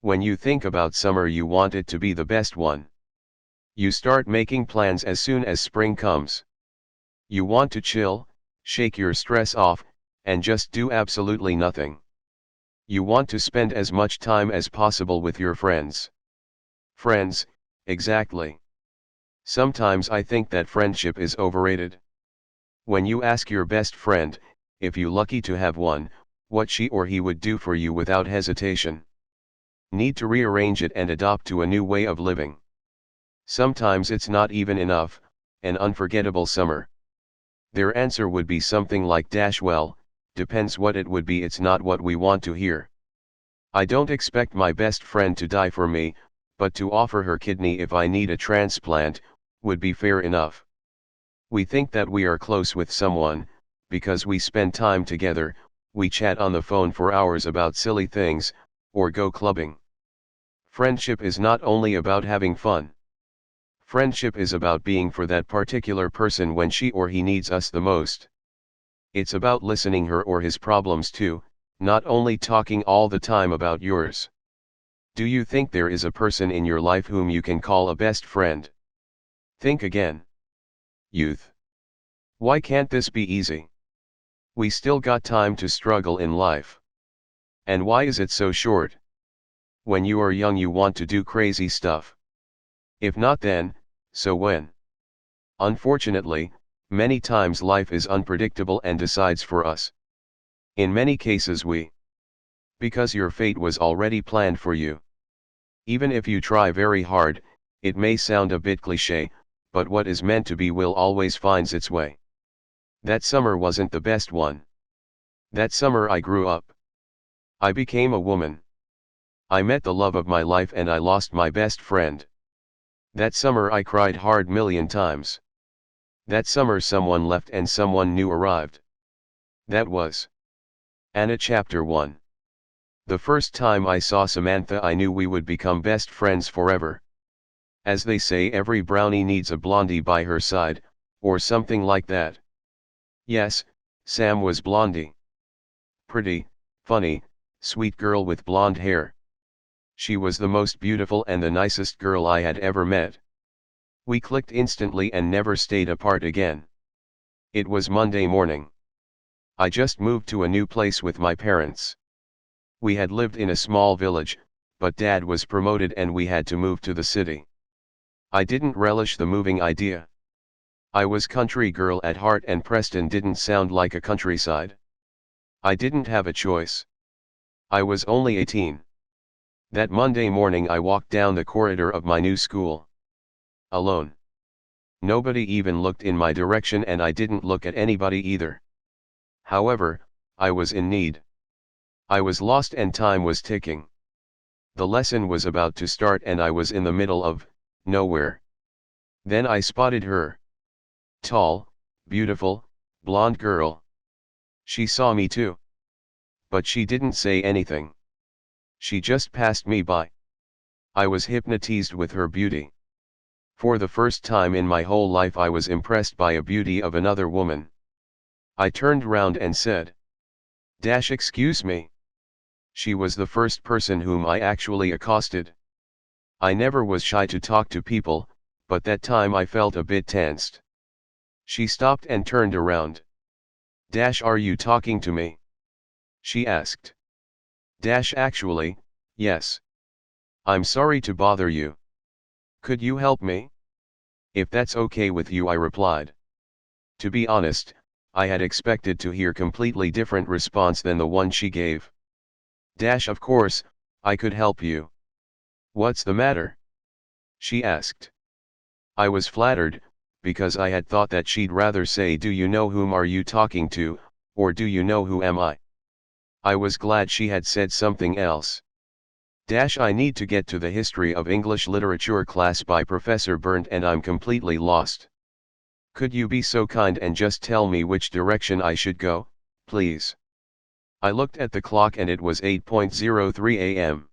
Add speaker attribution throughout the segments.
Speaker 1: When you think about summer, you want it to be the best one. You start making plans as soon as spring comes. You want to chill, shake your stress off, and just do absolutely nothing. You want to spend as much time as possible with your friends. Friends, exactly. Sometimes I think that friendship is overrated. When you ask your best friend, if you're lucky to have one, what she or he would do for you without hesitation. Need to rearrange it and adopt to a new way of living. Sometimes it's not even enough, an unforgettable summer. Their answer would be something like well, depends what it would be. It's not what we want to hear. I don't expect my best friend to die for me, but to offer her kidney if I need a transplant, would be fair enough. We think that we are close with someone, because we spend time together, we chat on the phone for hours about silly things, or go clubbing. Friendship is not only about having fun. Friendship is about being for that particular person when she or he needs us the most. It's about listening her or his problems too, not only talking all the time about yours. Do you think there is a person in your life whom you can call a best friend? Think again. Youth. Why can't this be easy? We still got time to struggle in life. And why is it so short? When you are young, you want to do crazy stuff. If not then, so when? Unfortunately, many times life is unpredictable and decides for us. In many cases because your fate was already planned for you. Even if you try very hard, it may sound a bit cliché, but what is meant to be will always finds its way. That summer wasn't the best one. That summer I grew up. I became a woman. I met the love of my life and I lost my best friend. That summer I cried hard million times. That summer someone left and someone new arrived. That was Anna chapter 1. The first time I saw Samantha, I knew we would become best friends forever. As they say, every brownie needs a blondie by her side, or something like that. Yes, Sam was blondie. Pretty, funny, sweet girl with blonde hair. She was the most beautiful and the nicest girl I had ever met. We clicked instantly and never stayed apart again. It was Monday morning. I just moved to a new place with my parents. We had lived in a small village, but Dad was promoted and we had to move to the city. I didn't relish the moving idea. I was country girl at heart and Preston didn't sound like a countryside. I didn't have a choice. I was only 18. That Monday morning I walked down the corridor of my new school. Alone. Nobody even looked in my direction and I didn't look at anybody either. However, I was in need. I was lost and time was ticking. The lesson was about to start and I was in the middle of nowhere. Then I spotted her. Tall, beautiful, blonde girl. She saw me too. But she didn't say anything. She just passed me by. I was hypnotized with her beauty. For the first time in my whole life I was impressed by a beauty of another woman. I turned round and said, "Excuse me." She was the first person whom I actually accosted. I never was shy to talk to people, but that time I felt a bit tensed. She stopped and turned around. "Are you talking to me?" she asked. Actually, yes. I'm sorry to bother you. Could you help me? If that's okay with you, I replied. To be honest, I had expected to hear completely different response than the one she gave. Of course, I could help you. What's the matter? She asked. I was flattered, because I had thought that she'd rather say, "Do you know whom are you talking to," or "Do you know who am I?" I was glad she had said something else. I need to get to the History of English Literature class by Professor Burnt and I'm completely lost. Could you be so kind and just tell me which direction I should go, please? I looked at the clock and it was 8:03 a.m.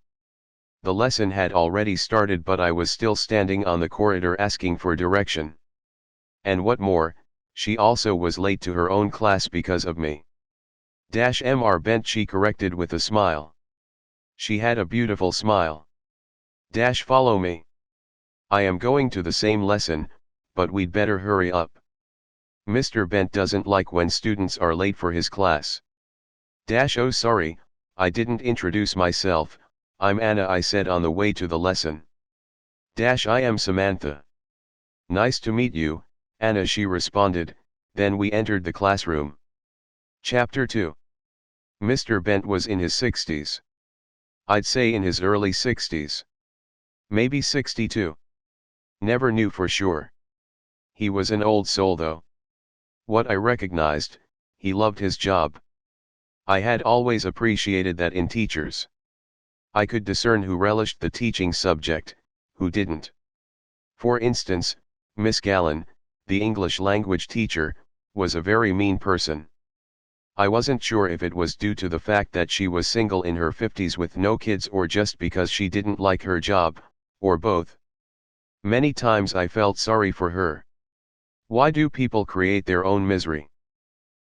Speaker 1: The lesson had already started but I was still standing on the corridor asking for direction. And what more, she also was late to her own class because of me. Mr. Bent, she corrected with a smile. She had a beautiful smile. Dash follow me. I am going to the same lesson, but we'd better hurry up. Mr. Bent doesn't like when students are late for his class. Dash oh sorry, I didn't introduce myself, I'm Anna I said on the way to the lesson. Dash I am Samantha. Nice to meet you, Anna she responded, then we entered the classroom. Chapter 2. Mr. Bent was in his 60s. I'd say in his early 60s. Maybe 62. Never knew for sure. He was an old soul though. What I recognized, he loved his job. I had always appreciated that in teachers. I could discern who relished the teaching subject, who didn't. For instance, Miss Gallen, the English language teacher, was a very mean person. I wasn't sure if it was due to the fact that she was single in her 50s with no kids or just because she didn't like her job, or both. Many times I felt sorry for her. Why do people create their own misery?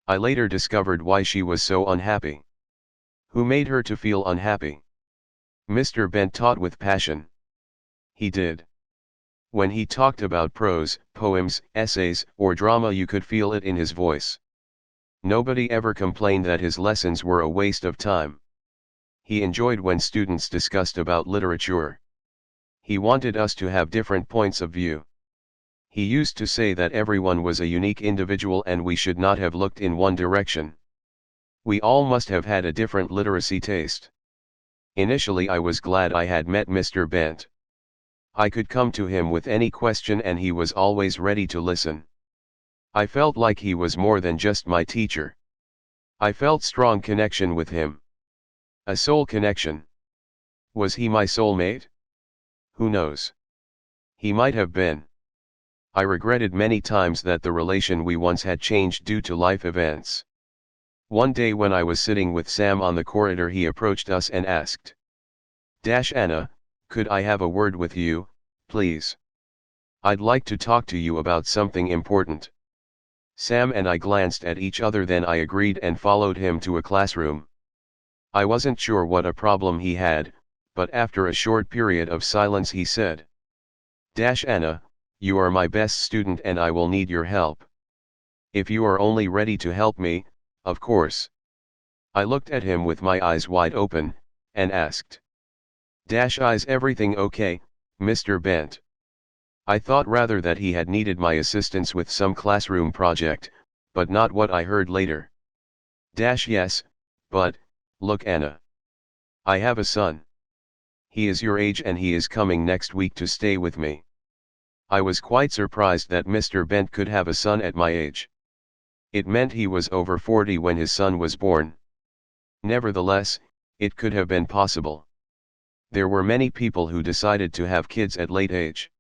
Speaker 1: I later discovered why she was so unhappy. Who made her to feel unhappy? Mr. Bent taught with passion. He did. When he talked about prose, poems, essays, or drama you could feel it in his voice. Nobody ever complained that his lessons were a waste of time. He enjoyed when students discussed about literature. He wanted us to have different points of view. He used to say that everyone was a unique individual and we should not have looked in one direction. We all must have had a different literacy taste. Initially I was glad I had met Mr. Bent. I could come to him with any question and he was always ready to listen. I felt like he was more than just my teacher. I felt strong connection with him. A soul connection. Was he my soulmate? Who knows? He might have been. I regretted many times that the relation we once had changed due to life events. One day when I was sitting with Sam on the corridor he approached us and asked. Dash Anna, could I have a word with you, please? I'd like to talk to you about something important. Sam and I glanced at each other then I agreed and followed him to a classroom. I wasn't sure what a problem he had, but after a short period of silence he said. Dash Anna, you are my best student and I will need your help. If you are only ready to help me, of course. I looked at him with my eyes wide open, and asked. Dash is everything okay, Mr. Bent? I thought rather that he had needed my assistance with some classroom project, but not what I heard later. Dash yes, but, look Anna. I have a son. He is your age and he is coming next week to stay with me. I was quite surprised that Mr. Bent could have a son at my age. It meant he was over 40 when his son was born. Nevertheless, it could have been possible. There were many people who decided to have kids at late age.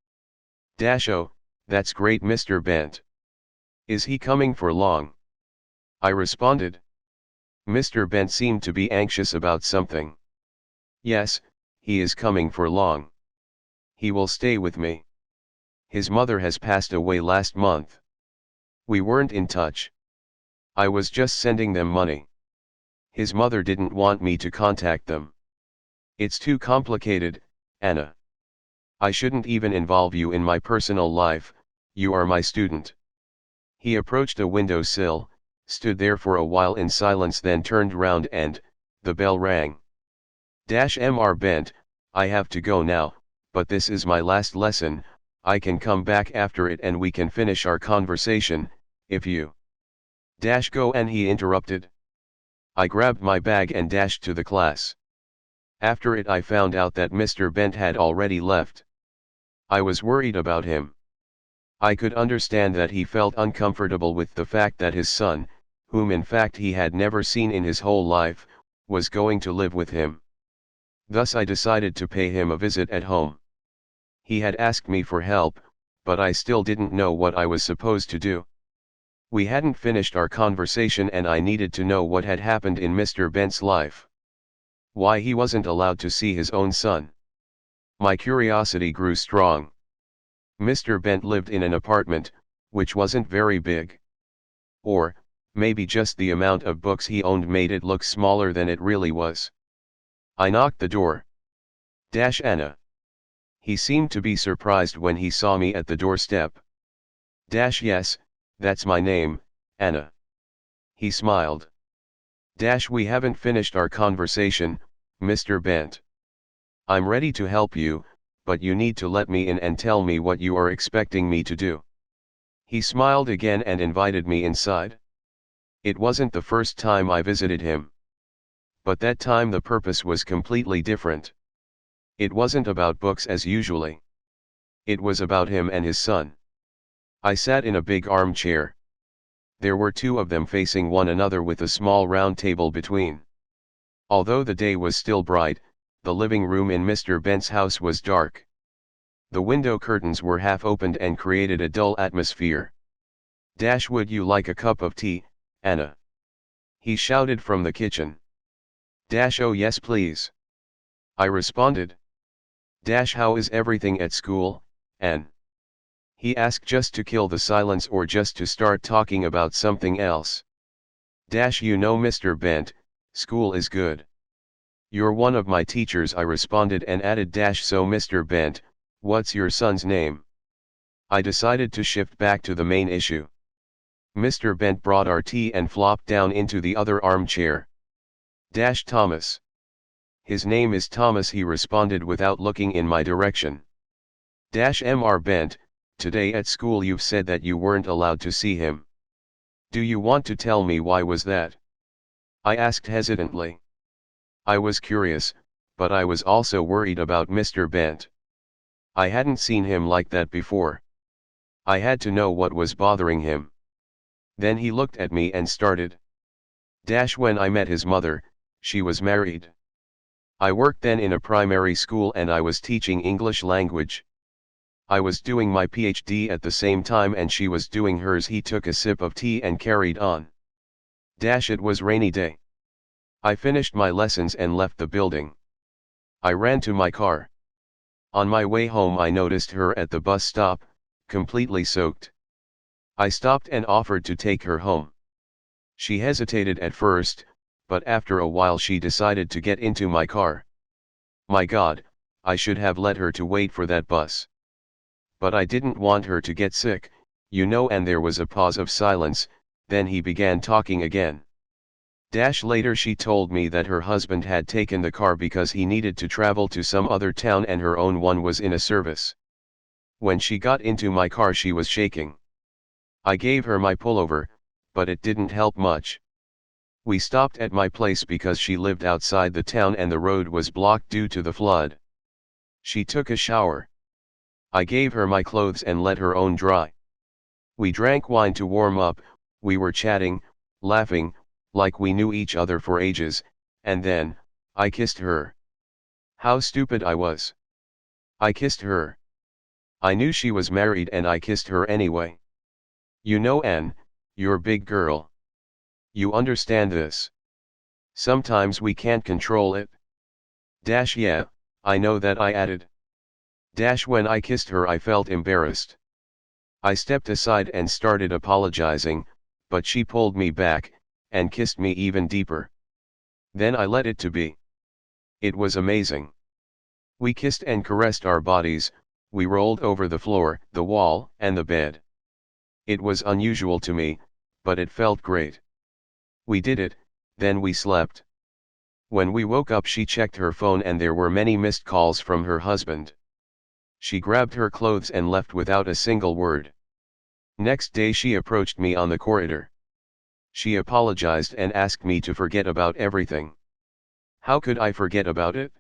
Speaker 1: Dash oh, that's great Mr. Bent. Is he coming for long? I responded. Mr. Bent seemed to be anxious about something. Yes, he is coming for long. He will stay with me. His mother has passed away last month. We weren't in touch. I was just sending them money. His mother didn't want me to contact them. It's too complicated, Anna. I shouldn't even involve you in my personal life, you are my student. He approached a windowsill, stood there for a while in silence then turned round and, the bell rang. Dash Mr. Bent, I have to go now, but this is my last lesson, I can come back after it and we can finish our conversation, if you. Dash go and he interrupted. I grabbed my bag and dashed to the class. After it I found out that Mr. Bent had already left. I was worried about him. I could understand that he felt uncomfortable with the fact that his son, whom in fact he had never seen in his whole life, was going to live with him. Thus I decided to pay him a visit at home. He had asked me for help, but I still didn't know what I was supposed to do. We hadn't finished our conversation and I needed to know what had happened in Mr. Bent's life. Why he wasn't allowed to see his own son. My curiosity grew strong. Mr. Bent lived in an apartment, which wasn't very big. Or, maybe just the amount of books he owned made it look smaller than it really was. I knocked the door. Anna. He seemed to be surprised when he saw me at the doorstep. Yes, that's my name, Anna. He smiled. We haven't finished our conversation, Mr. Bent. I'm ready to help you, but you need to let me in and tell me what you are expecting me to do. He smiled again and invited me inside. It wasn't the first time I visited him. But that time the purpose was completely different. It wasn't about books as usually. It was about him and his son. I sat in a big armchair. There were two of them facing one another with a small round table between. Although the day was still bright, the living room in Mr. Bent's house was dark. The window curtains were half opened and created a dull atmosphere. Would you like a cup of tea, Anna? He shouted from the kitchen. Oh yes please. I responded. How is everything at school, Anne? He asked just to kill the silence or just to start talking about something else. You know Mr. Bent, school is good. You're one of my teachers, I responded and added so Mr. Bent, what's your son's name? I decided to shift back to the main issue. Mr. Bent brought our tea and flopped down into the other armchair. Thomas. His name is Thomas, he responded without looking in my direction. Mr. Bent, today at school you've said that you weren't allowed to see him. Do you want to tell me why was that? I asked hesitantly. I was curious, but I was also worried about Mr. Bent. I hadn't seen him like that before. I had to know what was bothering him. Then he looked at me and started. When I met his mother, she was married. I worked then in a primary school and I was teaching English language. I was doing my PhD at the same time and she was doing hers. He took a sip of tea and carried on. It was rainy day. I finished my lessons and left the building. I ran to my car. On my way home I noticed her at the bus stop, completely soaked. I stopped and offered to take her home. She hesitated at first, but after a while she decided to get into my car. My God, I should have let her to wait for that bus. But I didn't want her to get sick, you know, and there was a pause of silence, then he began talking again. Later she told me that her husband had taken the car because he needed to travel to some other town and her own one was in a service. When she got into my car she was shaking. I gave her my pullover, but it didn't help much. We stopped at my place because she lived outside the town and the road was blocked due to the flood. She took a shower. I gave her my clothes and let her own dry. We drank wine to warm up, we were chatting, laughing, like we knew each other for ages, and then, I kissed her. How stupid I was. I kissed her. I knew she was married and I kissed her anyway. You know, Anne, you're big girl. You understand this. Sometimes we can't control it. Yeah, I know that, I added. When I kissed her I felt embarrassed. I stepped aside and started apologizing, but she pulled me back, and kissed me even deeper. Then I let it to be. It was amazing. We kissed and caressed our bodies, we rolled over the floor, the wall, and the bed. It was unusual to me, but it felt great. We did it, then we slept. When we woke up she checked her phone and there were many missed calls from her husband. She grabbed her clothes and left without a single word. Next day she approached me on the corridor. She apologized and asked me to forget about everything. How could I forget about it?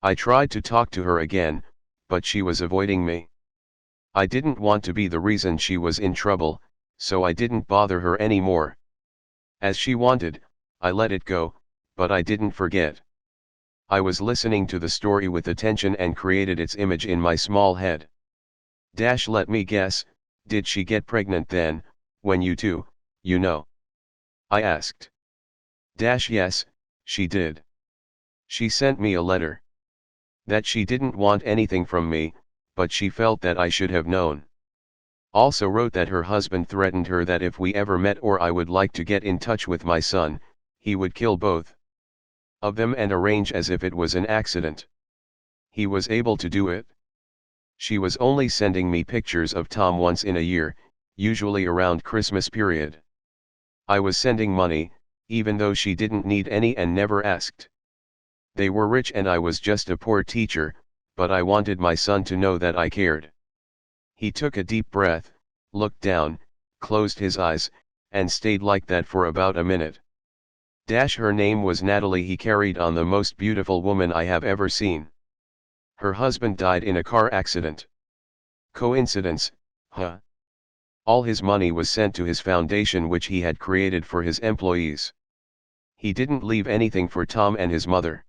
Speaker 1: I tried to talk to her again, but she was avoiding me. I didn't want to be the reason she was in trouble, so I didn't bother her anymore. As she wanted, I let it go, but I didn't forget. I was listening to the story with attention and created its image in my small head. Let me guess, did she get pregnant then, when you two, you know? I asked. Yes, she did. She sent me a letter. That she didn't want anything from me, but she felt that I should have known. Also wrote that her husband threatened her that if we ever met or I would like to get in touch with my son, he would kill both. of them and arrange as if it was an accident. He was able to do it. She was only sending me pictures of Tom once in a year, usually around Christmas period. I was sending money, even though she didn't need any and never asked. They were rich and I was just a poor teacher, but I wanted my son to know that I cared. He took a deep breath, looked down, closed his eyes, and stayed like that for about a minute. Her name was Natalie. He carried on, the most beautiful woman I have ever seen. Her husband died in a car accident. Coincidence, huh? All his money was sent to his foundation which he had created for his employees. He didn't leave anything for Tom and his mother.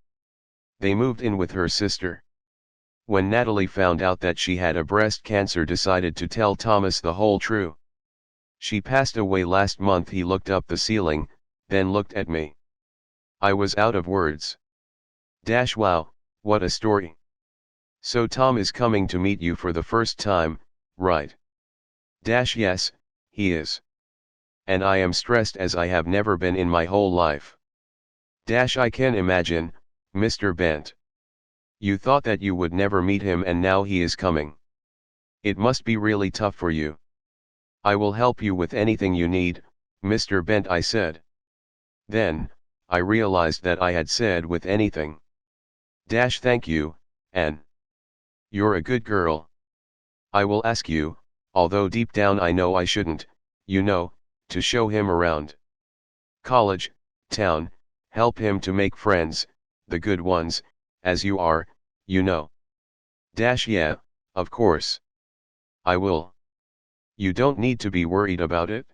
Speaker 1: They moved in with her sister. When Natalie found out that she had a breast cancer, decided to tell Thomas the whole truth. She passed away last month. He looked up the ceiling, then looked at me. I was out of words. Wow, what a story. So Tom is coming to meet you for the first time, right? Yes, he is. And I am stressed as I have never been in my whole life. I can imagine, Mr. Bent. You thought that you would never meet him and now he is coming. It must be really tough for you. I will help you with anything you need, Mr. Bent, I said. Then, I realized that I had said with anything. Thank you, Anne. You're a good girl. I will ask you, although deep down I know I shouldn't, you know, to show him around. College, town, help him to make friends, the good ones, as you are, you know. Yeah, of course. I will. You don't need to be worried about it.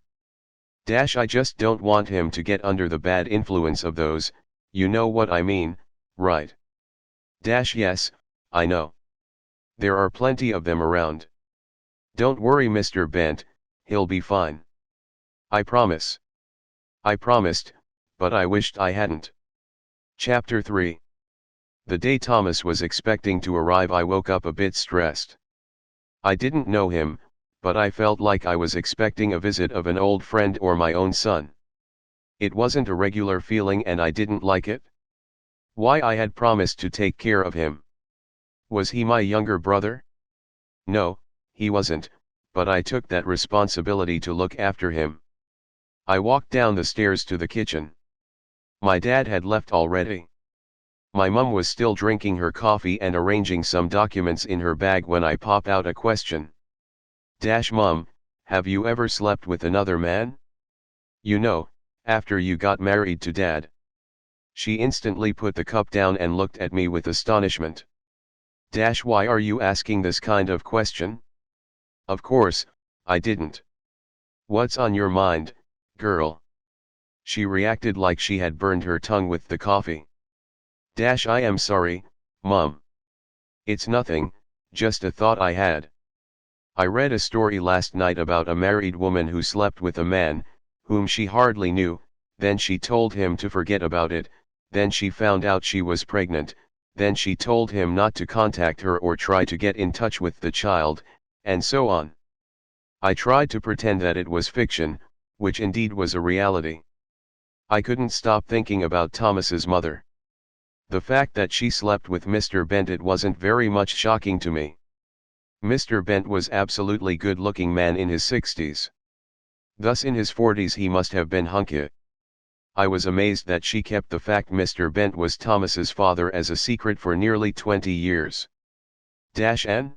Speaker 1: I just don't want him to get under the bad influence of those, you know what I mean, right? Yes, I know. There are plenty of them around. Don't worry, Mr. Bent, he'll be fine. I promise. I promised, but I wished I hadn't. Chapter 3. The day Thomas was expecting to arrive, I woke up a bit stressed. I didn't know him, but I felt like I was expecting a visit of an old friend or my own son. It wasn't a regular feeling and I didn't like it. Why, I had promised to take care of him. Was he my younger brother? No, he wasn't, but I took that responsibility to look after him. I walked down the stairs to the kitchen. My dad had left already. My mum was still drinking her coffee and arranging some documents in her bag when I pop out a question. Mum, have you ever slept with another man? You know, after you got married to Dad. She instantly put the cup down and looked at me with astonishment. Why are you asking this kind of question? Of course, I didn't. What's on your mind, girl? She reacted like she had burned her tongue with the coffee. I am sorry, Mum. It's nothing, just a thought I had. I read a story last night about a married woman who slept with a man, whom she hardly knew, then she told him to forget about it, then she found out she was pregnant, then she told him not to contact her or try to get in touch with the child, and so on. I tried to pretend that it was fiction, which indeed was a reality. I couldn't stop thinking about Thomas's mother. The fact that she slept with Mr. Bent, it wasn't very much shocking to me. Mr. Bent was absolutely good-looking man in his 60s. Thus in his 40s he must have been whke. I was amazed that she kept the fact Mr. Bent was Thomas's father as a secret for nearly 20 years. N?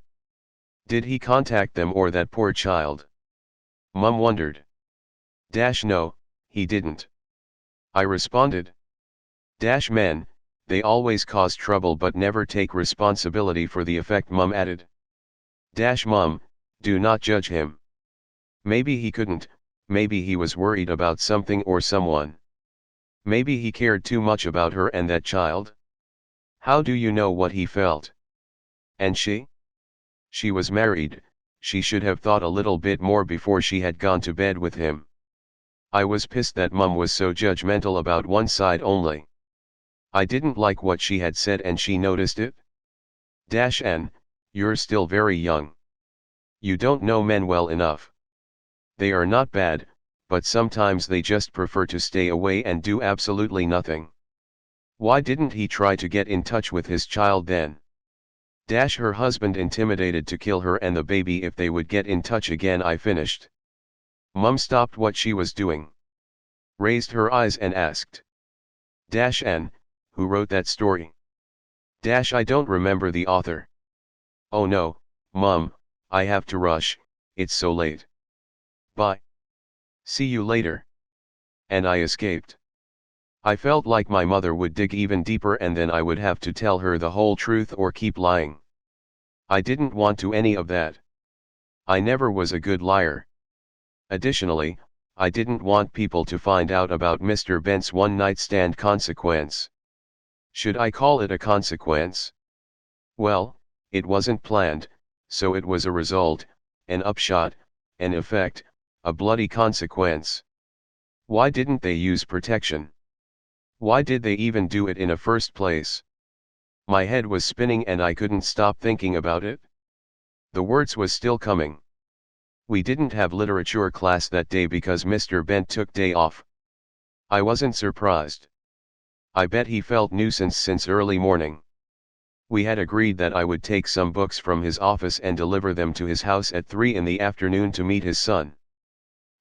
Speaker 1: Did he contact them or that poor child? Mum wondered. No, he didn't. I responded. Men, they always cause trouble but never take responsibility for the effect, Mum added. Mum, do not judge him. Maybe he couldn't, maybe he was worried about something or someone. Maybe he cared too much about her and that child. How do you know what he felt? And she? She was married, she should have thought a little bit more before she had gone to bed with him. I was pissed that Mum was so judgmental about one side only. I didn't like what she had said and she noticed it. N, you're still very young. You don't know men well enough. They are not bad, but sometimes they just prefer to stay away and do absolutely nothing. Why didn't he try to get in touch with his child then? Her husband intimidated to kill her and the baby if they would get in touch again, I finished. Mum stopped what she was doing, raised her eyes and asked. And, who wrote that story? I don't remember the author. Oh no, Mum, I have to rush, it's so late. Bye. See you later. And I escaped. I felt like my mother would dig even deeper and then I would have to tell her the whole truth or keep lying. I didn't want to any of that. I never was a good liar. Additionally, I didn't want people to find out about Mr. Bent's one-night stand consequence. Should I call it a consequence? Well, it wasn't planned, so it was a result, an upshot, an effect, a bloody consequence. Why didn't they use protection? Why did they even do it in the first place? My head was spinning and I couldn't stop thinking about it. The words was still coming. We didn't have literature class that day because Mr. Bent took day off. I wasn't surprised. I bet he felt nuisance since early morning. We had agreed that I would take some books from his office and deliver them to his house at 3 in the afternoon to meet his son.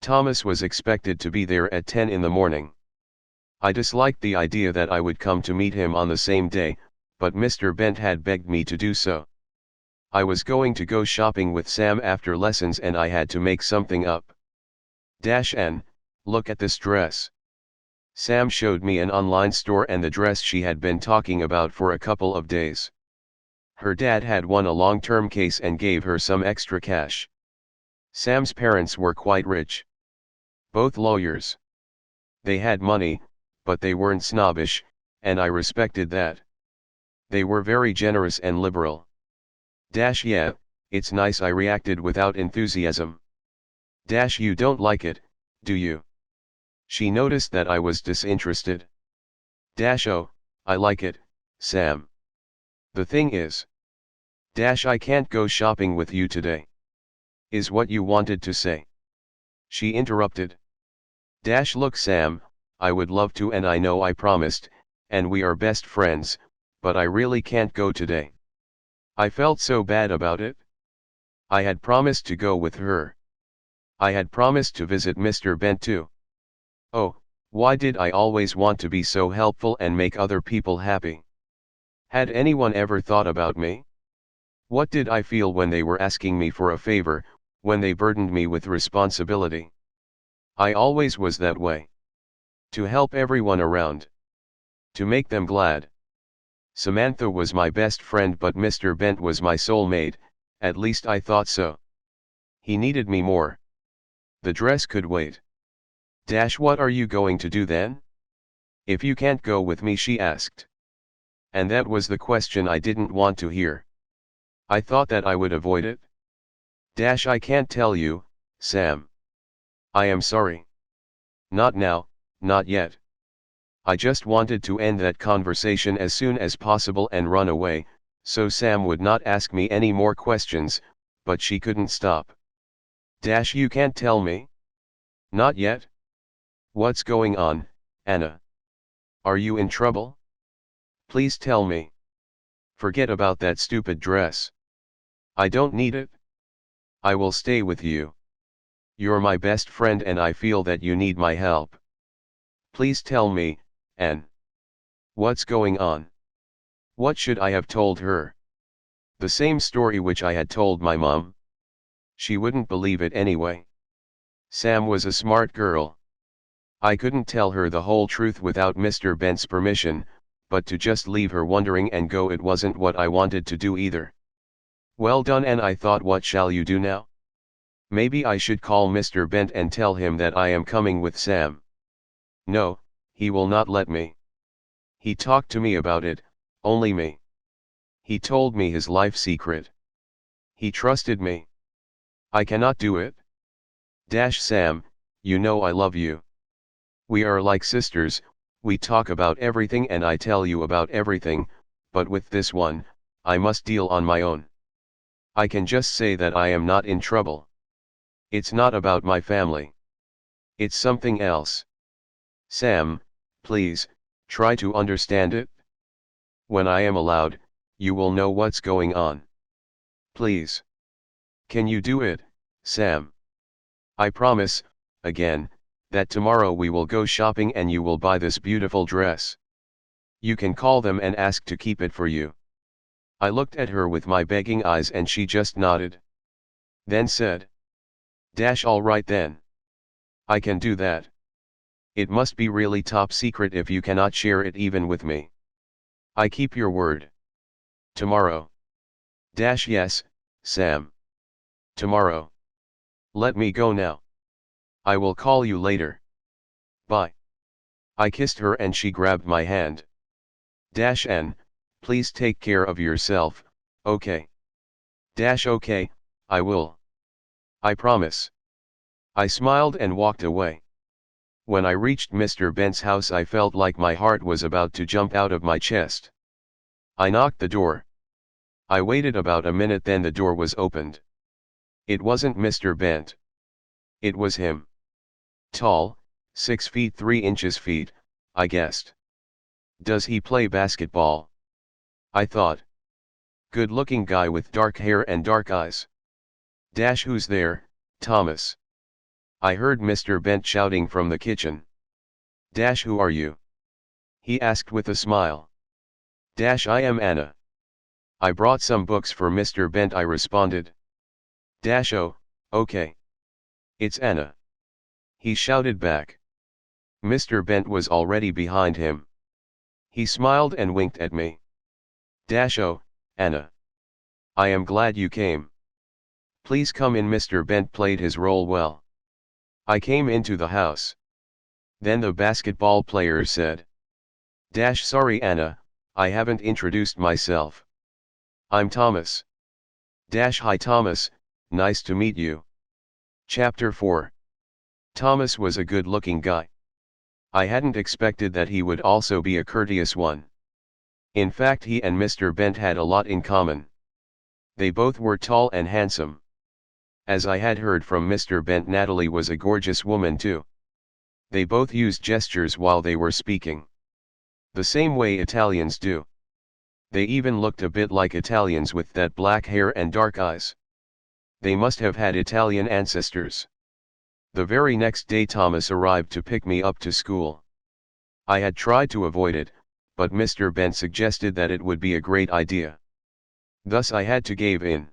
Speaker 1: Thomas was expected to be there at 10 in the morning. I disliked the idea that I would come to meet him on the same day, but Mr. Bent had begged me to do so. I was going to go shopping with Sam after lessons and I had to make something up. And, look at this dress. Sam showed me an online store and the dress she had been talking about for a couple of days. Her dad had won a long-term case and gave her some extra cash. Sam's parents were quite rich. Both lawyers. They had money, but they weren't snobbish, and I respected that. They were very generous and liberal. Yeah, it's nice, I reacted without enthusiasm. You don't like it, do you? She noticed that I was disinterested. Oh, I like it, Sam. The thing is. I can't go shopping with you today. Is what you wanted to say? She interrupted. Look Sam, I would love to and I know I promised, and we are best friends, but I really can't go today. I felt so bad about it. I had promised to go with her. I had promised to visit Mr. Bent too. Oh, why did I always want to be so helpful and make other people happy? Had anyone ever thought about me? What did I feel when they were asking me for a favor, when they burdened me with responsibility? I always was that way. To help everyone around. To make them glad. Samantha was my best friend but Mr. Bent was my soulmate, at least I thought so. He needed me more. The dress could wait. What are you going to do then? If you can't go with me, she asked. And that was the question I didn't want to hear. I thought that I would avoid it. I can't tell you, Sam. I am sorry. Not now, not yet. I just wanted to end that conversation as soon as possible and run away, so Sam would not ask me any more questions, but she couldn't stop. You can't tell me? Not yet? What's going on, Anna? Are you in trouble? Please tell me. Forget about that stupid dress. I don't need it. I will stay with you. You're my best friend and I feel that you need my help. Please tell me, Anne. What's going on? What should I have told her? The same story which I had told my mom. She wouldn't believe it anyway. Sam was a smart girl. I couldn't tell her the whole truth without Mr. Bent's permission, but to just leave her wondering and go, it wasn't what I wanted to do either. Well done, and I thought, what shall you do now? Maybe I should call Mr. Bent and tell him that I am coming with Sam. No, he will not let me. He talked to me about it, only me. He told me his life secret. He trusted me. I cannot do it. Sam, you know I love you. We are like sisters, we talk about everything and I tell you about everything, but with this one, I must deal on my own. I can just say that I am not in trouble. It's not about my family. It's something else. Sam, please, Try to understand it. When I am allowed, you will know what's going on. Please. Can you do it, Sam? I promise, again, that tomorrow we will go shopping and you will buy this beautiful dress. You can call them and ask to keep it for you. I looked at her with my begging eyes and she just nodded. Then said, all right then. I can do that. It must be really top secret if you cannot share it even with me. I keep your word. Tomorrow. Yes, Sam. Tomorrow. Let me go now. I will call you later. Bye. I kissed her and she grabbed my hand. N, please take care of yourself, okay? Okay, I will. I promise. I smiled and walked away. When I reached Mr. Bent's house I felt like my heart was about to jump out of my chest. I knocked the door. I waited about a minute, then the door was opened. It wasn't Mr. Bent. It was him. Tall, 6 feet 3 inches feet, I guessed. Does he play basketball? I thought. Good-looking guy with dark hair and dark eyes. Who's there, Thomas? I heard Mr. Bent shouting from the kitchen. Who are you? He asked with a smile. I am Anna. I brought some books for Mr. Bent, I responded. Oh, okay. It's Anna. He shouted back. Mr. Bent was already behind him. He smiled and winked at me. Oh, Anna. I am glad you came. Please come in. Mr. Bent played his role well. I came into the house. Then the basketball player said. Sorry Anna, I haven't introduced myself. I'm Thomas. Hi Thomas, nice to meet you. Chapter 4. Thomas was a good-looking guy. I hadn't expected that he would also be a courteous one. In fact, he and Mr. Bent had a lot in common. They both were tall and handsome. As I had heard from Mr. Bent, Natalie was a gorgeous woman too. They both used gestures while they were speaking. The same way Italians do. They even looked a bit like Italians with that black hair and dark eyes. They must have had Italian ancestors. The very next day Thomas arrived to pick me up to school. I had tried to avoid it, but Mr. Bent suggested that it would be a great idea. Thus I had to give in.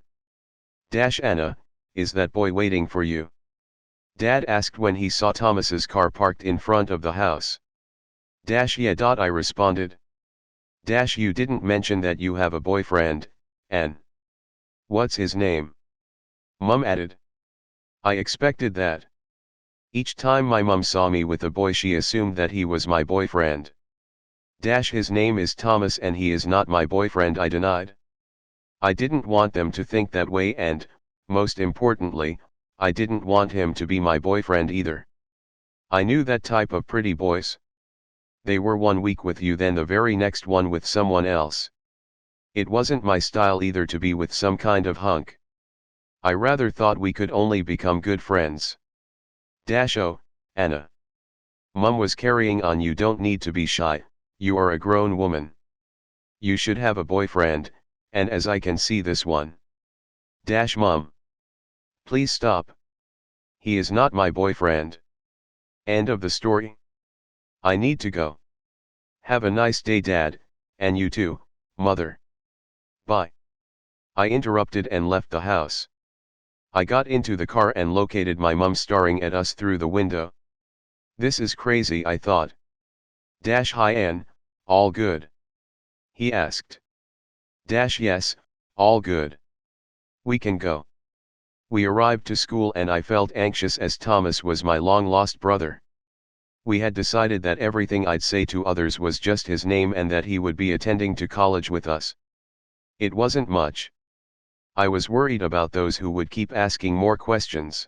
Speaker 1: Anna, is that boy waiting for you? Dad asked when he saw Thomas's car parked in front of the house. Yeah. I responded. You didn't mention that you have a boyfriend, Ann. What's his name? Mum added. I expected that. Each time my mum saw me with a boy she assumed that he was my boyfriend. His name is Thomas and he is not my boyfriend, I denied. I didn't want them to think that way and, most importantly, I didn't want him to be my boyfriend either. I knew that type of pretty boys. They were 1 week with you, then the very next one with someone else. It wasn't my style either to be with some kind of hunk. I rather thought we could only become good friends. Oh, Anna. Mum was carrying on. You don't need to be shy, you are a grown woman. You should have a boyfriend, and as I can see this one. Mum. Please stop. He is not my boyfriend. End of the story. I need to go. Have a nice day, Dad, and you too, Mother. Bye. I interrupted and left the house. I got into the car and located my mum staring at us through the window. This is crazy, I thought. Hi Ann, all good? He asked. Yes, all good. We can go. We arrived to school and I felt anxious as Thomas was my long-lost brother. We had decided that everything I'd say to others was just his name and that he would be attending to college with us. It wasn't much. I was worried about those who would keep asking more questions.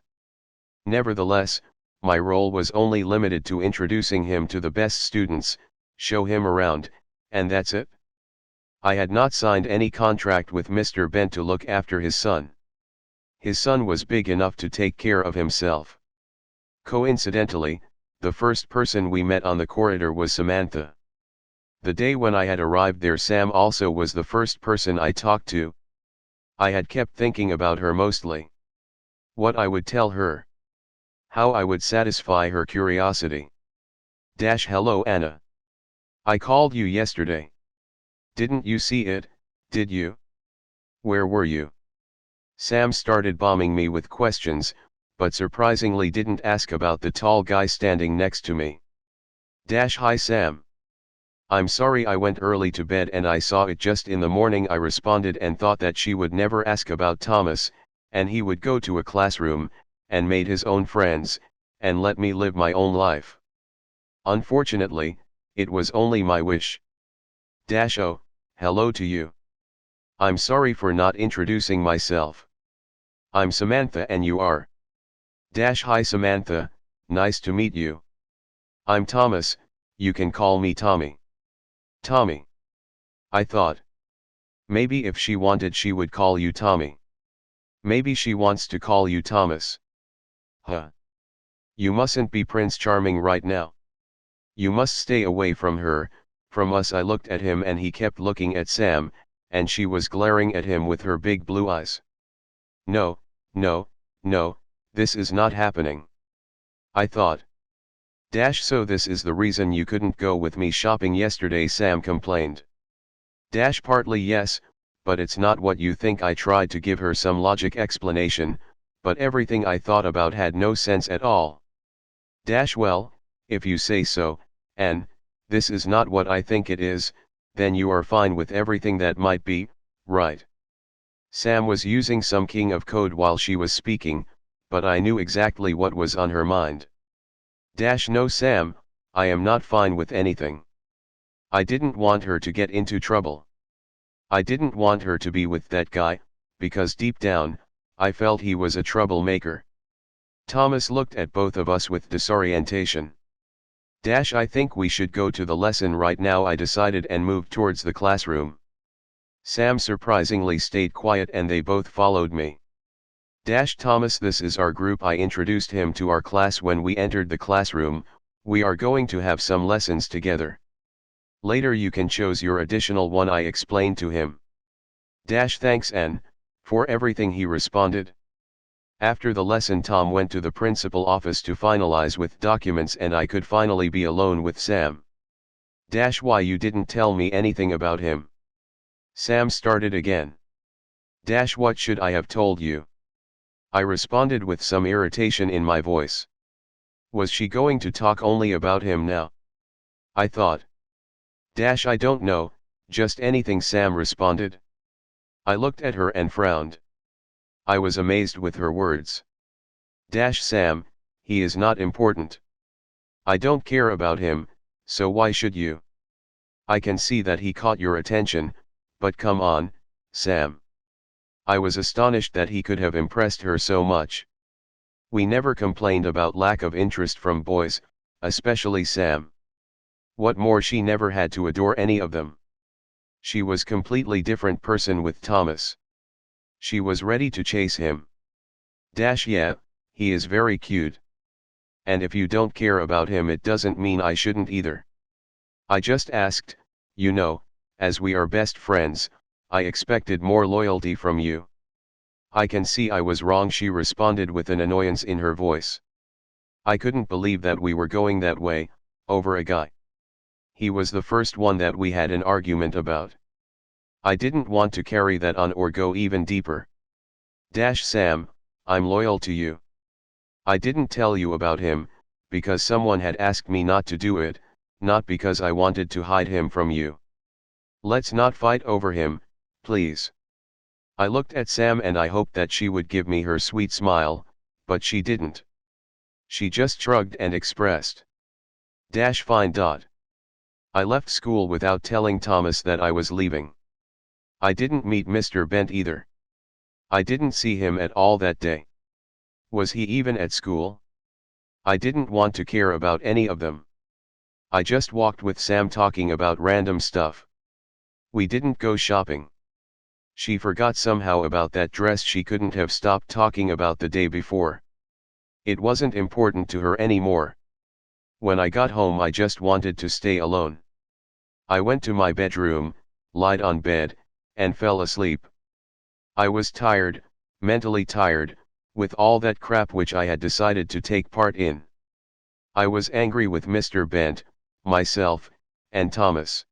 Speaker 1: Nevertheless, my role was only limited to introducing him to the best students, show him around, and that's it. I had not signed any contract with Mr. Bent to look after his son. His son was big enough to take care of himself. Coincidentally, the first person we met on the corridor was Samantha. The day when I had arrived there, Sam also was the first person I talked to. I had kept thinking about her mostly. What I would tell her. How I would satisfy her curiosity. Hello Anna. I called you yesterday. Didn't you see it, did you? Where were you? Sam started bombing me with questions, but surprisingly didn't ask about the tall guy standing next to me. Hi Sam. I'm sorry I went early to bed and I saw it just in the morning, I responded, and thought that she would never ask about Thomas, and he would go to a classroom, and made his own friends, and let me live my own life. Unfortunately, it was only my wish. Oh, hello to you. I'm sorry for not introducing myself. I'm Samantha and you are? Hi Samantha, nice to meet you. I'm Thomas, you can call me Tommy. Tommy. I thought. Maybe if she wanted she would call you Tommy. Maybe she wants to call you Thomas. Huh. You mustn't be Prince Charming right now. You must stay away from her, from us. I looked at him and he kept looking at Sam, and she was glaring at him with her big blue eyes. No, no, no, this is not happening. I thought. So this is the reason you couldn't go with me shopping yesterday, Sam complained. Partly yes, but it's not what you think. I tried to give her some logic explanation, but everything I thought about had no sense at all. Well, if you say so, and this is not what I think it is, then you are fine with everything that might be, right? Sam was using some king of code while she was speaking, but I knew exactly what was on her mind. No Sam, I am not fine with anything. I didn't want her to get into trouble. I didn't want her to be with that guy, because deep down, I felt he was a troublemaker. Thomas looked at both of us with disorientation. I think we should go to the lesson right now, I decided, and moved towards the classroom. Sam surprisingly stayed quiet and they both followed me. Thomas, this is our group. I introduced him to our class when we entered the classroom. We are going to have some lessons together. Later you can choose your additional one, I explained to him. Thanks N, for everything, he responded. After the lesson Tom went to the principal office to finalize with documents and I could finally be alone with Sam. Why you didn't tell me anything about him? Sam started again. What should I have told you? I responded with some irritation in my voice. Was she going to talk only about him now? I thought. I don't know, just anything, Sam responded. I looked at her and frowned. I was amazed with her words. Sam, he is not important. I don't care about him, so why should you? I can see that he caught your attention, but come on, Sam. I was astonished that he could have impressed her so much. We never complained about lack of interest from boys, especially Sam. What more, she never had to adore any of them. She was completely different person with Thomas. She was ready to chase him. Yeah, he is very cute. And if you don't care about him, it doesn't mean I shouldn't either. I just asked, you know, as we are best friends, I expected more loyalty from you. I can see I was wrong, she responded with an annoyance in her voice. I couldn't believe that we were going that way, over a guy. He was the first one that we had an argument about. I didn't want to carry that on or go even deeper. Sam, I'm loyal to you. I didn't tell you about him, because someone had asked me not to do it, not because I wanted to hide him from you. Let's not fight over him, please. I looked at Sam and I hoped that she would give me her sweet smile, but she didn't. She just shrugged and expressed. Fine. I left school without telling Thomas that I was leaving. I didn't meet Mr. Bent either. I didn't see him at all that day. Was he even at school? I didn't want to care about any of them. I just walked with Sam talking about random stuff. We didn't go shopping. She forgot somehow about that dress she couldn't have stopped talking about the day before. It wasn't important to her anymore. When I got home I just wanted to stay alone. I went to my bedroom, lied on bed, and fell asleep. I was tired, mentally tired, with all that crap which I had decided to take part in. I was angry with Mr. Bent, myself, and Thomas.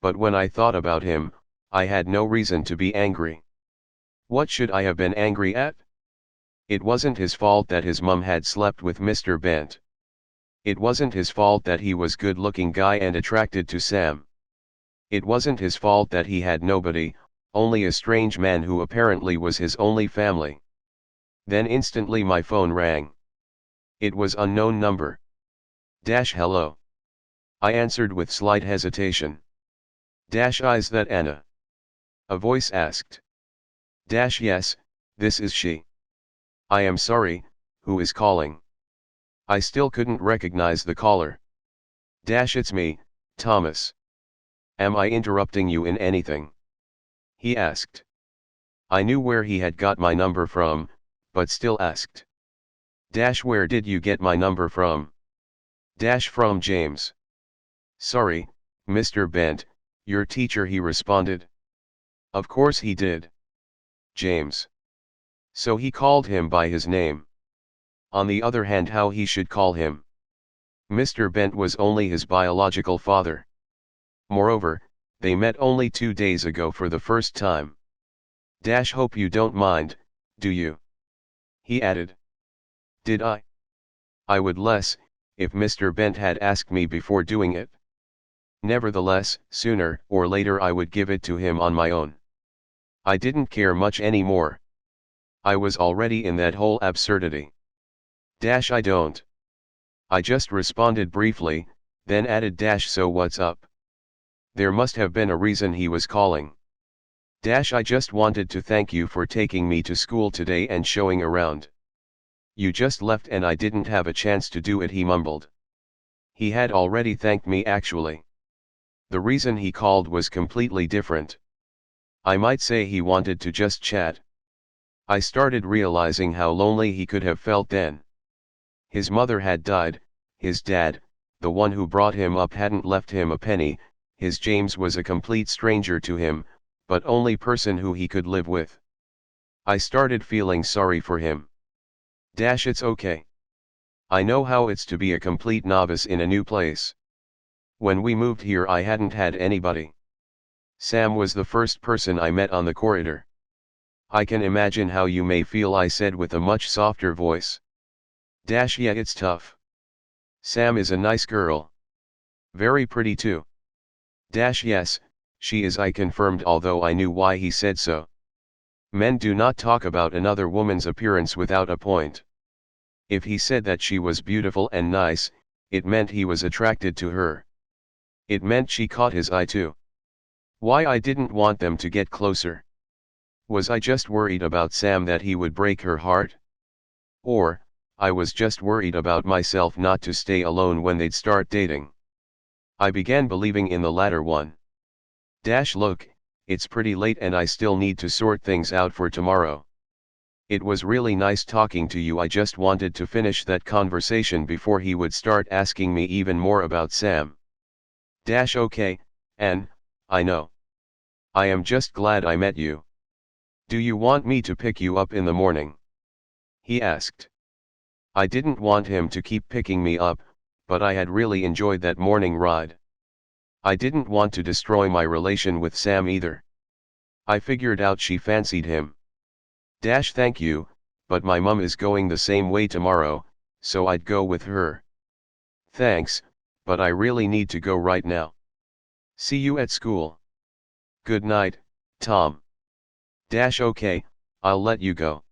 Speaker 1: But when I thought about him, I had no reason to be angry. What should I have been angry at? It wasn't his fault that his mum had slept with Mr. Bent. It wasn't his fault that he was good-looking guy and attracted to Sam. It wasn't his fault that he had nobody, only a strange man who apparently was his only family. Then instantly my phone rang. It was unknown number. Hello. I answered with slight hesitation. Is that Anna? A voice asked. Yes, this is she. I am sorry, who is calling? I still couldn't recognize the caller. It's me, Thomas. Am I interrupting you in anything? He asked. I knew where he had got my number from, but still asked. Where did you get my number from? From James. Sorry, Mr. Bent, your teacher, he responded. Of course he did. James. So he called him by his name. On the other hand, how he should call him? Mr. Bent was only his biological father. Moreover, they met only 2 days ago for the first time. Hope you don't mind, do you? He added. Did I? I would less, if Mr. Bent had asked me before doing it. Nevertheless, sooner or later I would give it to him on my own. I didn't care much anymore. I was already in that whole absurdity. I don't. I just responded briefly, then added so what's up? There must have been a reason he was calling. I just wanted to thank you for taking me to school today and showing around. You just left and I didn't have a chance to do it, he mumbled. He had already thanked me actually. The reason he called was completely different. I might say he wanted to just chat. I started realizing how lonely he could have felt then. His mother had died, his dad, the one who brought him up, hadn't left him a penny, his James was a complete stranger to him, but only person who he could live with. I started feeling sorry for him. It's okay. I know how it's to be a complete novice in a new place. When we moved here I hadn't had anybody. Sam was the first person I met on the corridor. I can imagine how you may feel, I said with a much softer voice. Yeah, it's tough. Sam is a nice girl. Very pretty too. Yes, she is, I confirmed, although I knew why he said so. Men do not talk about another woman's appearance without a point. If he said that she was beautiful and nice, it meant he was attracted to her. It meant she caught his eye too. Why I didn't want them to get closer? Was I just worried about Sam that he would break her heart? Or, I was just worried about myself not to stay alone when they'd start dating? I began believing in the latter one. Look, it's pretty late and I still need to sort things out for tomorrow. It was really nice talking to you. I just wanted to finish that conversation before he would start asking me even more about Sam. Okay, Anne, I know. I am just glad I met you. Do you want me to pick you up in the morning? He asked. I didn't want him to keep picking me up, but I had really enjoyed that morning ride. I didn't want to destroy my relation with Sam either. I figured out she fancied him. Thank you, but my mum is going the same way tomorrow, so I'd go with her. Thanks, but I really need to go right now. See you at school. Good night, Tom. Okay, I'll let you go.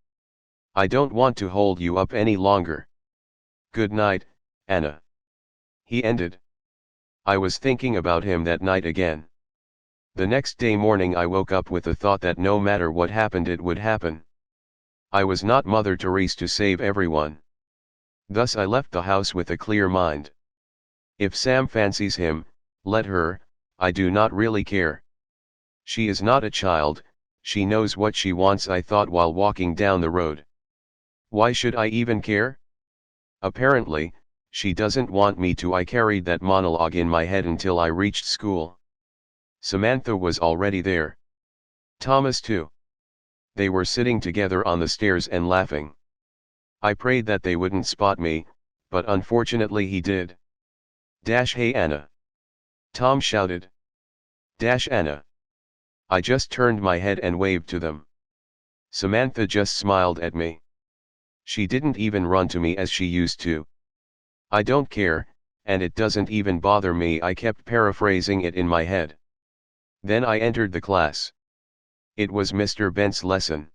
Speaker 1: I don't want to hold you up any longer. Good night, Anna. He ended. I was thinking about him that night again. The next day morning I woke up with the thought that no matter what happened it would happen. I was not Mother Teresa to save everyone. Thus I left the house with a clear mind. If Sam fancies him, let her, I do not really care. She is not a child, she knows what she wants, I thought while walking down the road. Why should I even care? Apparently, She doesn't want me to. I carried that monologue in my head until I reached school. Samantha was already there. Thomas too. They were sitting together on the stairs and laughing. I prayed that they wouldn't spot me, but unfortunately he did. Hey Anna. Tom shouted. Anna. I just turned my head and waved to them. Samantha just smiled at me. She didn't even run to me as she used to. I don't care, and it doesn't even bother me. I kept paraphrasing it in my head. Then I entered the class. It was Mr. Bent's lesson.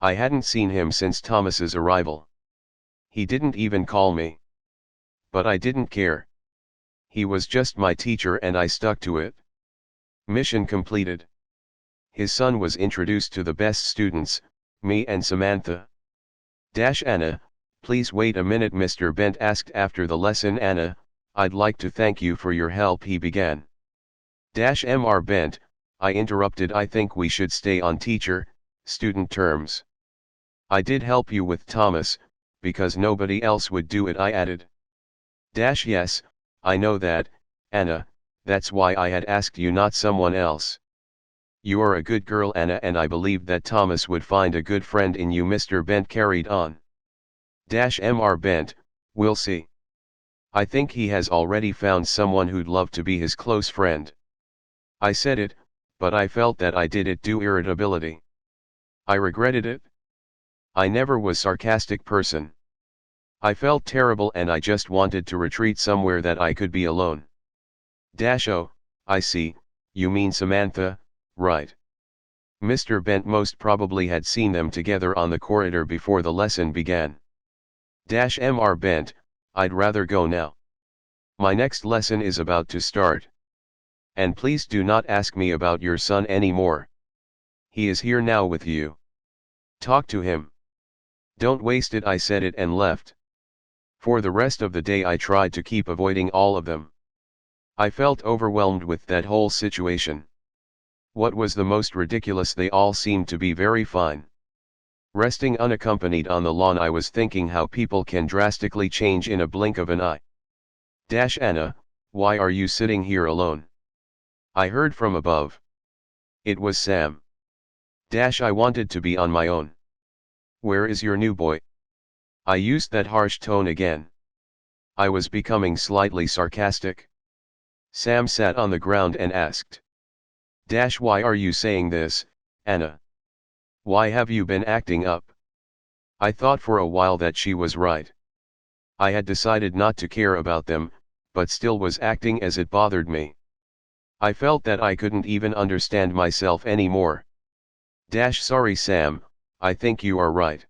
Speaker 1: I hadn't seen him since Thomas's arrival. He didn't even call me. But I didn't care. He was just my teacher and I stuck to it. Mission completed. His son was introduced to the best students, me and Samantha. Anna, please wait a minute, Mr. Bent asked after the lesson. Anna, I'd like to thank you for your help, he began. Mr. Bent, I interrupted. I think we should stay on teacher-student terms. I did help you with Thomas, because nobody else would do it, I added. Yes, I know that, Anna, that's why I had asked you, not someone else. You are a good girl, Anna, and I believed that Thomas would find a good friend in you, Mr. Bent carried on. Mr. Bent, we'll see. I think he has already found someone who'd love to be his close friend. I said it, but I felt that I did it due irritability. I regretted it. I never was a sarcastic person. I felt terrible and I just wanted to retreat somewhere that I could be alone. Oh, I see, you mean Samantha, right? Mr. Bent most probably had seen them together on the corridor before the lesson began. Mr. Bent, I'd rather go now. My next lesson is about to start. And please do not ask me about your son anymore. He is here now with you. Talk to him. Don't waste it, I said it and left. For the rest of the day I tried to keep avoiding all of them. I felt overwhelmed with that whole situation. What was the most ridiculous? They all seemed to be very fine. Resting unaccompanied on the lawn, I was thinking how people can drastically change in a blink of an eye. Anna, why are you sitting here alone? I heard from above. It was Sam. I wanted to be on my own. Where is your new boy? I used that harsh tone again. I was becoming slightly sarcastic. Sam sat on the ground and asked. Why are you saying this, Anna? Why have you been acting up? I thought for a while that she was right. I had decided not to care about them, but still was acting as it bothered me. I felt that I couldn't even understand myself anymore. Sorry Sam, I think you are right.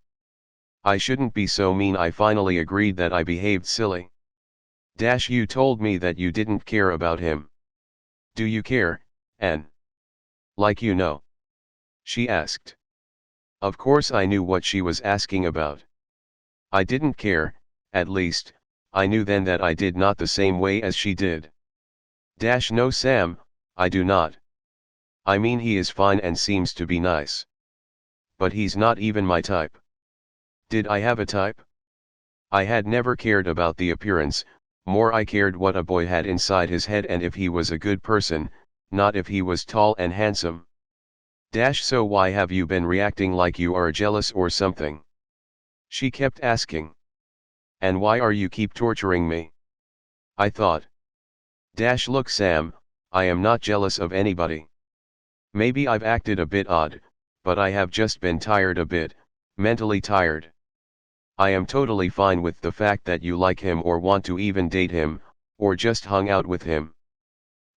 Speaker 1: I shouldn't be so mean. I finally agreed that I behaved silly. You told me that you didn't care about him. Do you care, Anne? Like you know? She asked. Of course I knew what she was asking about. I didn't care, at least, I knew then that I did not the same way as she did. No Sam, I do not. I mean, he is fine and seems to be nice. But he's not even my type. Did I have a type? I had never cared about the appearance, more I cared what a boy had inside his head and if he was a good person, not if he was tall and handsome. So why have you been reacting like you are jealous or something? She kept asking. And why are you keep torturing me? I thought. Look Sam, I am not jealous of anybody. Maybe I've acted a bit odd, but I have just been tired a bit, mentally tired. I am totally fine with the fact that you like him or want to even date him, or just hung out with him.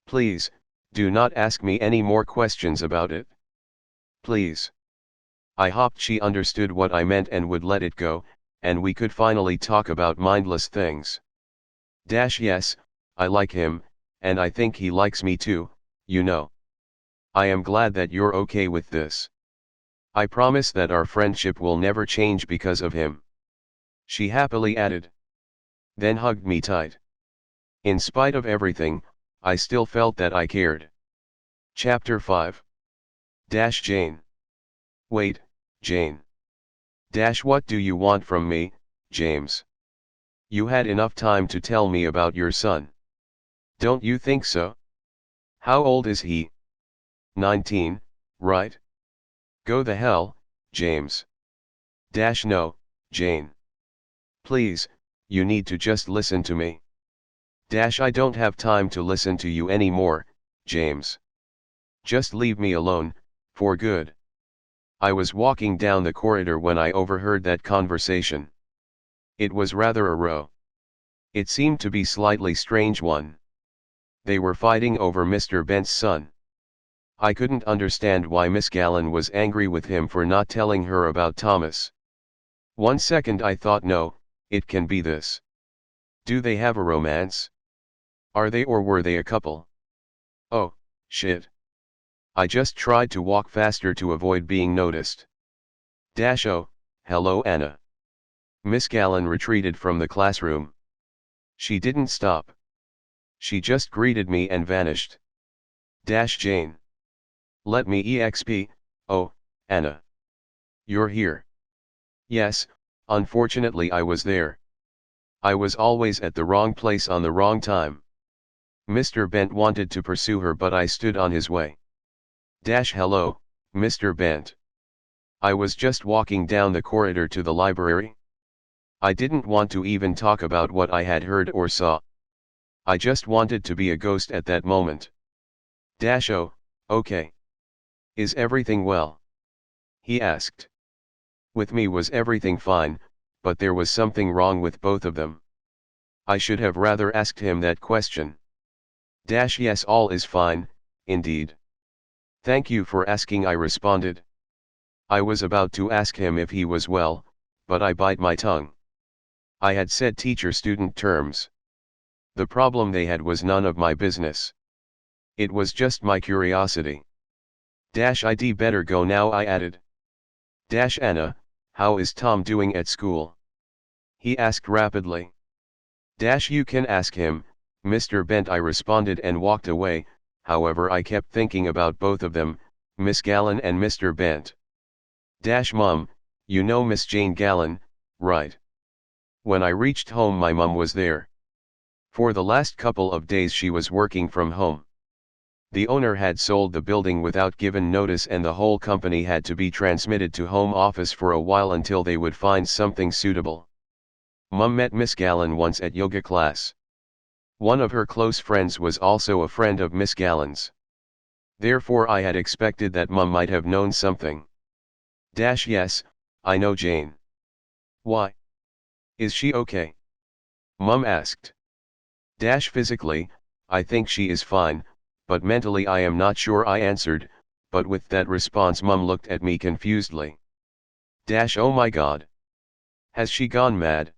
Speaker 1: Please, do not ask me any more questions about it. Please. I hoped she understood what I meant and would let it go, and we could finally talk about mindless things. Yes, I like him, and I think he likes me too, you know. I am glad that you're okay with this. I promise that our friendship will never change because of him. She happily added. Then hugged me tight. In spite of everything, I still felt that I cared. Chapter 5. Jane. Wait, Jane. What do you want from me, James? You had enough time to tell me about your son. Don't you think so? How old is he? 19, right? Go the hell, James. No, Jane. Please, you need to just listen to me. I don't have time to listen to you anymore, James. Just leave me alone, for good. I was walking down the corridor when I overheard that conversation. It was rather a row. It seemed to be slightly strange one. They were fighting over Mr. Bent's son. I couldn't understand why Miss Gallen was angry with him for not telling her about Thomas. 1 second I thought, no, it can be this. Do they have a romance? Are they or were they a couple? Oh, shit. I just tried to walk faster to avoid being noticed. Oh, hello Anna. Miss Gallen retreated from the classroom. She didn't stop. She just greeted me and vanished. Jane. Let me exp. Oh, Anna. You're here. Yes, unfortunately I was there. I was always at the wrong place on the wrong time. Mr. Bent wanted to pursue her but I stood on his way. Hello, Mr. Bent. I was just walking down the corridor to the library. I didn't want to even talk about what I had heard or saw. I just wanted to be a ghost at that moment. Oh, okay. Is everything well? He asked. With me was everything fine, but there was something wrong with both of them. I should have rather asked him that question. Yes, all is fine, indeed. Thank you for asking, I responded. I was about to ask him if he was well, but I bite my tongue. I had said teacher-student terms. The problem they had was none of my business. It was just my curiosity. I'd better go now, I added. Anna, how is Tom doing at school? He asked rapidly. You can ask him, Mr. Bent, I responded and walked away. However, I kept thinking about both of them, Miss Gallen and Mr. Bent. Mum, you know Miss Jane Gallen, right? When I reached home my mum was there. For the last couple of days she was working from home. The owner had sold the building without given notice and the whole company had to be transmitted to home office for a while until they would find something suitable. Mum met Miss Gallen once at yoga class. One of her close friends was also a friend of Miss Gallen's. Therefore I had expected that Mum might have known something. Yes, I know Jane. Why? Is she okay? Mum asked. Physically, I think she is fine, but mentally I am not sure, I answered, but with that response Mum looked at me confusedly. Oh my God. Has she gone mad?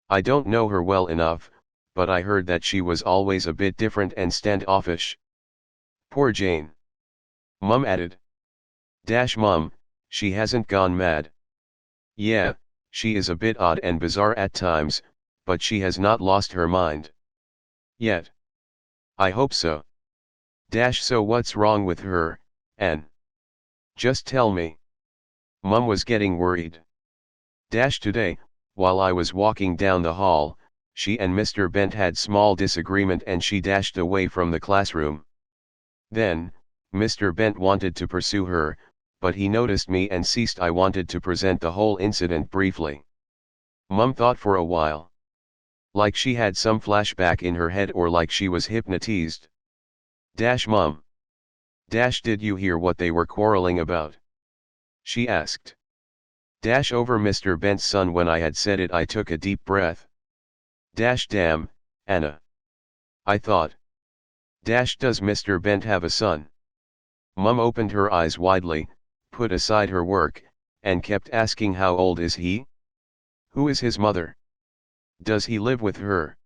Speaker 1: I don't know her well enough, but I heard that she was always a bit different and standoffish. Poor Jane. Mum added. Mum, she hasn't gone mad. Yeah, she is a bit odd and bizarre at times, but she has not lost her mind. Yet. I hope so. So what's wrong with her, Anne? Just tell me. Mum was getting worried. Today, while I was walking down the hall, she and Mr. Bent had small disagreement and she dashed away from the classroom. Then, Mr. Bent wanted to pursue her, but he noticed me and ceased. I wanted to present the whole incident briefly. Mum thought for a while. Like she had some flashback in her head or like she was hypnotized. Mum. Did you hear what they were quarreling about? She asked. Over Mr. Bent's son. When I had said it I took a deep breath. Damn, Anna. I thought. Does Mr. Bent have a son? Mum opened her eyes widely, put aside her work, and kept asking how old is he? Who is his mother? Does he live with her?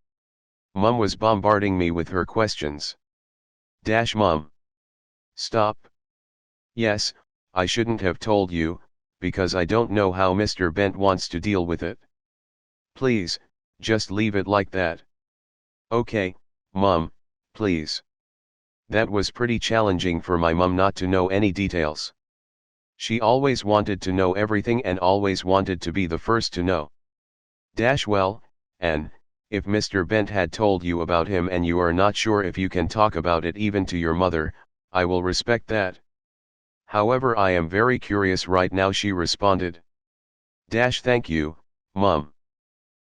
Speaker 1: Mum was bombarding me with her questions. Mum. Stop. Yes, I shouldn't have told you, because I don't know how Mr. Bent wants to deal with it. Please, just leave it like that. Okay, Mum, please. That was pretty challenging for my mum not to know any details. She always wanted to know everything and always wanted to be the first to know. Well, and, if Mr. Bent had told you about him and you are not sure if you can talk about it even to your mother, I will respect that. However, I am very curious right now, she responded. Thank you, Mum.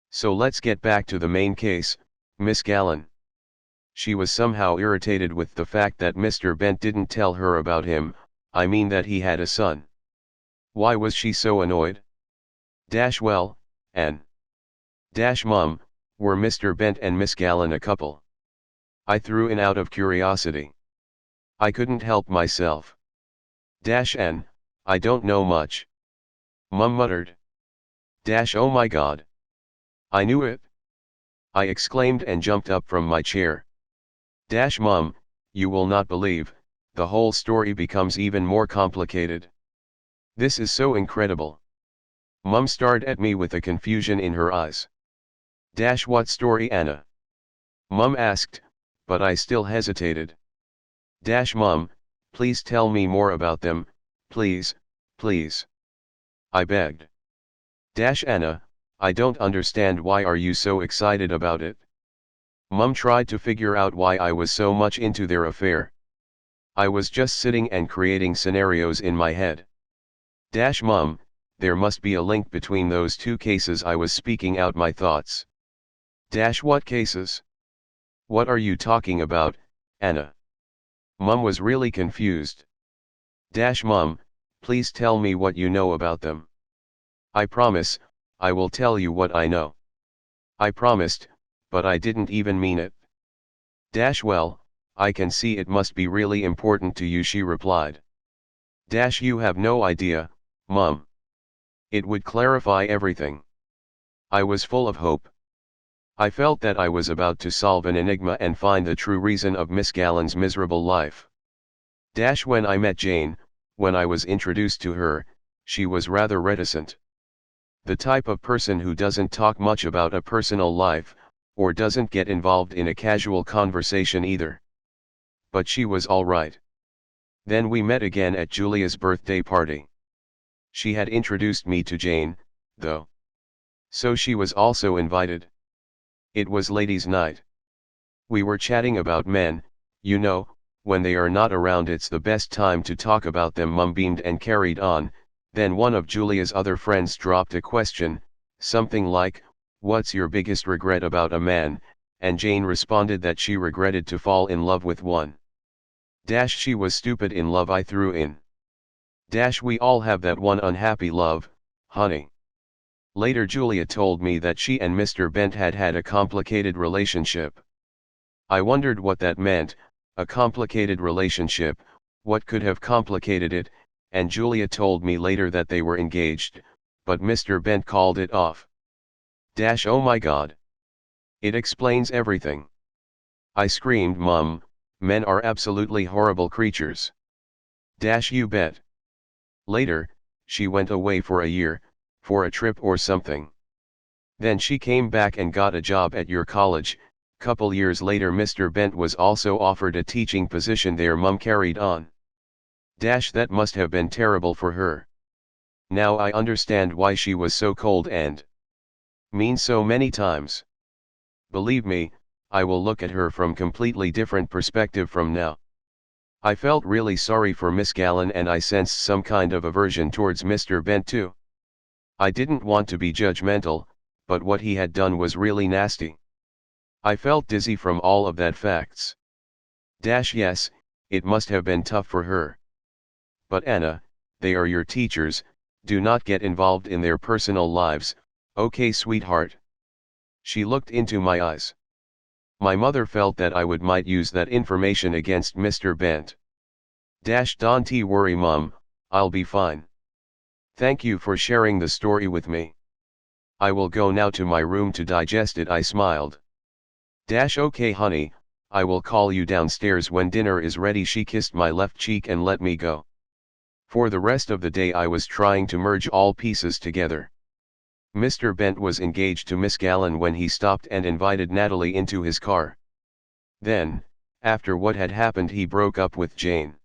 Speaker 1: So let's get back to the main case, Miss Gallen. She was somehow irritated with the fact that Mr. Bent didn't tell her about him, I mean that he had a son. Why was she so annoyed? Well, and Mum, were Mr. Bent and Miss Gallen a couple? I threw in out of curiosity. I couldn't help myself. N, I don't know much. Mum muttered. Oh my God. I knew it. I exclaimed and jumped up from my chair. Mum, you will not believe, the whole story becomes even more complicated. This is so incredible. Mum stared at me with a confusion in her eyes. What story, Anna? Mum asked, but I still hesitated. Mum, please tell me more about them, please, please. I begged. Anna, I don't understand, why are you so excited about it? Mum tried to figure out why I was so much into their affair. I was just sitting and creating scenarios in my head. Mum, there must be a link between those two cases. I was speaking out my thoughts. What cases? What are you talking about, Anna? Mum was really confused. Mum, please tell me what you know about them. I promise, I will tell you what I know. I promised, but I didn't even mean it. Well, I can see it must be really important to you, she replied. You have no idea, Mum. It would clarify everything. I was full of hope. I felt that I was about to solve an enigma and find the true reason of Miss Gallen's miserable life. When I met Jane, when I was introduced to her, she was rather reticent. The type of person who doesn't talk much about a personal life, or doesn't get involved in a casual conversation either. But she was all right. Then we met again at Julia's birthday party. She had introduced me to Jane, though. So she was also invited. It was ladies' night. We were chatting about men, you know, when they are not around it's the best time to talk about them. Mum beamed and carried on. Then one of Julia's other friends dropped a question, something like, what's your biggest regret about a man, and Jane responded that she regretted to fall in love with one. She was stupid in love, I threw in. We all have that one unhappy love, honey. Later Julia told me that she and Mr. Bent had had a complicated relationship. I wondered what that meant, a complicated relationship, what could have complicated it, and Julia told me later that they were engaged, but Mr. Bent called it off. Oh my God. It explains everything. I screamed, Mum, men are absolutely horrible creatures. You bet. Later, she went away for a year, for a trip or something. Then she came back and got a job at your college. Couple years later Mr. Bent was also offered a teaching position there. Mum carried on. That must have been terrible for her. Now I understand why she was so cold and mean so many times. Believe me, I will look at her from completely different perspective from now. I felt really sorry for Miss Gallen and I sensed some kind of aversion towards Mr. Bent too. I didn't want to be judgmental, but what he had done was really nasty. I felt dizzy from all of that facts. Yes, it must have been tough for her. But Anna, they are your teachers, do not get involved in their personal lives, okay sweetheart? She looked into my eyes. My mother felt that I might use that information against Mr. Bent. Don't worry Mum, I'll be fine. Thank you for sharing the story with me. I will go now to my room to digest it, I smiled. Okay honey, I will call you downstairs when dinner is ready. She kissed my left cheek and let me go. For the rest of the day I was trying to merge all pieces together. Mr. Bent was engaged to Miss Gallen when he stopped and invited Natalie into his car. Then, after what had happened, he broke up with Jane.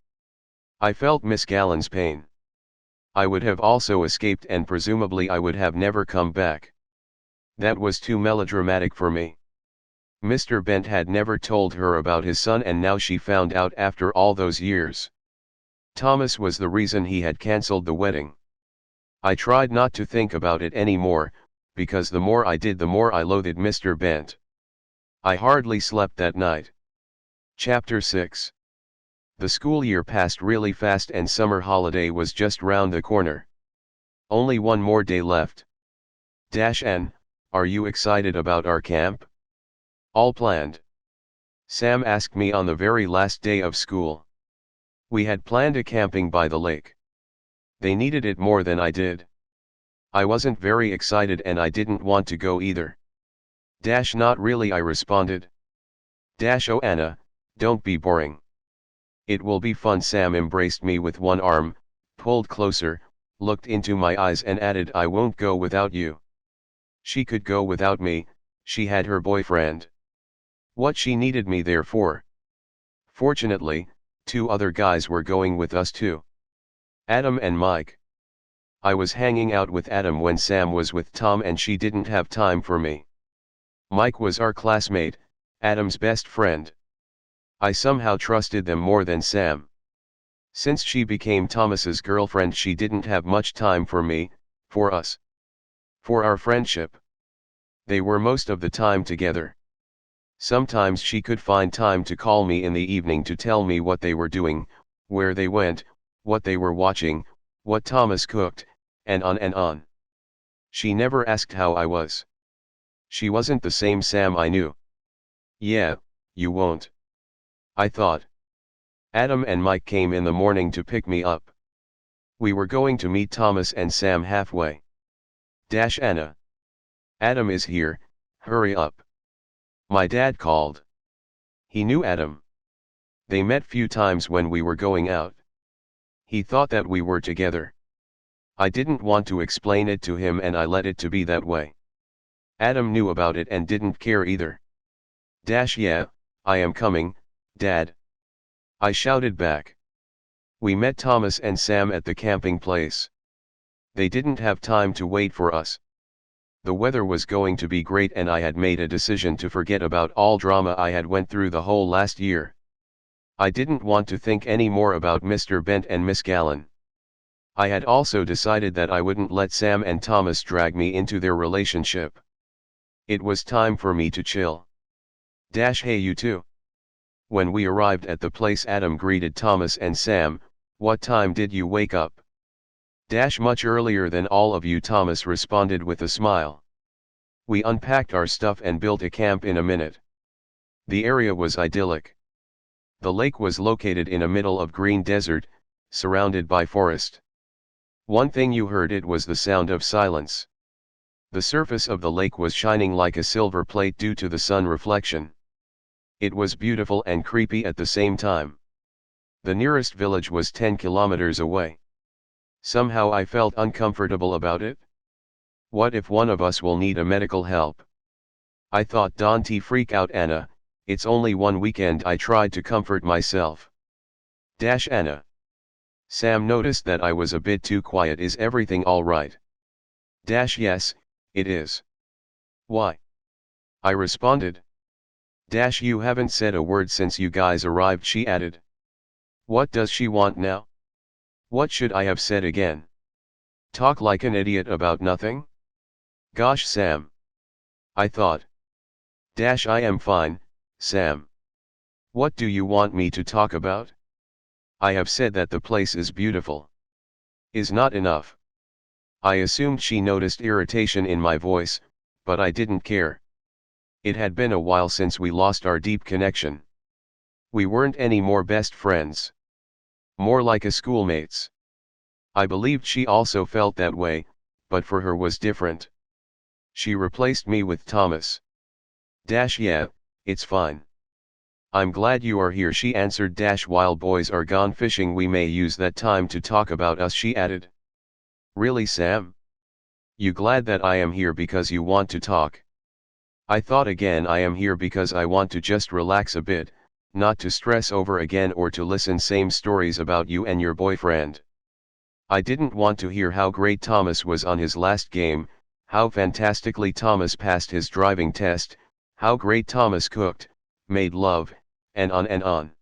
Speaker 1: I felt Miss Gallen's pain. I would have also escaped and presumably I would have never come back. That was too melodramatic for me. Mr. Bent had never told her about his son, and now she found out after all those years. Thomas was the reason he had cancelled the wedding. I tried not to think about it anymore, because the more I did the more I loathed Mr. Bent. I hardly slept that night. Chapter 6. The school year passed really fast and summer holiday was just round the corner. Only one more day left. N, are you excited about our camp? All planned? Sam asked me on the very last day of school. We had planned a camping by the lake. They needed it more than I did. I wasn't very excited and I didn't want to go either. Not really, I responded. Oh Anna, don't be boring. It will be fun. Sam embraced me with one arm, pulled closer, looked into my eyes and added, I won't go without you. She could go without me, she had her boyfriend. What she needed me there for? Fortunately, 2 other guys were going with us too. Adam and Mike. I was hanging out with Adam when Sam was with Tom and she didn't have time for me. Mike was our classmate, Adam's best friend. I somehow trusted them more than Sam. Since she became Thomas's girlfriend, she didn't have much time for me, for us. For our friendship. They were most of the time together. Sometimes she could find time to call me in the evening to tell me what they were doing, where they went, what they were watching, what Thomas cooked, and on and on. She never asked how I was. She wasn't the same Sam I knew. Yeah, you won't. I thought. Adam and Mike came in the morning to pick me up. We were going to meet Thomas and Sam halfway. Anna. Adam is here, hurry up. My dad called. He knew Adam. They met few times when we were going out. He thought that we were together. I didn't want to explain it to him and I let it to be that way. Adam knew about it and didn't care either. Yeah, I am coming, Dad. I shouted back. We met Thomas and Sam at the camping place. They didn't have time to wait for us. The weather was going to be great and I had made a decision to forget about all drama I had went through the whole last year. I didn't want to think any more about Mr. Bent and Miss Gallen. I had also decided that I wouldn't let Sam and Thomas drag me into their relationship. It was time for me to chill. Hey you two. When we arrived at the place, Adam greeted Thomas and Sam, what time did you wake up? Much earlier than all of you, Thomas responded with a smile. We unpacked our stuff and built a camp in a minute. The area was idyllic. The lake was located in a middle of green desert, surrounded by forest. One thing you heard, it was the sound of silence. The surface of the lake was shining like a silver plate due to the sun reflection. It was beautiful and creepy at the same time. The nearest village was 10 kilometers away. Somehow I felt uncomfortable about it. What if one of us will need a medical help? I thought, don't freak out Anna, it's only one weekend. I tried to comfort myself. Anna. Sam noticed that I was a bit too quiet. Is everything all right? Yes, it is. Why? I responded. You haven't said a word since you guys arrived, she added. What does she want now? What should I have said again? Talk like an idiot about nothing? Gosh Sam. I thought. I am fine, Sam. What do you want me to talk about? I have said that the place is beautiful. Is not enough. I assumed she noticed irritation in my voice, but I didn't care. It had been a while since we lost our deep connection. We weren't any more best friends. More like a schoolmates. I believed she also felt that way, but for her was different. She replaced me with Thomas. Yeah, it's fine. I'm glad you are here, she answered. While boys are gone fishing, we may use that time to talk about us, she added. Really Sam? You glad that I am here because you want to talk? I thought again, I am here because I want to just relax a bit, not to stress over again or to listen same stories about you and your boyfriend. I didn't want to hear how great Thomas was on his last game, how fantastically Thomas passed his driving test, how great Thomas cooked, made love, and on and on.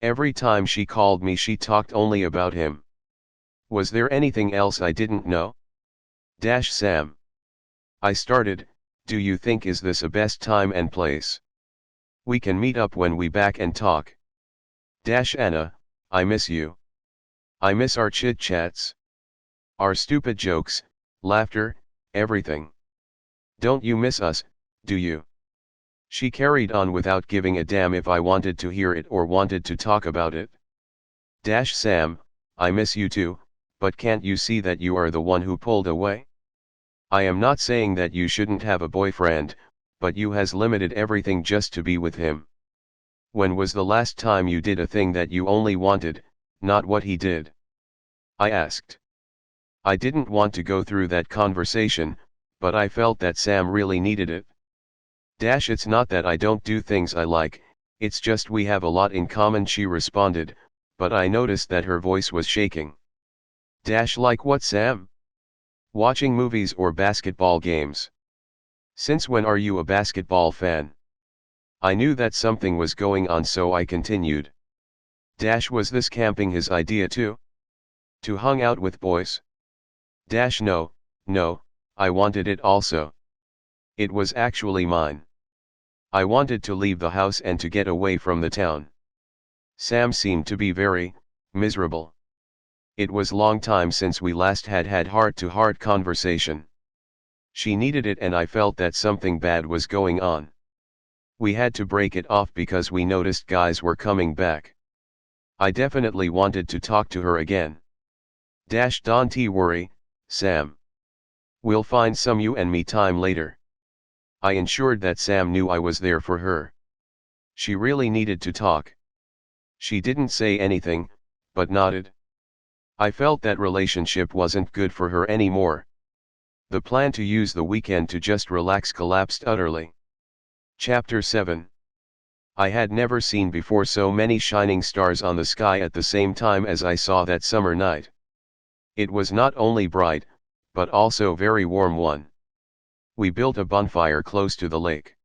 Speaker 1: Every time she called me she talked only about him. Was there anything else I didn't know? Sam. I started, do you think is this a best time and place? We can meet up when we back and talk. Anna, I miss you. I miss our chit-chats. Our stupid jokes, laughter, everything. Don't you miss us, do you? She carried on without giving a damn if I wanted to hear it or wanted to talk about it. Sam, I miss you too, but can't you see that you are the one who pulled away? I am not saying that you shouldn't have a boyfriend, but you has limited everything just to be with him. When was the last time you did a thing that you only wanted, not what he did? I asked. I didn't want to go through that conversation, but I felt that Sam really needed it. It's not that I don't do things I like, it's just we have a lot in common, she responded, but I noticed that her voice was shaking. Like what, Sam? Watching movies or basketball games? Since when are you a basketball fan? I knew that something was going on, so I continued. Was this camping his idea too? To hang out with boys? No, I wanted it also. It was actually mine. I wanted to leave the house and to get away from the town. Sam seemed to be very miserable. It was long time since we last had heart-to-heart conversation. She needed it and I felt that something bad was going on. We had to break it off because we noticed guys were coming back. I definitely wanted to talk to her again. Don't worry, Sam. We'll find some you and me time later. I ensured that Sam knew I was there for her. She really needed to talk. She didn't say anything, but nodded. I felt that relationship wasn't good for her anymore. The plan to use the weekend to just relax collapsed utterly. Chapter 7. I had never seen before so many shining stars on the sky at the same time as I saw that summer night. It was not only bright, but also very warm one. We built a bonfire close to the lake.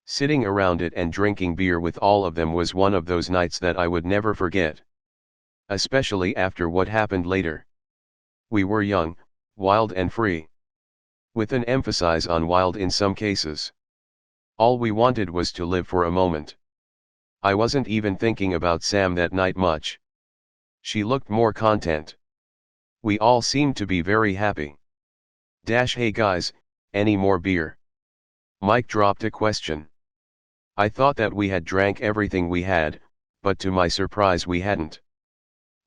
Speaker 1: Sitting around it and drinking beer with all of them was one of those nights that I would never forget. Especially after what happened later. We were young, wild and free. With an emphasis on wild in some cases. All we wanted was to live for a moment. I wasn't even thinking about Sam that night much. She looked more content. We all seemed to be very happy. Hey guys, any more beer? Mike dropped a question. I thought that we had drank everything we had, but to my surprise we hadn't.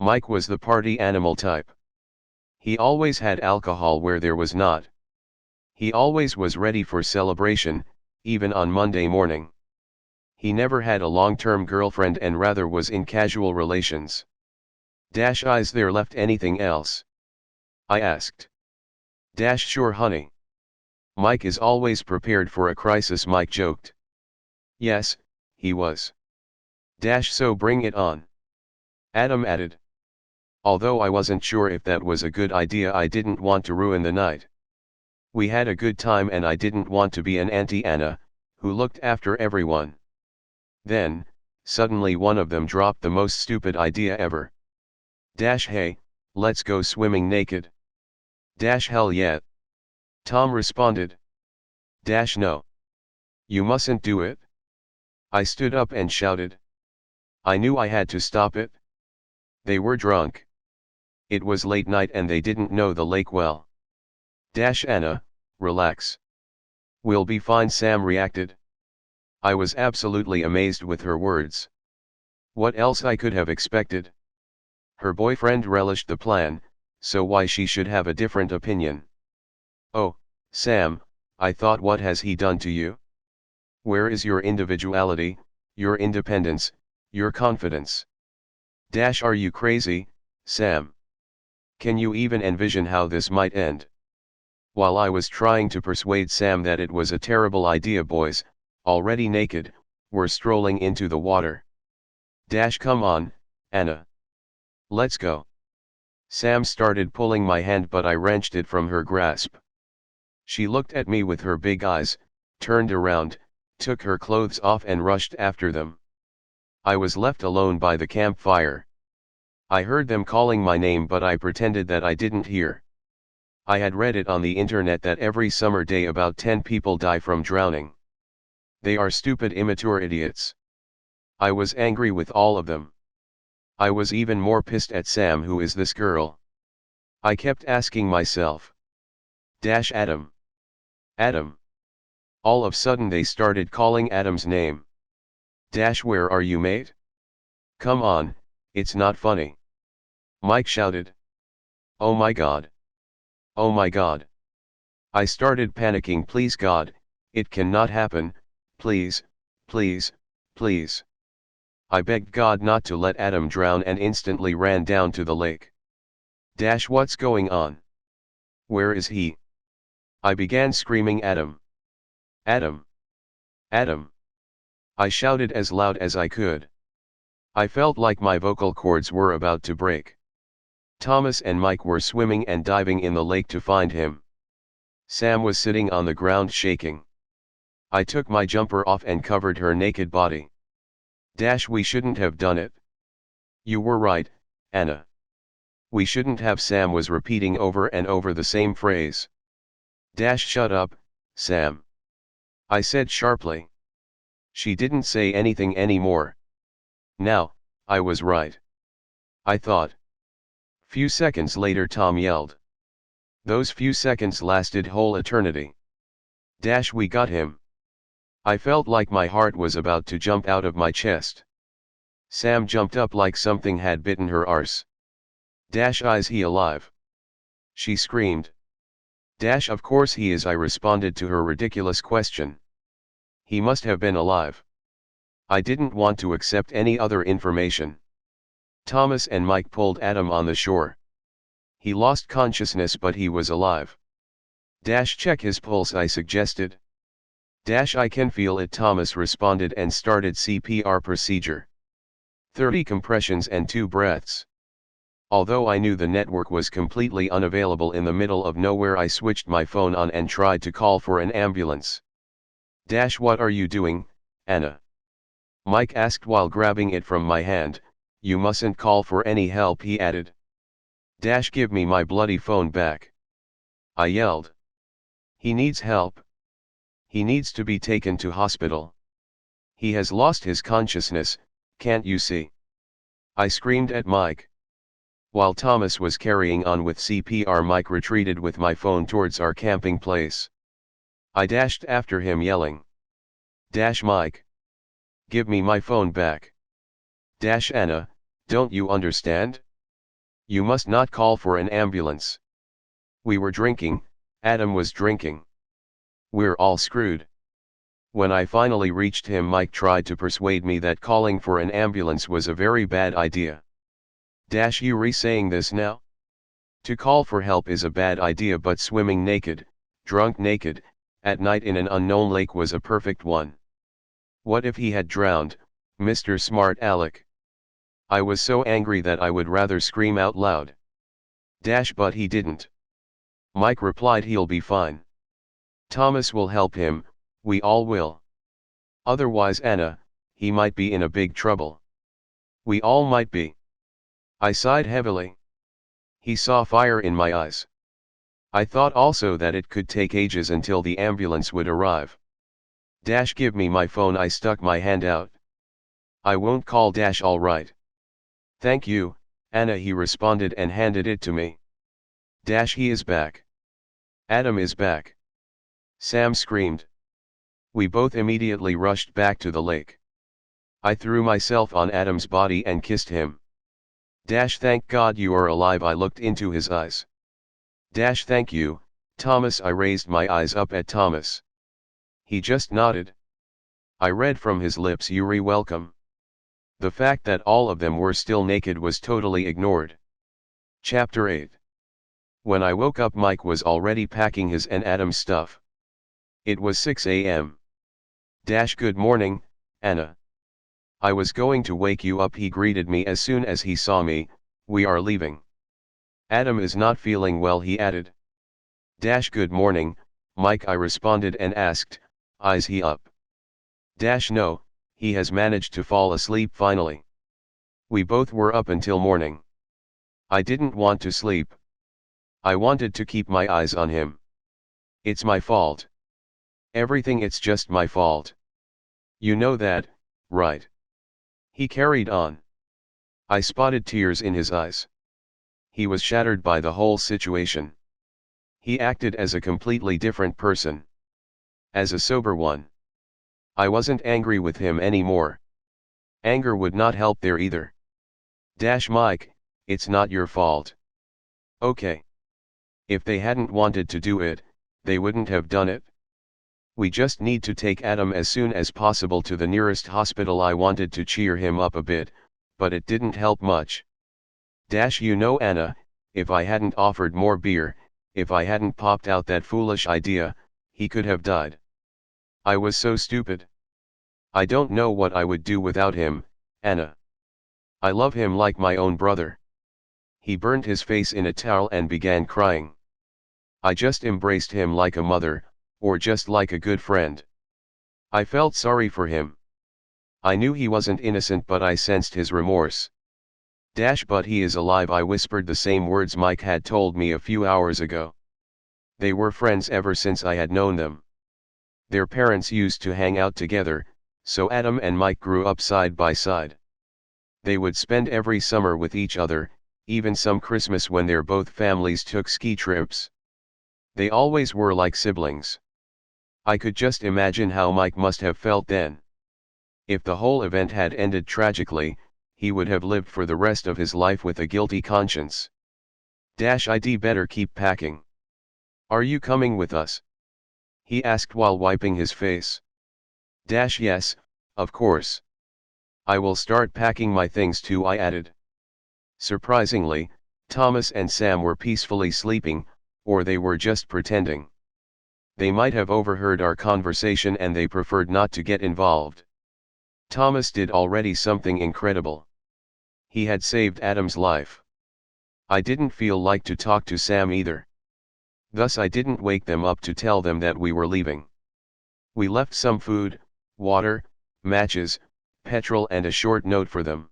Speaker 1: Mike was the party animal type. He always had alcohol where there was not. He always was ready for celebration, even on Monday morning. He never had a long-term girlfriend and rather was in casual relations. Is there left anything else? I asked. Sure honey. Mike is always prepared for a crisis, Mike joked. Yes, he was. So bring it on. Adam added. Although I wasn't sure if that was a good idea, I didn't want to ruin the night. We had a good time and I didn't want to be an Auntie Anna, who looked after everyone. Then, suddenly one of them dropped the most stupid idea ever. Hey, let's go swimming naked. Hell yeah. Tom responded. No. You mustn't do it. I stood up and shouted. I knew I had to stop it. They were drunk. It was late night and they didn't know the lake well. Anna, relax. We'll be fine, Sam reacted. I was absolutely amazed with her words. What else I could have expected? Her boyfriend relished the plan, so why she should have a different opinion? Oh, Sam, I thought, what has he done to you? Where is your individuality, your independence, your confidence? Are you crazy, Sam? Can you even envision how this might end? While I was trying to persuade Sam that it was a terrible idea, boys, already naked, were strolling into the water. Come on, Anna. Let's go. Sam started pulling my hand, but I wrenched it from her grasp. She looked at me with her big eyes, turned around, took her clothes off and rushed after them. I was left alone by the campfire. I heard them calling my name but I pretended that I didn't hear. I had read it on the internet that every summer day about 10 people die from drowning. They are stupid immature idiots. I was angry with all of them. I was even more pissed at Sam. Who is this girl? I kept asking myself. Adam. Adam. All of a sudden they started calling Adam's name. Where are you, mate? Come on, it's not funny. Mike shouted. Oh my God. Oh my God. I started panicking. Please God, it cannot happen, please, please, please. I begged God not to let Adam drown and instantly ran down to the lake. What's going on? Where is he? I began screaming Adam. Adam. Adam. I shouted as loud as I could. I felt like my vocal cords were about to break. Thomas and Mike were swimming and diving in the lake to find him. Sam was sitting on the ground shaking. I took my jumper off and covered her naked body. We shouldn't have done it. You were right, Anna. We shouldn't have. Sam was repeating over and over the same phrase. Shut up, Sam. I said sharply. She didn't say anything anymore. Now, I was right. I thought. Few seconds later Tom yelled. Those few seconds lasted whole eternity. We got him. I felt like my heart was about to jump out of my chest. Sam jumped up like something had bitten her arse. Is he alive? She screamed. Of course he is, I responded to her ridiculous question. He must have been alive. I didn't want to accept any other information. Thomas and Mike pulled Adam on the shore. He lost consciousness but he was alive. Check his pulse, I suggested. I can feel it, Thomas responded and started CPR procedure. 30 compressions and 2 breaths. Although I knew the network was completely unavailable in the middle of nowhere, I switched my phone on and tried to call for an ambulance. What are you doing, Anna? Mike asked while grabbing it from my hand. You mustn't call for any help, he added. Give me my bloody phone back. I yelled. He needs help. He needs to be taken to hospital. He has lost his consciousness, can't you see? I screamed at Mike. While Thomas was carrying on with CPR, Mike retreated with my phone towards our camping place. I dashed after him yelling. Mike. Give me my phone back. Anna, don't you understand? You must not call for an ambulance. We were drinking, Adam was drinking. We're all screwed. When I finally reached him, Mike tried to persuade me that calling for an ambulance was a very bad idea. You re-saying this now? To call for help is a bad idea, but swimming naked, drunk naked, at night in an unknown lake was a perfect one. What if he had drowned, Mr. Smart Alec? I was so angry that I would rather scream out loud. But he didn't. Mike replied, he'll be fine. Thomas will help him, we all will. Otherwise, Anna, he might be in a big trouble. We all might be. I sighed heavily. He saw fire in my eyes. I thought also that it could take ages until the ambulance would arrive. Give me my phone, I stuck my hand out. I won't call. All right. Thank you, Anna, he responded and handed it to me. He is back. Adam is back. Sam screamed. We both immediately rushed back to the lake. I threw myself on Adam's body and kissed him. Thank God you are alive, I looked into his eyes. Thank you, Thomas, I raised my eyes up at Thomas. He just nodded. I read from his lips, you're welcome. The fact that all of them were still naked was totally ignored. Chapter 8. When I woke up, Mike was already packing his and Adam's stuff. It was 6 a.m. Good morning, Anna. I was going to wake you up, he greeted me as soon as he saw me. We are leaving. Adam is not feeling well, he added. Good morning, Mike, I responded and asked, is he up? No, he has managed to fall asleep finally. We both were up until morning. I didn't want to sleep. I wanted to keep my eyes on him. It's my fault. Everything, it's just my fault. You know that, right? He carried on. I spotted tears in his eyes. He was shattered by the whole situation. He acted as a completely different person. As a sober one. I wasn't angry with him anymore. Anger would not help there either. Mike, it's not your fault. Okay. If they hadn't wanted to do it, they wouldn't have done it. We just need to take Adam as soon as possible to the nearest hospital. I wanted to cheer him up a bit, but it didn't help much. You know, Anna, if I hadn't offered more beer, if I hadn't popped out that foolish idea, he could have died. I was so stupid. I don't know what I would do without him, Anna. I love him like my own brother. He burned his face in a towel and began crying. I just embraced him like a mother, or just like a good friend. I felt sorry for him. I knew he wasn't innocent, but I sensed his remorse. But he is alive. I whispered the same words Mike had told me a few hours ago. They were friends ever since I had known them. Their parents used to hang out together, so Adam and Mike grew up side by side. They would spend every summer with each other, even some Christmas when their both families took ski trips. They always were like siblings. I could just imagine how Mike must have felt then. If the whole event had ended tragically, he would have lived for the rest of his life with a guilty conscience. I'd better keep packing. Are you coming with us? He asked while wiping his face. Yes, of course. I will start packing my things too, I added. Surprisingly, Thomas and Sam were peacefully sleeping, or they were just pretending. They might have overheard our conversation and they preferred not to get involved. Thomas did already something incredible. He had saved Adam's life. I didn't feel like to talk to Sam either. Thus I didn't wake them up to tell them that we were leaving. We left some food, water, matches, petrol and a short note for them.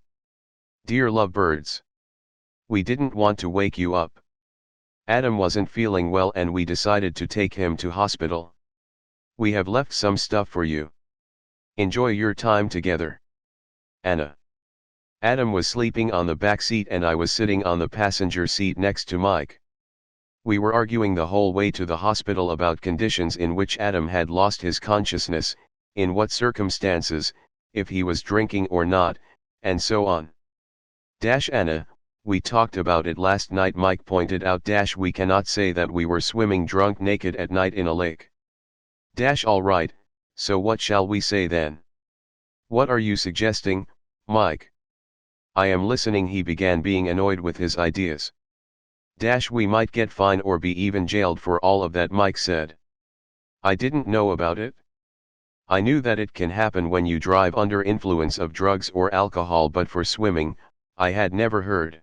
Speaker 1: Dear lovebirds. We didn't want to wake you up. Adam wasn't feeling well and we decided to take him to hospital. We have left some stuff for you. Enjoy your time together. Anna. Adam was sleeping on the back seat and I was sitting on the passenger seat next to Mike. We were arguing the whole way to the hospital about conditions in which Adam had lost his consciousness, in what circumstances, if he was drinking or not, and so on. Anna, we talked about it last night, Mike pointed out. We cannot say that we were swimming drunk naked at night in a lake. All right, so what shall we say then? What are you suggesting, Mike? I am listening. He began being annoyed with his ideas. We might get fined or be even jailed for all of that, Mike said. I didn't know about it. I knew that it can happen when you drive under influence of drugs or alcohol, but for swimming, I had never heard.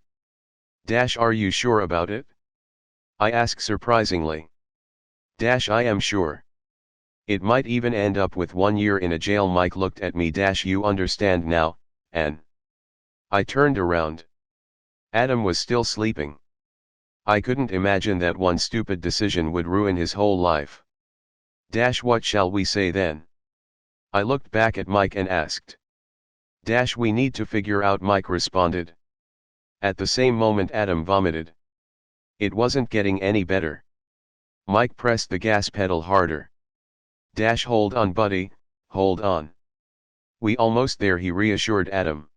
Speaker 1: Are you sure about it? I asked surprisingly. I am sure. It might even end up with 1 year in a jail. Mike looked at me. You understand now, Anne? I turned around. Adam was still sleeping. I couldn't imagine that one stupid decision would ruin his whole life. What shall we say then? I looked back at Mike and asked. We need to figure out, Mike responded. At the same moment Adam vomited. It wasn't getting any better. Mike pressed the gas pedal harder. Hold on buddy, hold on. We almost there, he reassured Adam.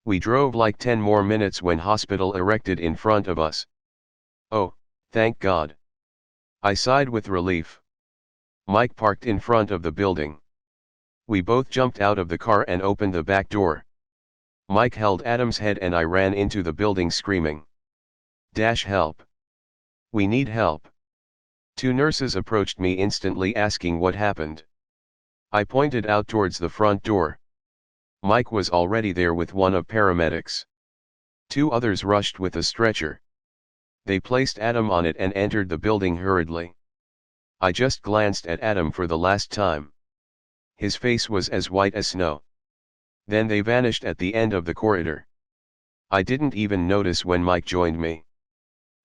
Speaker 1: We drove like 10 more minutes when hospital erected in front of us. Oh, thank God. I sighed with relief. Mike parked in front of the building. We both jumped out of the car and opened the back door. Mike held Adam's head and I ran into the building screaming. Help. We need help. 2 nurses approached me instantly asking what happened. I pointed out towards the front door. Mike was already there with one of paramedics. 2 others rushed with a stretcher. They placed Adam on it and entered the building hurriedly. I just glanced at Adam for the last time. His face was as white as snow. Then they vanished at the end of the corridor. I didn't even notice when Mike joined me.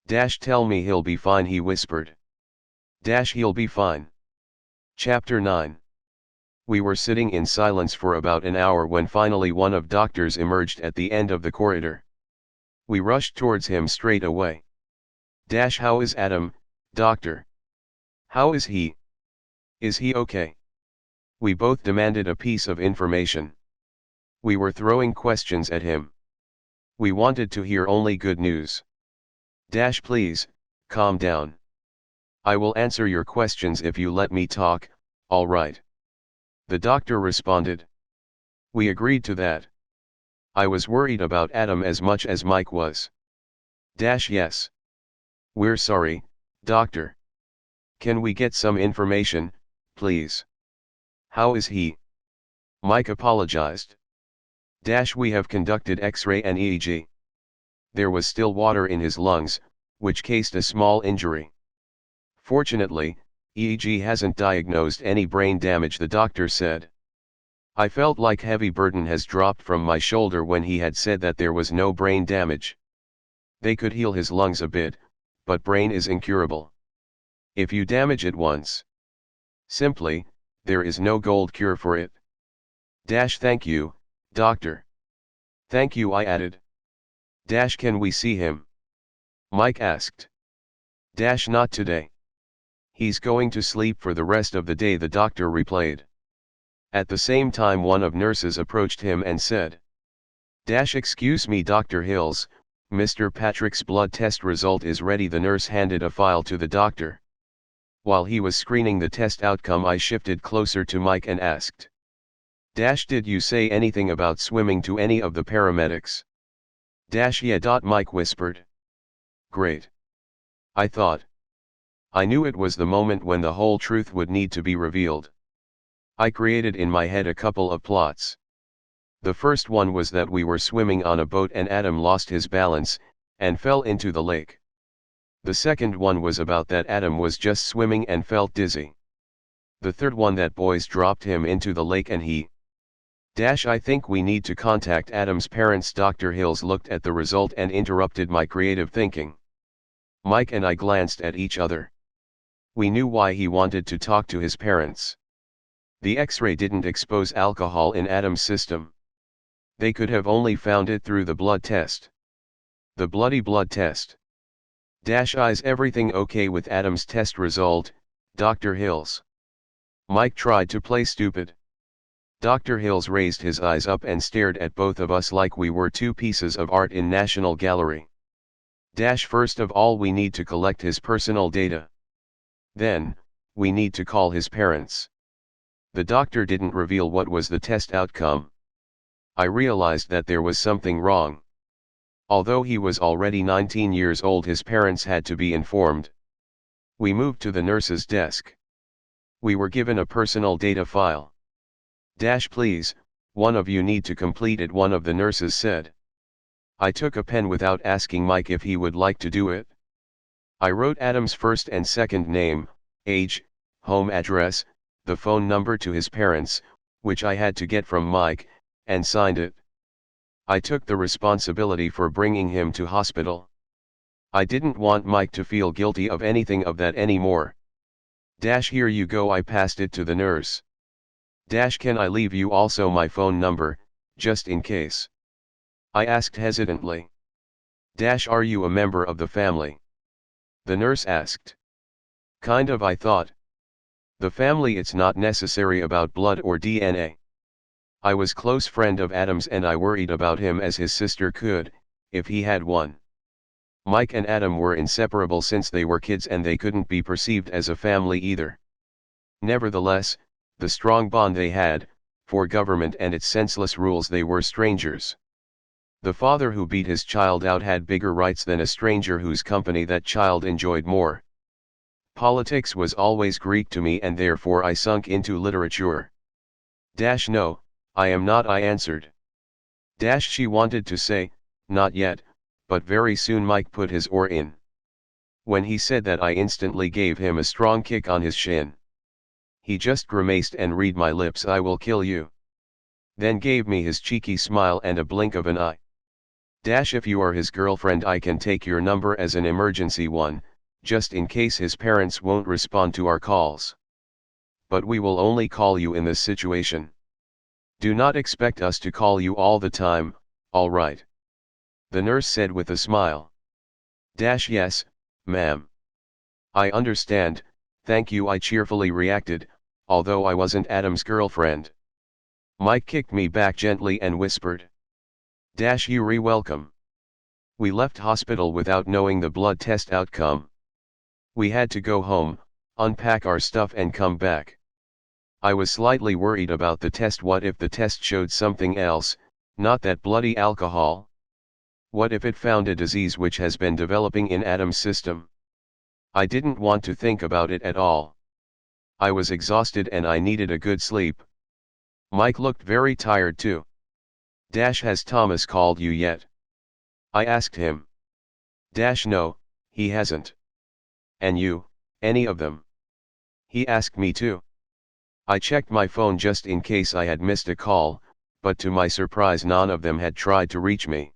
Speaker 1: Tell me he'll be fine, he whispered. He'll be fine. Chapter 9. We were sitting in silence for about an hour when finally one of doctors emerged at the end of the corridor. We rushed towards him straight away. How is Adam, doctor? How is he? Is he okay? We both demanded a piece of information. We were throwing questions at him. We wanted to hear only good news. Please, calm down. I will answer your questions if you let me talk, all right. The doctor responded. We agreed to that. I was worried about Adam as much as Mike was. Yes. We're sorry, doctor. Can we get some information, please? How is he? Mike apologized. We have conducted X-ray and EEG. There was still water in his lungs, which caused a small injury. Fortunately, EEG hasn't diagnosed any brain damage, the doctor said. I felt like heavy burden has dropped from my shoulder when he had said that there was no brain damage. They could heal his lungs a bit, but brain is incurable. If you damage it once, simply, there is no gold cure for it. Thank you, doctor. Thank you, I added. Can we see him? Mike asked. Not today. He's going to sleep for the rest of the day, the doctor replied. At the same time, one of nurses approached him and said, Excuse me, Dr. Hills, Mr. Patrick's blood test result is ready. The nurse handed a file to the doctor. While he was screening the test outcome, I shifted closer to Mike and asked, Did you say anything about swimming to any of the paramedics? Yeah. Mike whispered. Great. I thought. I knew it was the moment when the whole truth would need to be revealed. I created in my head a couple of plots. The first one was that we were swimming on a boat and Adam lost his balance, and fell into the lake. The second one was about that Adam was just swimming and felt dizzy. The third one that boys dropped him into the lake and he. I think we need to contact Adam's parents. Dr. Hills looked at the result and interrupted my creative thinking. Mike and I glanced at each other. We knew why he wanted to talk to his parents. The X-ray didn't expose alcohol in Adam's system. They could have only found it through the blood test. The bloody blood test. Is everything okay with Adam's test result, Dr. Hills? Mike tried to play stupid. Dr. Hills raised his eyes up and stared at both of us like we were two pieces of art in National Gallery. First of all, we need to collect his personal data. Then, we need to call his parents. The doctor didn't reveal what was the test outcome. I realized that there was something wrong. Although he was already 19 years old, his parents had to be informed. We moved to the nurse's desk. We were given a personal data file. Please, one of you need to complete it, one of the nurses said. I took a pen without asking Mike if he would like to do it. I wrote Adam's first and second name, age, home address, the phone number to his parents, which I had to get from Mike, and signed it. I took the responsibility for bringing him to hospital. I didn't want Mike to feel guilty of anything of that anymore. Here you go, I passed it to the nurse. Can I leave you also my phone number, just in case? I asked hesitantly. Are you a member of the family? The nurse asked. Kind of, I thought. The family, it's not necessary about blood or DNA. I was close friend of Adam's and I worried about him as his sister could, if he had one. Mike and Adam were inseparable since they were kids and they couldn't be perceived as a family either. Nevertheless, the strong bond they had, for government and its senseless rules, they were strangers. The father who beat his child out had bigger rights than a stranger whose company that child enjoyed more. Politics was always Greek to me and therefore I sunk into literature. No, I am not, I answered. She wanted to say, not yet, but very soon Mike put his oar in. When he said that, I instantly gave him a strong kick on his shin. He just grimaced and read my lips, "I will kill you." Then gave me his cheeky smile and a blink of an eye. If you are his girlfriend, I can take your number as an emergency one, just in case his parents won't respond to our calls. But we will only call you in this situation. Do not expect us to call you all the time, all right? The nurse said with a smile. Yes, ma'am. I understand, thank you, I cheerfully reacted, although I wasn't Adam's girlfriend. Mike kicked me back gently and whispered. You're welcome. We left hospital without knowing the blood test outcome. We had to go home, unpack our stuff and come back. I was slightly worried about the test. What if the test showed something else, not that bloody alcohol? What if it found a disease which has been developing in Adam's system? I didn't want to think about it at all. I was exhausted and I needed a good sleep. Mike looked very tired too. Has Thomas called you yet? I asked him. No, he hasn't. And you, any of them? He asked me too. I checked my phone just in case I had missed a call, but to my surprise none of them had tried to reach me.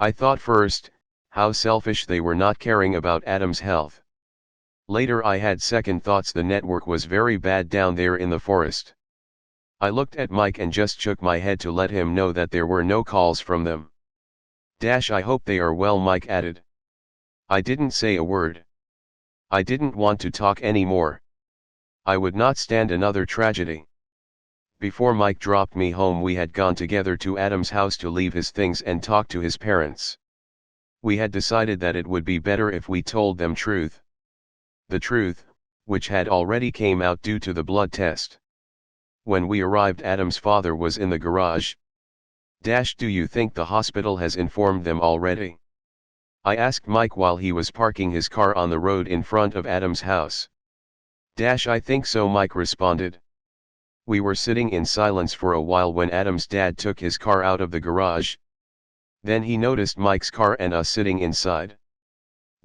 Speaker 1: I thought first, how selfish they were not caring about Adam's health. Later I had second thoughts, the network was very bad down there in the forest. I looked at Mike and just shook my head to let him know that there were no calls from them. I hope they are well, Mike added. I didn't say a word. I didn't want to talk anymore. I would not stand another tragedy. Before Mike dropped me home, we had gone together to Adam's house to leave his things and talk to his parents. We had decided that it would be better if we told them truth. The truth, which had already came out due to the blood test. When we arrived, Adam's father was in the garage. Do you think the hospital has informed them already? I asked Mike while he was parking his car on the road in front of Adam's house. I think so, Mike responded. We were sitting in silence for a while when Adam's dad took his car out of the garage. Then he noticed Mike's car and us sitting inside.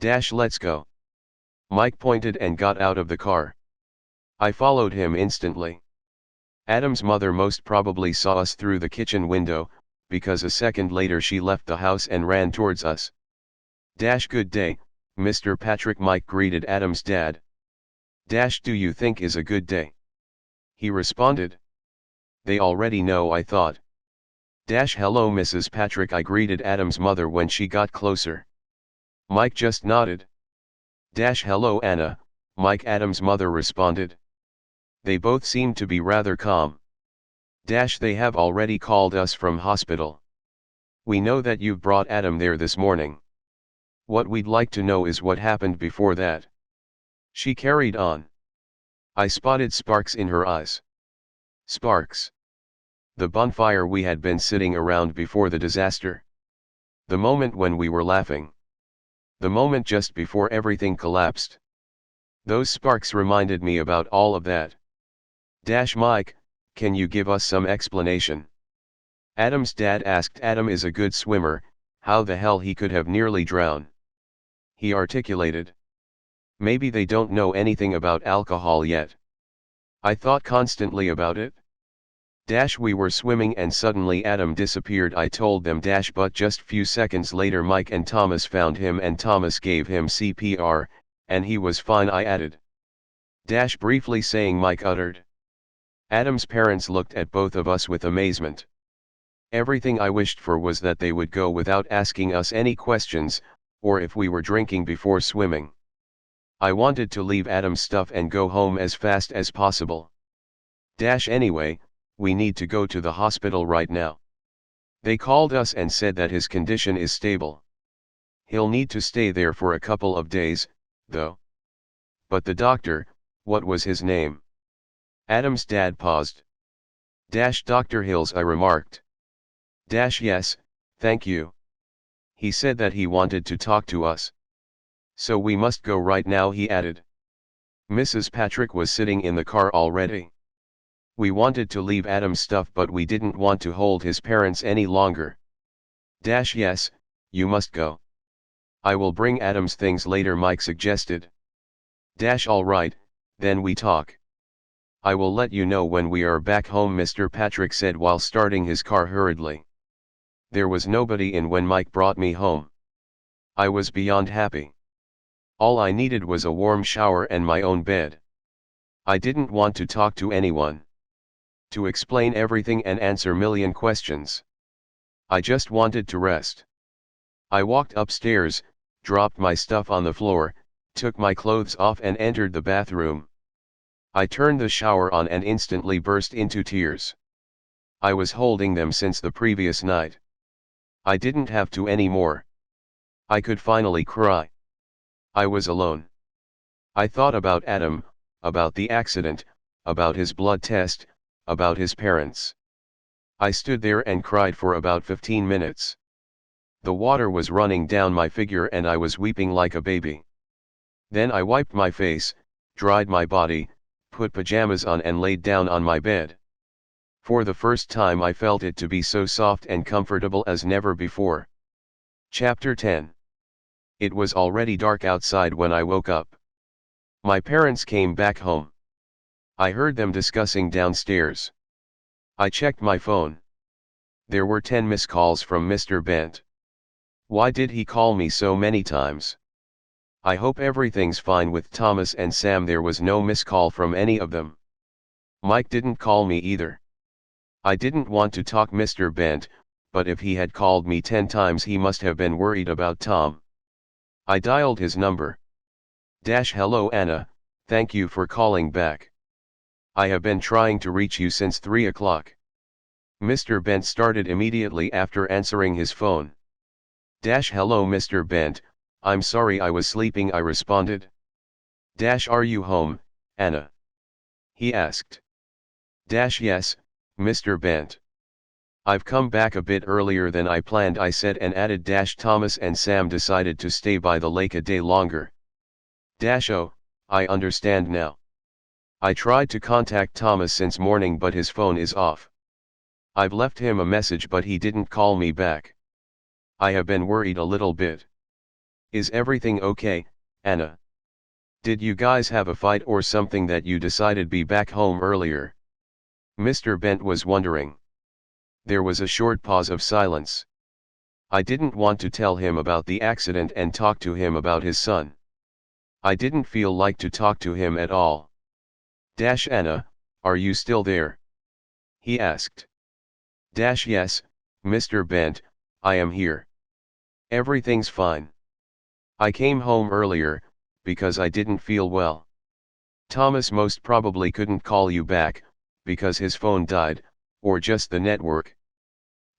Speaker 1: Let's go. Mike pointed and got out of the car. I followed him instantly. Adam's mother most probably saw us through the kitchen window, because a second later she left the house and ran towards us. Good day, Mr. Patrick, Mike greeted Adam's dad. Do you think is a good day? He responded. They already know, I thought. Hello, Mrs. Patrick, I greeted Adam's mother when she got closer. Mike just nodded. Hello, Anna, Mike, Adam's mother responded. They both seemed to be rather calm. They have already called us from hospital. We know that you've brought Adam there this morning. What we'd like to know is what happened before that. She carried on. I spotted sparks in her eyes. Sparks. The bonfire we had been sitting around before the disaster. The moment when we were laughing. The moment just before everything collapsed. Those sparks reminded me about all of that. Mike, can you give us some explanation? Adam's dad asked. Adam is a good swimmer, how the hell he could have nearly drowned? He articulated. Maybe they don't know anything about alcohol yet. I thought constantly about it. We were swimming and suddenly Adam disappeared, I told them. But just few seconds later Mike and Thomas found him and Thomas gave him CPR, and he was fine, I added. Briefly saying, Mike uttered. Adam's parents looked at both of us with amazement. Everything I wished for was that they would go without asking us any questions, or if we were drinking before swimming. I wanted to leave Adam's stuff and go home as fast as possible. Anyway, we need to go to the hospital right now. They called us and said that his condition is stable. He'll need to stay there for a couple of days, though. But the doctor, what was his name? Adam's dad paused. Dr. Hills, I remarked. Yes, thank you. He said that he wanted to talk to us. So we must go right now, he added. Mrs. Patrick was sitting in the car already. We wanted to leave Adam's stuff but we didn't want to hold his parents any longer. Yes, you must go. I will bring Adam's things later, Mike suggested. All right, then we talk. I will let you know when we are back home, Mr. Patrick said while starting his car hurriedly. There was nobody in when Mike brought me home. I was beyond happy. All I needed was a warm shower and my own bed. I didn't want to talk to anyone, to explain everything and answer million questions. I just wanted to rest. I walked upstairs, dropped my stuff on the floor, took my clothes off and entered the bathroom. I turned the shower on and instantly burst into tears. I was holding them since the previous night. I didn't have to anymore. I could finally cry. I was alone. I thought about Adam, about the accident, about his blood test, about his parents. I stood there and cried for about 15 minutes. The water was running down my figure and I was weeping like a baby. Then I wiped my face, dried my body, put pajamas on and laid down on my bed. For the first time I felt it to be so soft and comfortable as never before. Chapter 10. It was already dark outside when I woke up. My parents came back home. I heard them discussing downstairs. I checked my phone. There were 10 missed calls from Mr. Bent. Why did he call me so many times? I hope everything's fine with Thomas and Sam. There was no missed call from any of them. Mike didn't call me either. I didn't want to talk Mr. Bent, but if he had called me 10 times he must have been worried about Tom. I dialed his number. Hello Anna, thank you for calling back. I have been trying to reach you since 3 o'clock. Mr. Bent started immediately after answering his phone. Hello Mr. Bent, I'm sorry I was sleeping, I responded. Are you home, Anna? He asked. Yes, Mr. Bent. I've come back a bit earlier than I planned, I said and added Thomas and Sam decided to stay by the lake a day longer. Oh, I understand now. I tried to contact Thomas since morning but his phone is off. I've left him a message but he didn't call me back. I have been worried a little bit. Is everything okay, Anna? Did you guys have a fight or something that you decided be back home earlier? Mr. Bent was wondering. There was a short pause of silence. I didn't want to tell him about the accident and talk to him about his son. I didn't feel like to talk to him at all. Anna, are you still there? He asked. Yes, Mr. Bent, I am here. Everything's fine. I came home earlier, because I didn't feel well. Thomas most probably couldn't call you back, because his phone died, or just the network.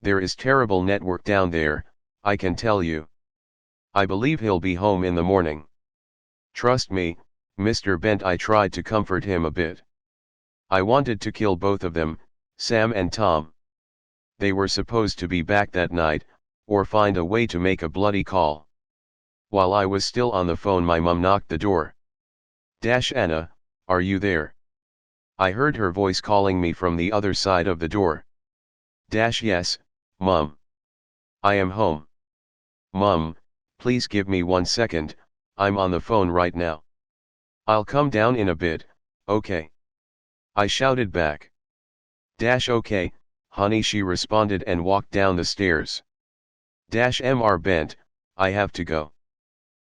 Speaker 1: There is terrible network down there, I can tell you. I believe he'll be home in the morning. Trust me, Mr. Bent, I tried to comfort him a bit. I wanted to kill both of them, Sam and Tom. They were supposed to be back that night, or find a way to make a bloody call. While I was still on the phone my mum knocked the door. Anna, are you there? I heard her voice calling me from the other side of the door. Yes, Mum. I am home. Mum, please give me 1 second, I'm on the phone right now. I'll come down in a bit, okay? I shouted back. Okay, honey, she responded and walked down the stairs. Mr. Bent, I have to go.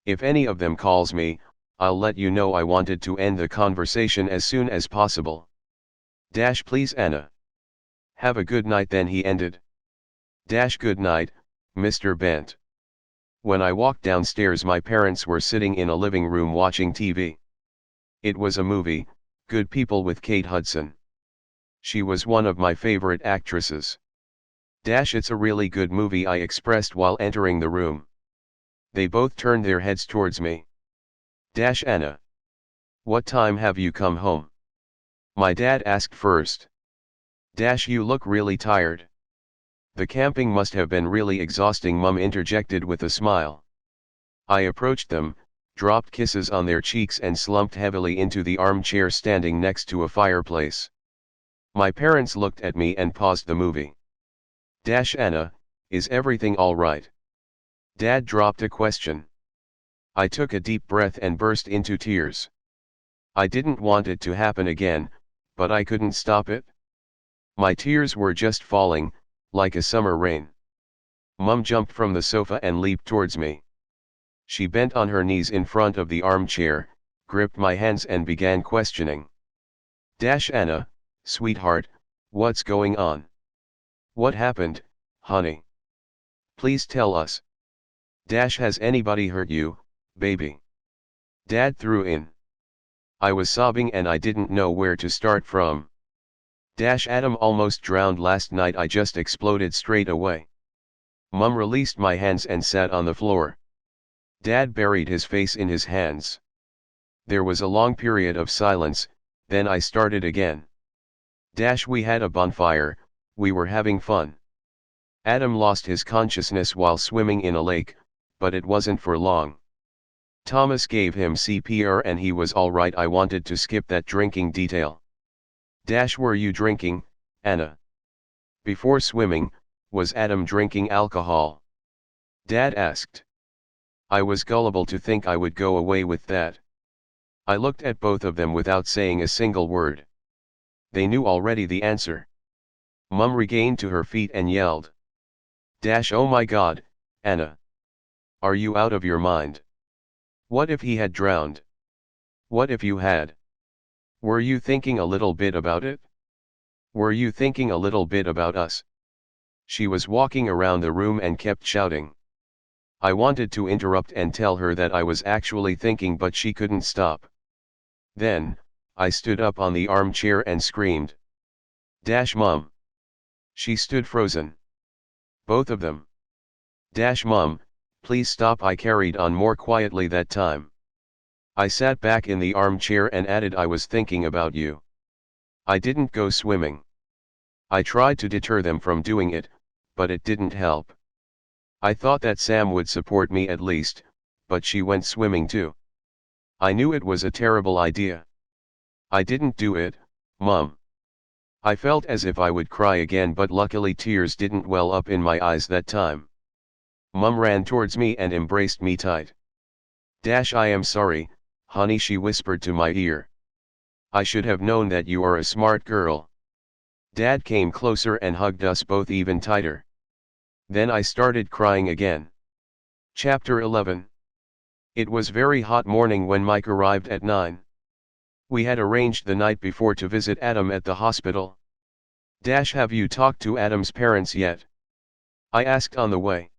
Speaker 1: If any of them calls me, I'll let you know. I wanted to end the conversation as soon as possible. Please Anna. Have a good night. Then he ended. Good night, Mr. Bent. When I walked downstairs my parents were sitting in a living room watching TV. It was a movie, Good People with Kate Hudson. She was one of my favorite actresses. It's a really good movie, I expressed while entering the room. They both turned their heads towards me. Anna. What time have you come home? My dad asked first. You look really tired. The camping must have been really exhausting, Mum interjected with a smile. I approached them, dropped kisses on their cheeks and slumped heavily into the armchair standing next to a fireplace. My parents looked at me and paused the movie. Anna, is everything all right? Dad dropped a question. I took a deep breath and burst into tears. I didn't want it to happen again, but I couldn't stop it. My tears were just falling, like a summer rain. Mum jumped from the sofa and leaped towards me. She bent on her knees in front of the armchair, gripped my hands and began questioning. Anna, sweetheart, what's going on? What happened, honey? Please tell us. Has anybody hurt you, baby? Dad threw in. I was sobbing and I didn't know where to start from. Adam almost drowned last night, I just exploded straight away. Mum released my hands and sat on the floor. Dad buried his face in his hands. There was a long period of silence, then I started again. We had a bonfire, we were having fun. Adam lost his consciousness while swimming in a lake, but it wasn't for long. Thomas gave him CPR and he was alright. I wanted to skip that drinking detail. Were you drinking, Anna? Before swimming, was Adam drinking alcohol? Dad asked. I was gullible to think I would go away with that. I looked at both of them without saying a single word. They knew already the answer. Mum regained to her feet and yelled. Oh my God, Anna. Are you out of your mind? What if he had drowned? What if you had? Were you thinking a little bit about it? Were you thinking a little bit about us? She was walking around the room and kept shouting. I wanted to interrupt and tell her that I was actually thinking, but she couldn't stop. Then, I stood up on the armchair and screamed. Mum. She stood frozen. Both of them. Mum, please stop. I carried on more quietly that time. I sat back in the armchair and added, I was thinking about you. I didn't go swimming. I tried to deter them from doing it, but it didn't help. I thought that Sam would support me at least, but she went swimming too. I knew it was a terrible idea. I didn't do it, Mum. I felt as if I would cry again, but luckily tears didn't well up in my eyes that time. Mum ran towards me and embraced me tight. I am sorry, honey, she whispered to my ear. I should have known that you are a smart girl. Dad came closer and hugged us both even tighter. Then I started crying again. Chapter 11. It was very hot morning when Mike arrived at 9. We had arranged the night before to visit Adam at the hospital. Have you talked to Adam's parents yet? I asked on the way.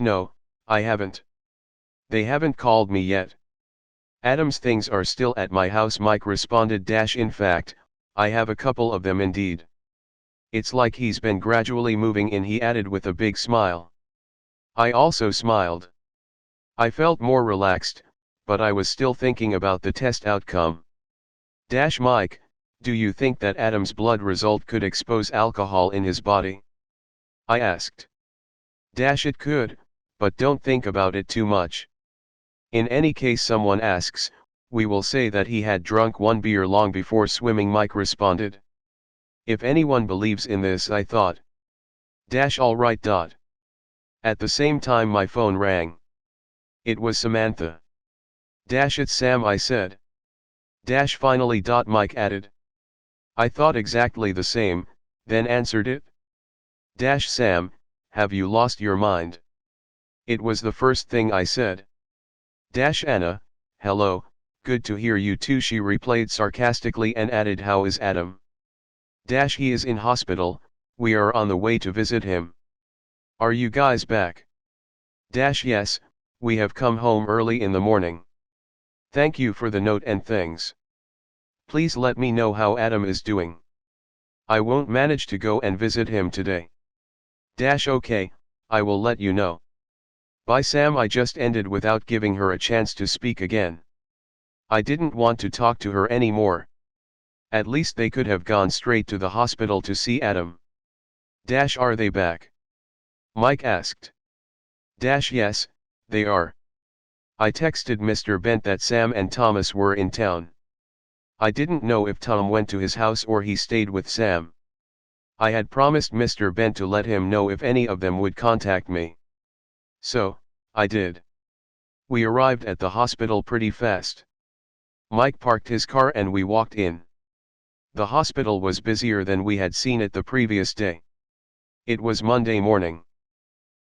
Speaker 1: No, I haven't. They haven't called me yet. Adam's things are still at my house, Mike responded. In fact, I have a couple of them indeed. It's like he's been gradually moving in, he added with a big smile. I also smiled. I felt more relaxed, but I was still thinking about the test outcome. Mike, do you think that Adam's blood result could expose alcohol in his body? I asked. It could, but don't think about it too much. In any case someone asks, we will say that he had drunk 1 beer long before swimming, Mike responded. If anyone believes in this, I thought. All right. At the same time my phone rang. It was Samantha. It's Sam, I said. Finally. Mike added. I thought exactly the same, then answered it. Sam, have you lost your mind? It was the first thing I said. Anna, hello, good to hear you too, she replied sarcastically and added, how is Adam? He is in hospital, we are on the way to visit him. Are you guys back? Yes, we have come home early in the morning. Thank you for the note and things. Please let me know how Adam is doing. I won't manage to go and visit him today. Okay, I will let you know. Bye Sam, I just ended without giving her a chance to speak again. I didn't want to talk to her anymore. At least they could have gone straight to the hospital to see Adam. Are they back? Mike asked. Yes, they are. I texted Mr. Bent that Sam and Thomas were in town. I didn't know if Tom went to his house or he stayed with Sam. I had promised Mr. Bent to let him know if any of them would contact me. So, I did. We arrived at the hospital pretty fast. Mike parked his car and we walked in. The hospital was busier than we had seen it the previous day. It was Monday morning.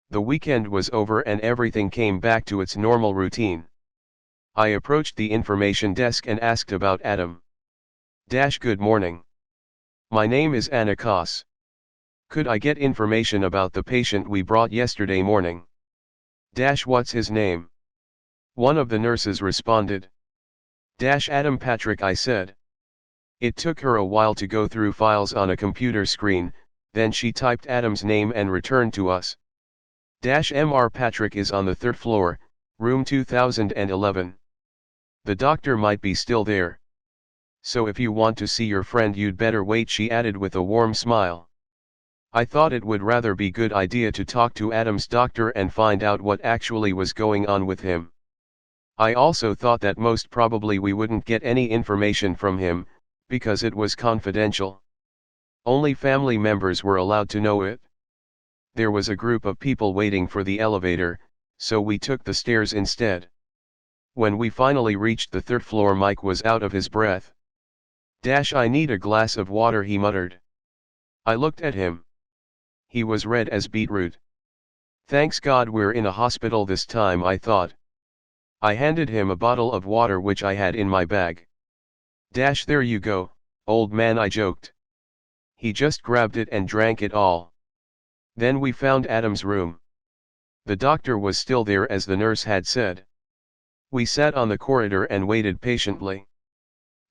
Speaker 1: The weekend was over and everything came back to its normal routine. I approached the information desk and asked about Adam. Good morning. My name is Anna Koss. Could I get information about the patient we brought yesterday morning? What's his name? One of the nurses responded. Adam Patrick, I said. It took her a while to go through files on a computer screen, then she typed Adam's name and returned to us. Mr. Patrick is on the 3rd floor, room 2011. The doctor might be still there. So if you want to see your friend you'd better wait, she added with a warm smile. I thought it would rather be good idea to talk to Adam's doctor and find out what actually was going on with him. I also thought that most probably we wouldn't get any information from him, because it was confidential. Only family members were allowed to know it. There was a group of people waiting for the elevator, so we took the stairs instead. When we finally reached the 3rd floor, Mike was out of his breath. I need a glass of water, he muttered. I looked at him. He was red as beetroot. Thanks God we're in a hospital this time, I thought. I handed him a bottle of water which I had in my bag. There you go, old man, I joked. He just grabbed it and drank it all. Then we found Adam's room. The doctor was still there as the nurse had said. We sat on the corridor and waited patiently.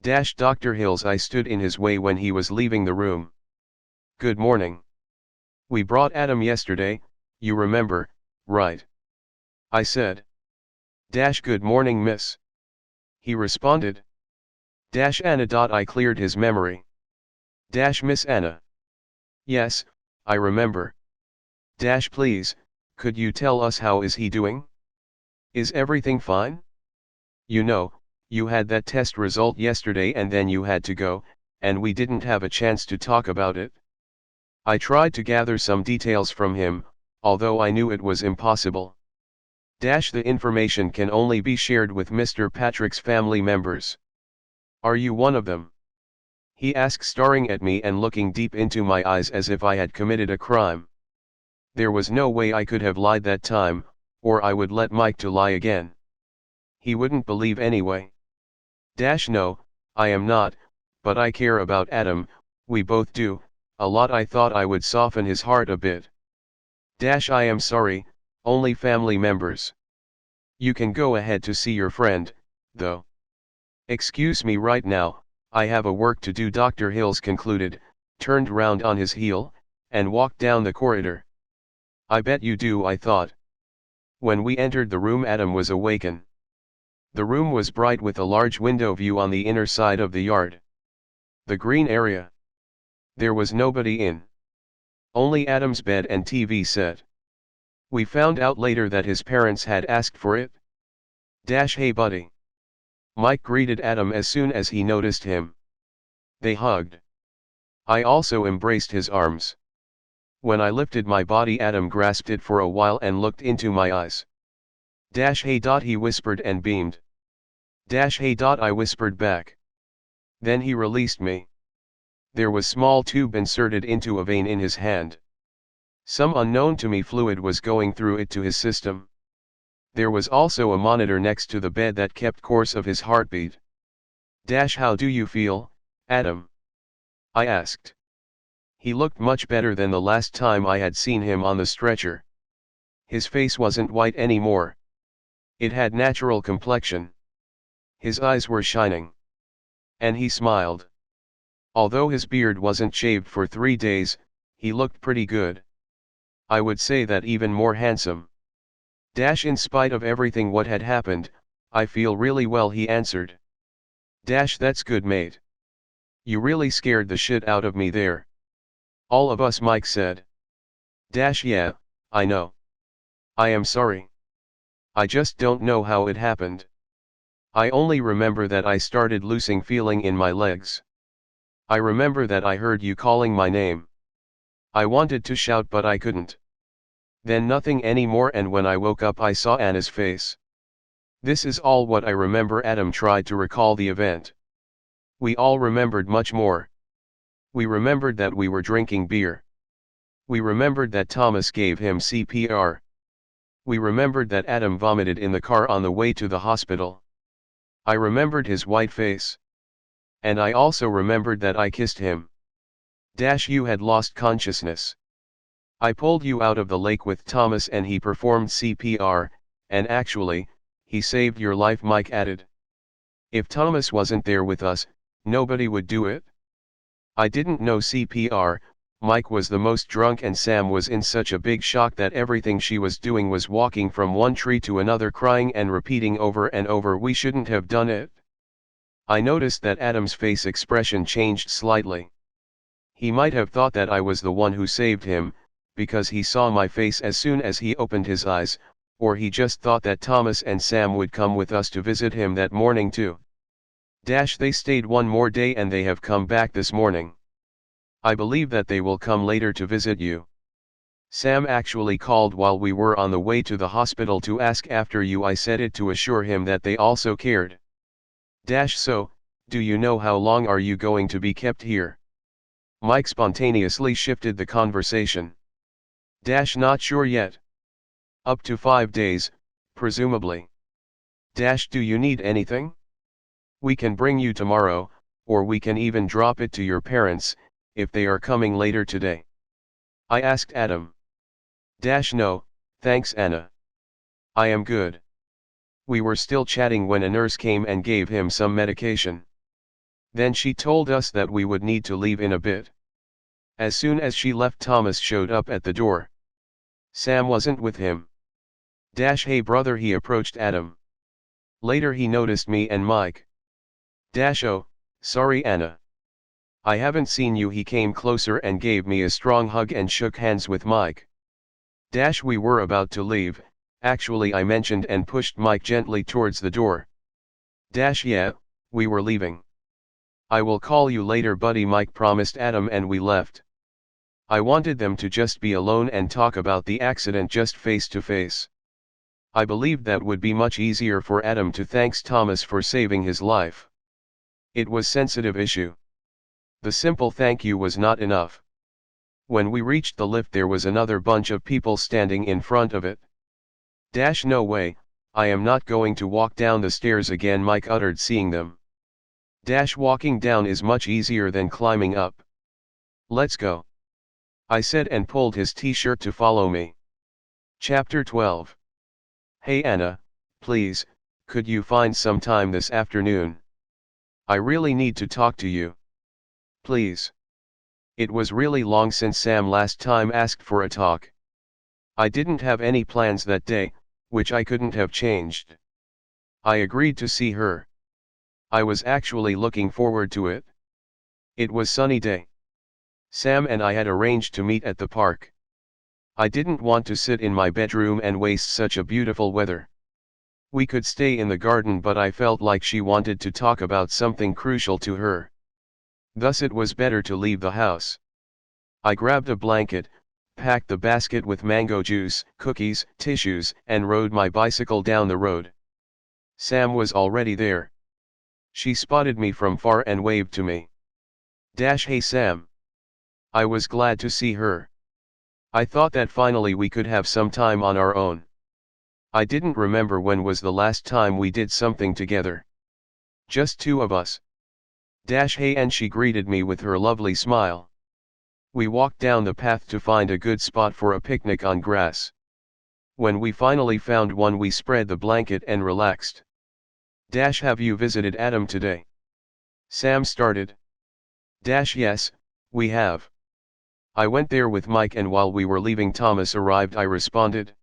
Speaker 1: Dr. Hills, I stood in his way when he was leaving the room. Good morning. We brought Adam yesterday, you remember, right? I said. Good morning, miss. He responded. Anna. I cleared his memory. Miss Anna. Yes, I remember. Please, could you tell us how is he doing? Is everything fine? You know, you had that test result yesterday and then you had to go, and we didn't have a chance to talk about it. I tried to gather some details from him, although I knew it was impossible. The information can only be shared with Mr. Patrick's family members. Are you one of them? He asked, staring at me and looking deep into my eyes as if I had committed a crime. There was no way I could have lied that time, or I would let Mike to lie again. He wouldn't believe anyway. No, I am not, but I care about Adam, we both do, a lot. I thought I would soften his heart a bit. I am sorry, only family members. You can go ahead to see your friend, though. Excuse me right now, I have a work to do, Dr. Hills concluded, turned round on his heel, and walked down the corridor. I bet you do, I thought. When we entered the room, Adam was awakened. The room was bright with a large window view on the inner side of the yard. The green area. There was nobody in. Only Adam's bed and TV set. We found out later that his parents had asked for it. Hey buddy. Mike greeted Adam as soon as he noticed him. They hugged. I also embraced his arms. When I lifted my body, Adam grasped it for a while and looked into my eyes. Hey. He whispered and beamed. Hey. I whispered back. Then he released me. There was small tube inserted into a vein in his hand. Some unknown to me fluid was going through it to his system. There was also a monitor next to the bed that kept course of his heartbeat. How do you feel, Adam? I asked. He looked much better than the last time I had seen him on the stretcher. His face wasn't white anymore. It had natural complexion. His eyes were shining. And he smiled. Although his beard wasn't shaved for 3 days, he looked pretty good. I would say that even more handsome. In spite of everything what had happened, I feel really well, he answered. That's good, mate. You really scared the shit out of me there. All of us, Mike said. Yeah, I know. I am sorry. I just don't know how it happened. I only remember that I started losing feeling in my legs. I remember that I heard you calling my name. I wanted to shout but I couldn't. Then nothing anymore, and when I woke up I saw Anna's face. This is all what I remember. Adam tried to recall the event. We all remembered much more. We remembered that we were drinking beer. We remembered that Thomas gave him CPR. We remembered that Adam vomited in the car on the way to the hospital. I remembered his white face. And I also remembered that I kissed him. You had lost consciousness. I pulled you out of the lake with Thomas and he performed CPR, and actually, he saved your life, Mike added. If Thomas wasn't there with us, nobody would do it. I didn't know CPR. Mike was the most drunk and Sam was in such a big shock that everything she was doing was walking from one tree to another crying and repeating over and over, "We shouldn't have done it." I noticed that Adam's face expression changed slightly. He might have thought that I was the one who saved him, because he saw my face as soon as he opened his eyes, or he just thought that Thomas and Sam would come with us to visit him that morning too. They stayed one more day and they have come back this morning. I believe that they will come later to visit you. Sam actually called while we were on the way to the hospital to ask after you. I said it to assure him that they also cared. So, do you know how long are you going to be kept here? Mike spontaneously shifted the conversation. Not sure yet. Up to 5 days, presumably. Do you need anything? We can bring you tomorrow, or we can even drop it to your parents, if they are coming later today. I asked Adam. No, thanks Anna. I am good. We were still chatting when a nurse came and gave him some medication. Then she told us that we would need to leave in a bit. As soon as she left, Thomas showed up at the door. Sam wasn't with him. Hey brother, he approached Adam. Later he noticed me and Mike. Oh, sorry Anna. I haven't seen you. He came closer and gave me a strong hug and shook hands with Mike. We were about to leave, actually I mentioned and pushed Mike gently towards the door. Yeah, we were leaving. I will call you later buddy, Mike promised Adam, and we left. I wanted them to just be alone and talk about the accident just face to face. I believed that would be much easier for Adam to thank Thomas for saving his life. It was a sensitive issue. The simple thank you was not enough. When we reached the lift, there was another bunch of people standing in front of it. No way, I am not going to walk down the stairs again, Mike uttered, seeing them. Walking down is much easier than climbing up. Let's go, I said and pulled his t-shirt to follow me. Chapter 12. Hey Anna, please, could you find some time this afternoon? I really need to talk to you. Please. It was really long since Sam last time asked for a talk. I didn't have any plans that day, which I couldn't have changed. I agreed to see her. I was actually looking forward to it. It was sunny day. Sam and I had arranged to meet at the park. I didn't want to sit in my bedroom and waste such a beautiful weather. We could stay in the garden, but I felt like she wanted to talk about something crucial to her. Thus it was better to leave the house. I grabbed a blanket, packed the basket with mango juice, cookies, tissues, and rode my bicycle down the road. Sam was already there. She spotted me from far and waved to me. Hey Sam. I was glad to see her. I thought that finally we could have some time on our own. I didn't remember when was the last time we did something together. Just two of us. Hey, and she greeted me with her lovely smile. We walked down the path to find a good spot for a picnic on grass. When we finally found one, we spread the blanket and relaxed. Have you visited Adam today? Sam started. Yes, we have. I went there with Mike, and while we were leaving Thomas arrived, I responded.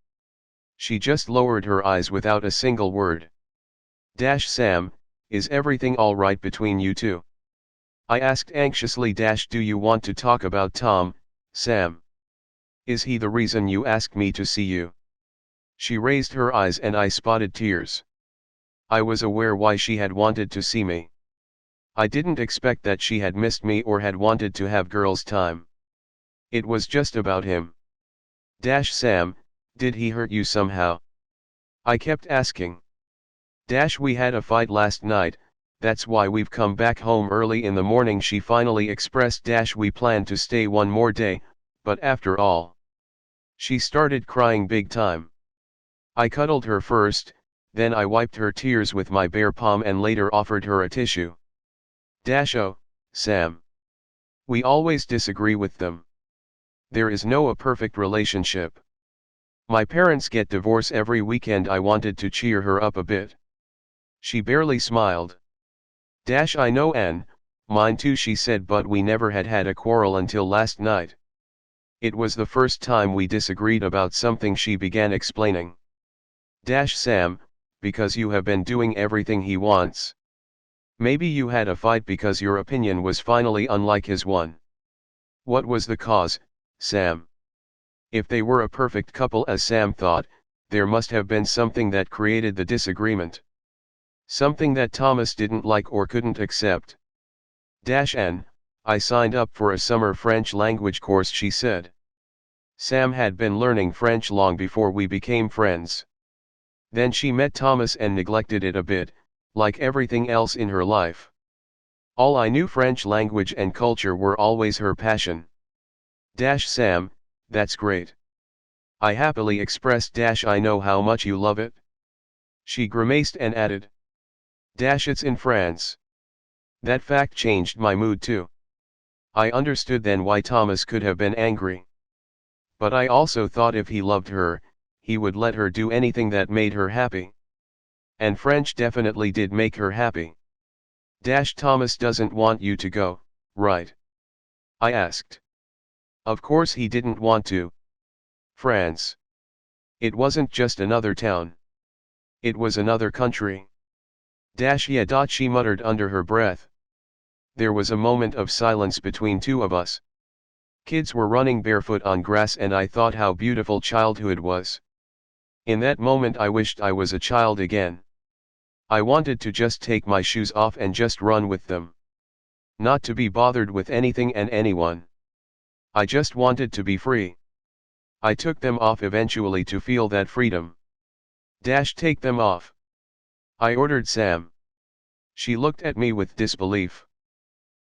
Speaker 1: She just lowered her eyes without a single word. Sam, is everything all right between you two? I asked anxiously. Do you want to talk about Tom, Sam? Is he the reason you asked me to see you? She raised her eyes and I spotted tears. I was aware why she had wanted to see me. I didn't expect that she had missed me or had wanted to have girls' time. It was just about him. Sam, did he hurt you somehow? I kept asking. We had a fight last night, that's why we've come back home early in the morning, she finally expressed. We planned to stay one more day, but after all. She started crying big time. I cuddled her first, then I wiped her tears with my bare palm and later offered her a tissue. Oh, Sam. We always disagree with them. There is no a perfect relationship. My parents get divorced every weekend. I wanted to cheer her up a bit. She barely smiled. I know, and mine too, she said, but we never had a quarrel until last night. It was the first time we disagreed about something, she began explaining. Sam, because you have been doing everything he wants. Maybe you had a fight because your opinion was finally unlike his one. What was the cause, Sam? If they were a perfect couple as Sam thought, there must have been something that created the disagreement. Something that Thomas didn't like or couldn't accept. I signed up for a summer French language course, she said. Sam had been learning French long before we became friends. Then she met Thomas and neglected it a bit, like everything else in her life. All I knew, French language and culture were always her passion. Sam, that's great. I happily expressed. I know how much you love it. She grimaced and added. It's in France. That fact changed my mood too. I understood then why Thomas could have been angry. But I also thought if he loved her, he would let her do anything that made her happy. And French definitely did make her happy. Thomas doesn't want you to go, right? I asked. Of course he didn't want to. France. It wasn't just another town. It was another country. Yeah. She muttered under her breath. There was a moment of silence between two of us. Kids were running barefoot on grass and I thought how beautiful childhood was. In that moment I wished I was a child again. I wanted to just take my shoes off and just run with them. Not to be bothered with anything and anyone. I just wanted to be free. I took them off eventually to feel that freedom. Take them off. I ordered Sam. She looked at me with disbelief.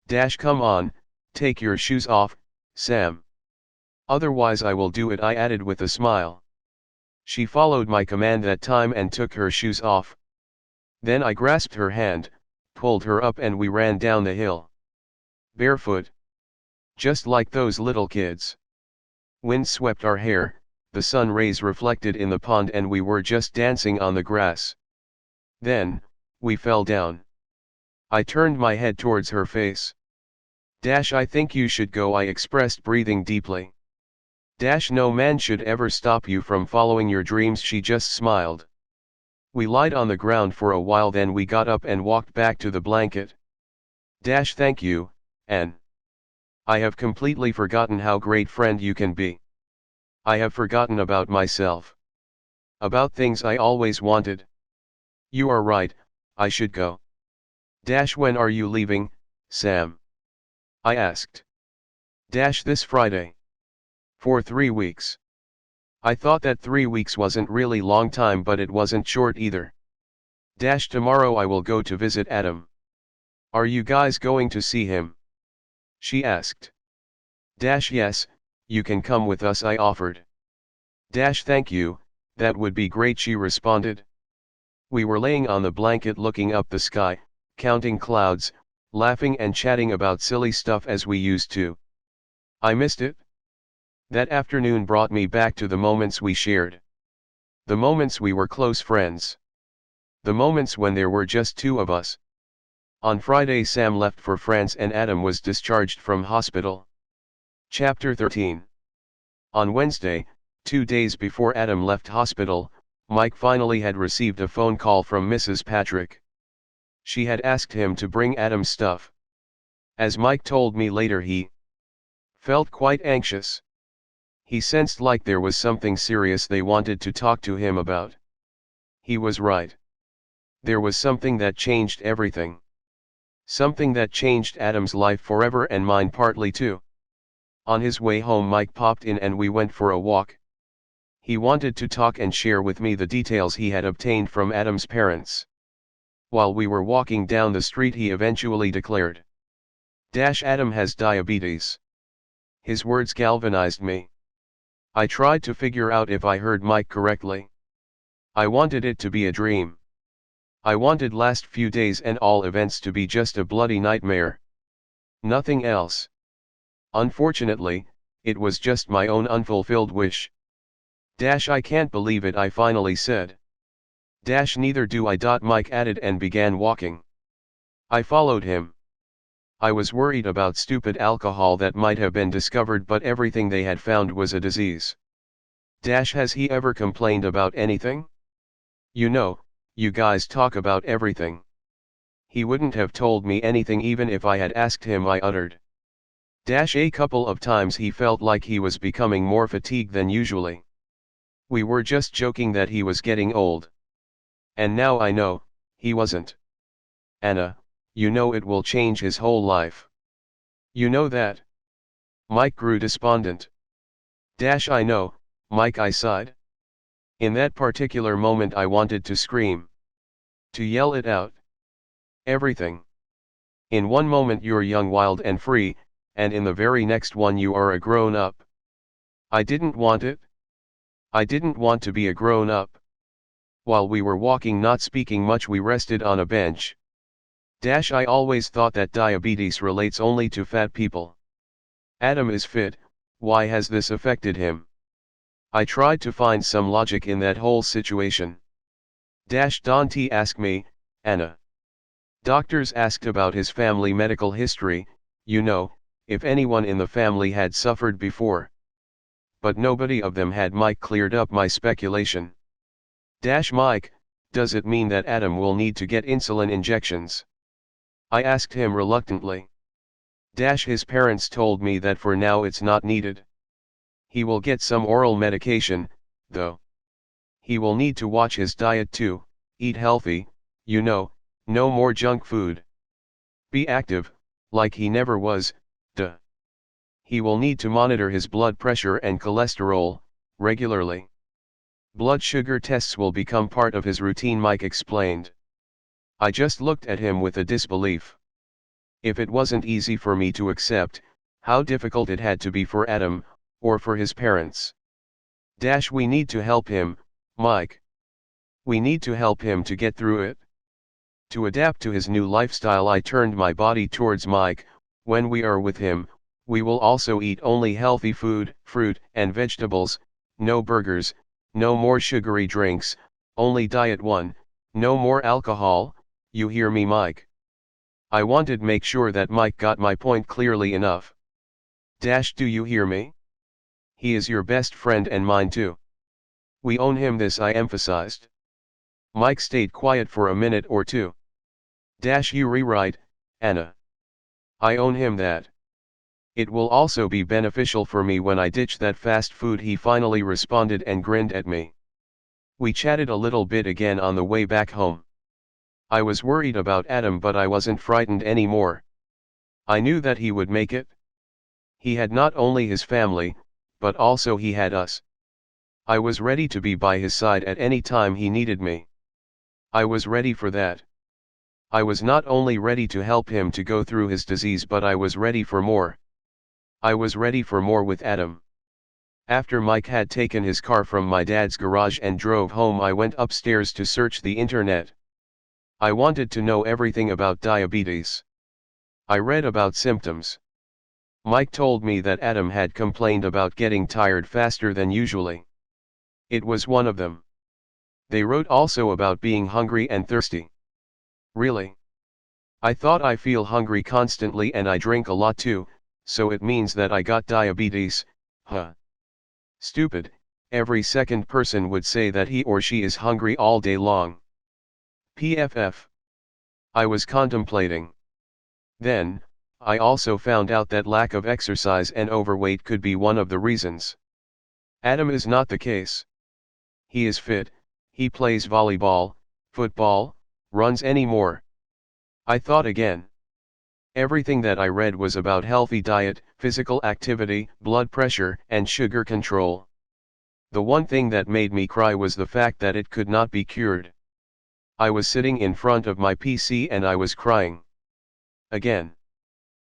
Speaker 1: Come on, take your shoes off, Sam. Otherwise I will do it, I added with a smile. She followed my command that time and took her shoes off. Then I grasped her hand, pulled her up and we ran down the hill. Barefoot. Just like those little kids. Wind swept our hair, the sun rays reflected in the pond and we were just dancing on the grass. Then, we fell down. I turned my head towards her face. I think you should go, I expressed, breathing deeply. No man should ever stop you from following your dreams, she just smiled. We lied on the ground for a while, then we got up and walked back to the blanket. Thank you, Anne. I have completely forgotten how great friend you can be. I have forgotten about myself. About things I always wanted. You are right, I should go. When are you leaving, Sam? I asked. This Friday. For 3 weeks. I thought that 3 weeks wasn't really long time, but it wasn't short either. Tomorrow I will go to visit Adam. Are you guys going to see him? She asked. Yes, you can come with us, I offered. Thank you, that would be great, she responded. We were laying on the blanket looking up the sky, counting clouds, laughing and chatting about silly stuff as we used to. I missed it. That afternoon brought me back to the moments we shared. The moments we were close friends. The moments when there were just two of us. On Friday Sam left for France and Adam was discharged from hospital. Chapter 13. On Wednesday, 2 days before Adam left hospital, Mike finally had received a phone call from Mrs. Patrick. She had asked him to bring Adam's stuff. As Mike told me later, he felt quite anxious. He sensed like there was something serious they wanted to talk to him about. He was right. There was something that changed everything. Something that changed Adam's life forever and mine partly too. On his way home Mike popped in and we went for a walk. He wanted to talk and share with me the details he had obtained from Adam's parents. While we were walking down the street he eventually declared, Adam has diabetes. His words galvanized me. I tried to figure out if I heard Mike correctly. I wanted it to be a dream. I wanted last few days and all events to be just a bloody nightmare. Nothing else. Unfortunately, it was just my own unfulfilled wish. I can't believe it, I finally said. Neither do I. Mike added and began walking. I followed him. I was worried about stupid alcohol that might have been discovered, but everything they had found was a disease. Has he ever complained about anything? You know, you guys talk about everything. He wouldn't have told me anything even if I had asked him, I uttered. A couple of times he felt like he was becoming more fatigued than usually. We were just joking that he was getting old. And now I know, he wasn't. Anna, you know it will change his whole life. You know that? Mike grew despondent. I know, Mike, I sighed. In that particular moment I wanted to scream. To yell it out. Everything. In one moment you're young, wild and free, and in the very next one you are a grown-up. I didn't want it. I didn't want to be a grown-up. While we were walking, not speaking much, we rested on a bench. I always thought that diabetes relates only to fat people. Adam is fit, why has this affected him? I tried to find some logic in that whole situation. Don't ask me, Anna. Doctors asked about his family medical history, you know, if anyone in the family had suffered before. But nobody of them had. Mike cleared up my speculation. Mike, does it mean that Adam will need to get insulin injections? I asked him reluctantly. His parents told me that for now it's not needed. He will get some oral medication, though. He will need to watch his diet too, eat healthy, you know, no more junk food. Be active, like he never was, duh. He will need to monitor his blood pressure and cholesterol, regularly. Blood sugar tests will become part of his routine, Mike explained. I just looked at him with a disbelief. If it wasn't easy for me to accept, how difficult it had to be for Adam, or for his parents. We need to help him, Mike. We need to help him to get through it. To adapt to his new lifestyle, I turned my body towards Mike. When we are with him, we will also eat only healthy food, fruit and vegetables, no burgers, no more sugary drinks, only diet one, no more alcohol, you hear me, Mike? I wanted to make sure that Mike got my point clearly enough. Do you hear me? He is your best friend and mine too. We own him this, I emphasized. Mike stayed quiet for a minute or two. You rewrite, Anna. I own him that. It will also be beneficial for me when I ditch that fast food, he finally responded and grinned at me. We chatted a little bit again on the way back home. I was worried about Adam, but I wasn't frightened anymore. I knew that he would make it. He had not only his family, but also he had us. I was ready to be by his side at any time he needed me. I was ready for that. I was not only ready to help him to go through his disease, but I was ready for more. I was ready for more with Adam. After Mike had taken his car from my dad's garage and drove home, I went upstairs to search the internet. I wanted to know everything about diabetes. I read about symptoms. Mike told me that Adam had complained about getting tired faster than usually. It was one of them. They wrote also about being hungry and thirsty. Really? I thought I feel hungry constantly and I drink a lot too, so it means that I got diabetes, huh? Stupid, every second person would say that he or she is hungry all day long. PFF. I was contemplating. Then, I also found out that lack of exercise and overweight could be one of the reasons. Adam is not the case. He is fit, he plays volleyball, football, runs anymore. I thought again. Everything that I read was about healthy diet, physical activity, blood pressure, and sugar control. The one thing that made me cry was the fact that it could not be cured. I was sitting in front of my PC and I was crying. Again.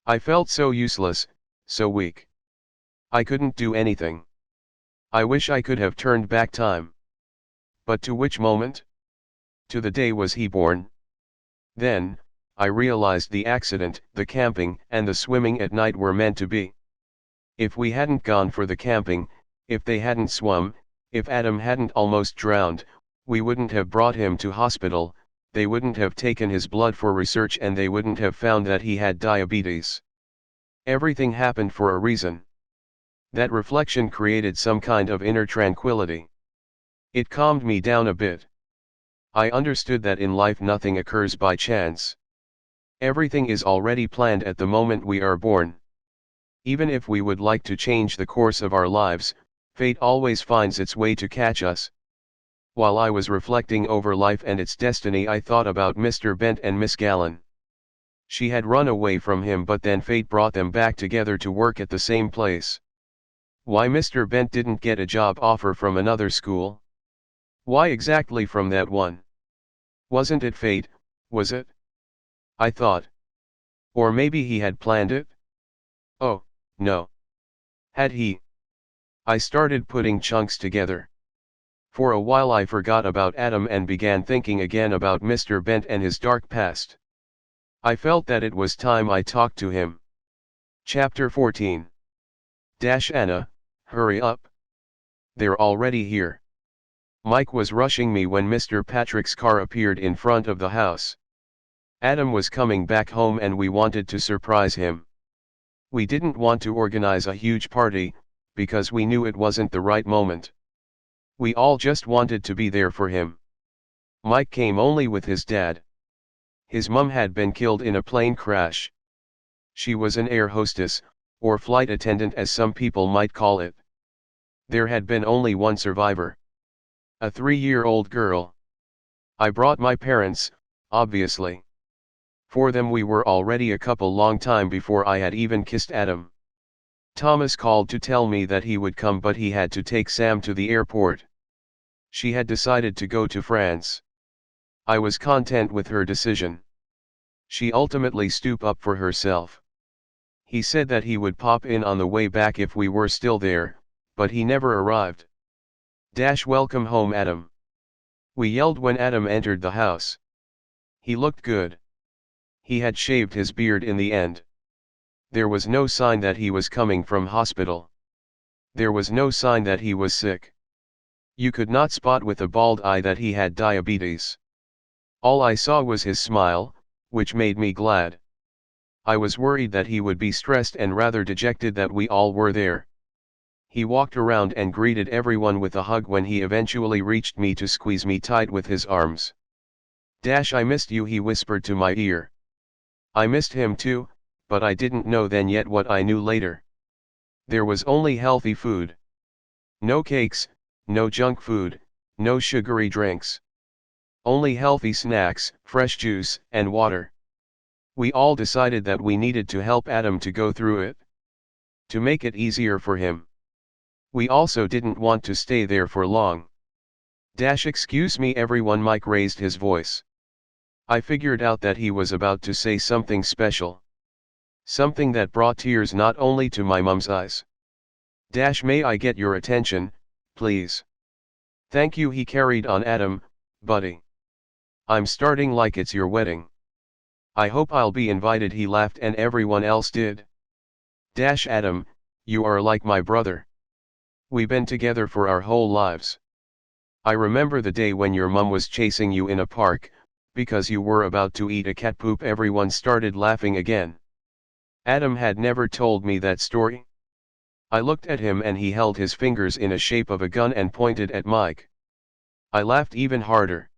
Speaker 1: I felt so useless, so weak. I couldn't do anything. I wish I could have turned back time. But to which moment? To the day was he born? Then, I realized the accident, the camping, and the swimming at night were meant to be. If we hadn't gone for the camping, if they hadn't swum, if Adam hadn't almost drowned, we wouldn't have brought him to hospital, they wouldn't have taken his blood for research and they wouldn't have found that he had diabetes. Everything happened for a reason. That reflection created some kind of inner tranquility. It calmed me down a bit. I understood that in life nothing occurs by chance. Everything is already planned at the moment we are born. Even if we would like to change the course of our lives, fate always finds its way to catch us. While I was reflecting over life and its destiny, I thought about Mr. Bent and Miss Gallen. She had run away from him, but then fate brought them back together to work at the same place. Why Mr. Bent didn't get a job offer from another school? Why exactly from that one? Wasn't it fate, was it? I thought. Or maybe he had planned it? Oh, no. Had he? I started putting chunks together. For a while I forgot about Adam and began thinking again about Mr. Bent and his dark past. I felt that it was time I talked to him. Chapter 14. Anna, hurry up. They're already here. Mike was rushing me when Mr. Patrick's car appeared in front of the house. Adam was coming back home and we wanted to surprise him. We didn't want to organize a huge party, because we knew it wasn't the right moment. We all just wanted to be there for him. Mike came only with his dad. His mum had been killed in a plane crash. She was an air hostess, or flight attendant as some people might call it. There had been only one survivor. A 3-year-old girl. I brought my parents, obviously. For them we were already a couple long time before I had even kissed Adam. Thomas called to tell me that he would come, but he had to take Sam to the airport. She had decided to go to France. I was content with her decision. She ultimately stood up for herself. He said that he would pop in on the way back if we were still there, but he never arrived. Welcome home, Adam. We yelled when Adam entered the house. He looked good. He had shaved his beard in the end. There was no sign that he was coming from hospital. There was no sign that he was sick. You could not spot with a bald eye that he had diabetes. All I saw was his smile, which made me glad. I was worried that he would be stressed and rather dejected that we all were there. He walked around and greeted everyone with a hug when he eventually reached me to squeeze me tight with his arms. I missed you, he whispered to my ear. I missed him too, but I didn't know then yet what I knew later. There was only healthy food. No cakes, no junk food, no sugary drinks. Only healthy snacks, fresh juice, and water. We all decided that we needed to help Adam to go through it. To make it easier for him. We also didn't want to stay there for long. Excuse me everyone, Mike raised his voice. I figured out that he was about to say something special. Something that brought tears not only to my mum's eyes. May I get your attention, please? Thank you, he carried on. Adam, buddy. I'm starting like it's your wedding. I hope I'll be invited, he laughed, and everyone else did. Adam, you are like my brother. We've been together for our whole lives. I remember the day when your mum was chasing you in a park, because you were about to eat a cat poop. Everyone started laughing again. Adam had never told me that story. I looked at him and he held his fingers in a shape of a gun and pointed at Mike. I laughed even harder.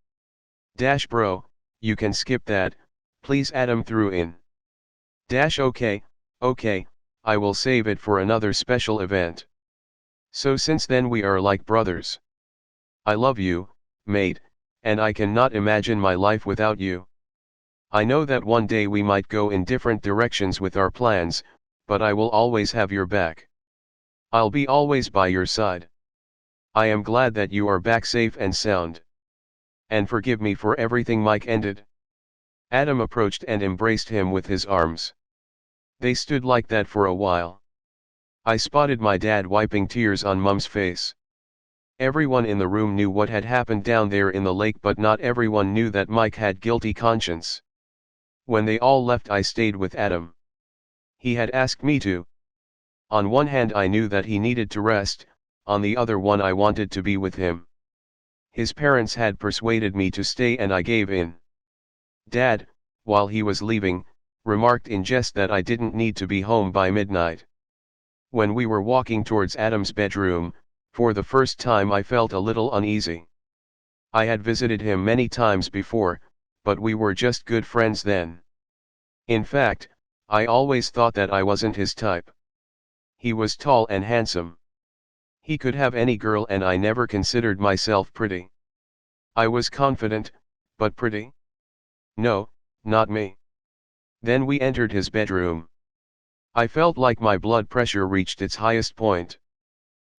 Speaker 1: Bro, you can skip that, please, Adam threw in. Okay, I will save it for another special event. So since then we are like brothers. I love you, mate, and I cannot imagine my life without you. I know that one day we might go in different directions with our plans, but I will always have your back. I'll be always by your side. I am glad that you are back safe and sound. and forgive me for everything, Mike ended. Adam approached and embraced him with his arms. They stood like that for a while. I spotted my dad wiping tears on Mum's face. Everyone in the room knew what had happened down there in the lake, but not everyone knew that Mike had guilty conscience. When they all left, I stayed with Adam. He had asked me to. On one hand, I knew that he needed to rest, on the other one I wanted to be with him. His parents had persuaded me to stay and I gave in. Dad, while he was leaving, remarked in jest that I didn't need to be home by midnight. When we were walking towards Adam's bedroom, for the first time I felt a little uneasy. I had visited him many times before, but we were just good friends then. In fact, I always thought that I wasn't his type. He was tall and handsome. He could have any girl, and I never considered myself pretty. I was confident, but pretty? No, not me. Then we entered his bedroom. I felt like my blood pressure reached its highest point.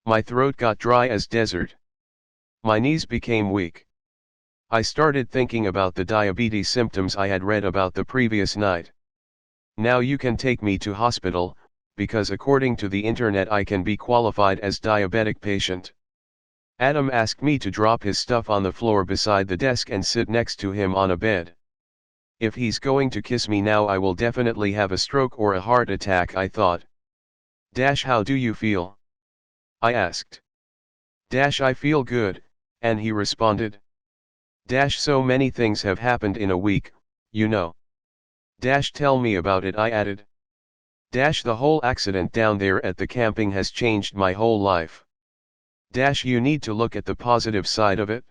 Speaker 1: My throat got dry as desert. My knees became weak. I started thinking about the diabetes symptoms I had read about the previous night. Now you can take me to hospital, because according to the internet I can be qualified as diabetic patient. Adam asked me to drop his stuff on the floor beside the desk and sit next to him on a bed. If he's going to kiss me now, I will definitely have a stroke or a heart attack, I thought. How do you feel? I asked. I feel good, and he responded. So many things have happened in a week, you know. Tell me about it, I added. The whole accident down there at the camping has changed my whole life. You need to look at the positive side of it.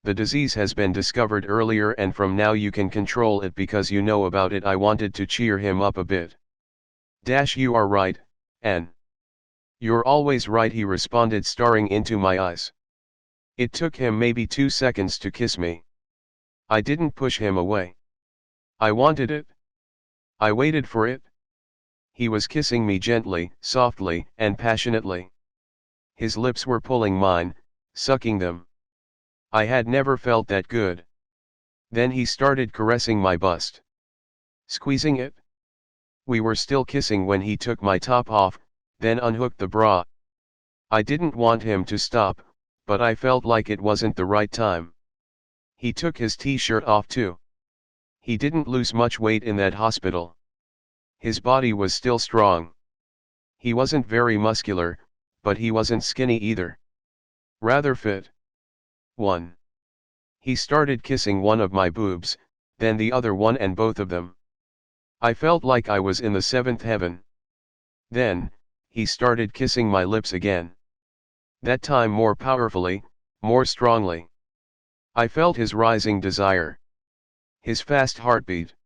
Speaker 1: The disease has been discovered earlier, and from now you can control it because you know about it. I wanted to cheer him up a bit. You are right, Anne. You're always right, he responded, staring into my eyes. It took him maybe 2 seconds to kiss me. I didn't push him away. I wanted it. I waited for it. He was kissing me gently, softly, and passionately. His lips were pulling mine, sucking them. I had never felt that good. Then he started caressing my bust. Squeezing it. We were still kissing when he took my top off, then unhooked the bra. I didn't want him to stop, but I felt like it wasn't the right time. He took his t-shirt off too. He didn't lose much weight in that hospital. His body was still strong. He wasn't very muscular, but he wasn't skinny either. Rather fit. 1. He started kissing one of my boobs, then the other one, and both of them. I felt like I was in the seventh heaven. Then, he started kissing my lips again. That time more powerfully, more strongly. I felt his rising desire. His fast heartbeat.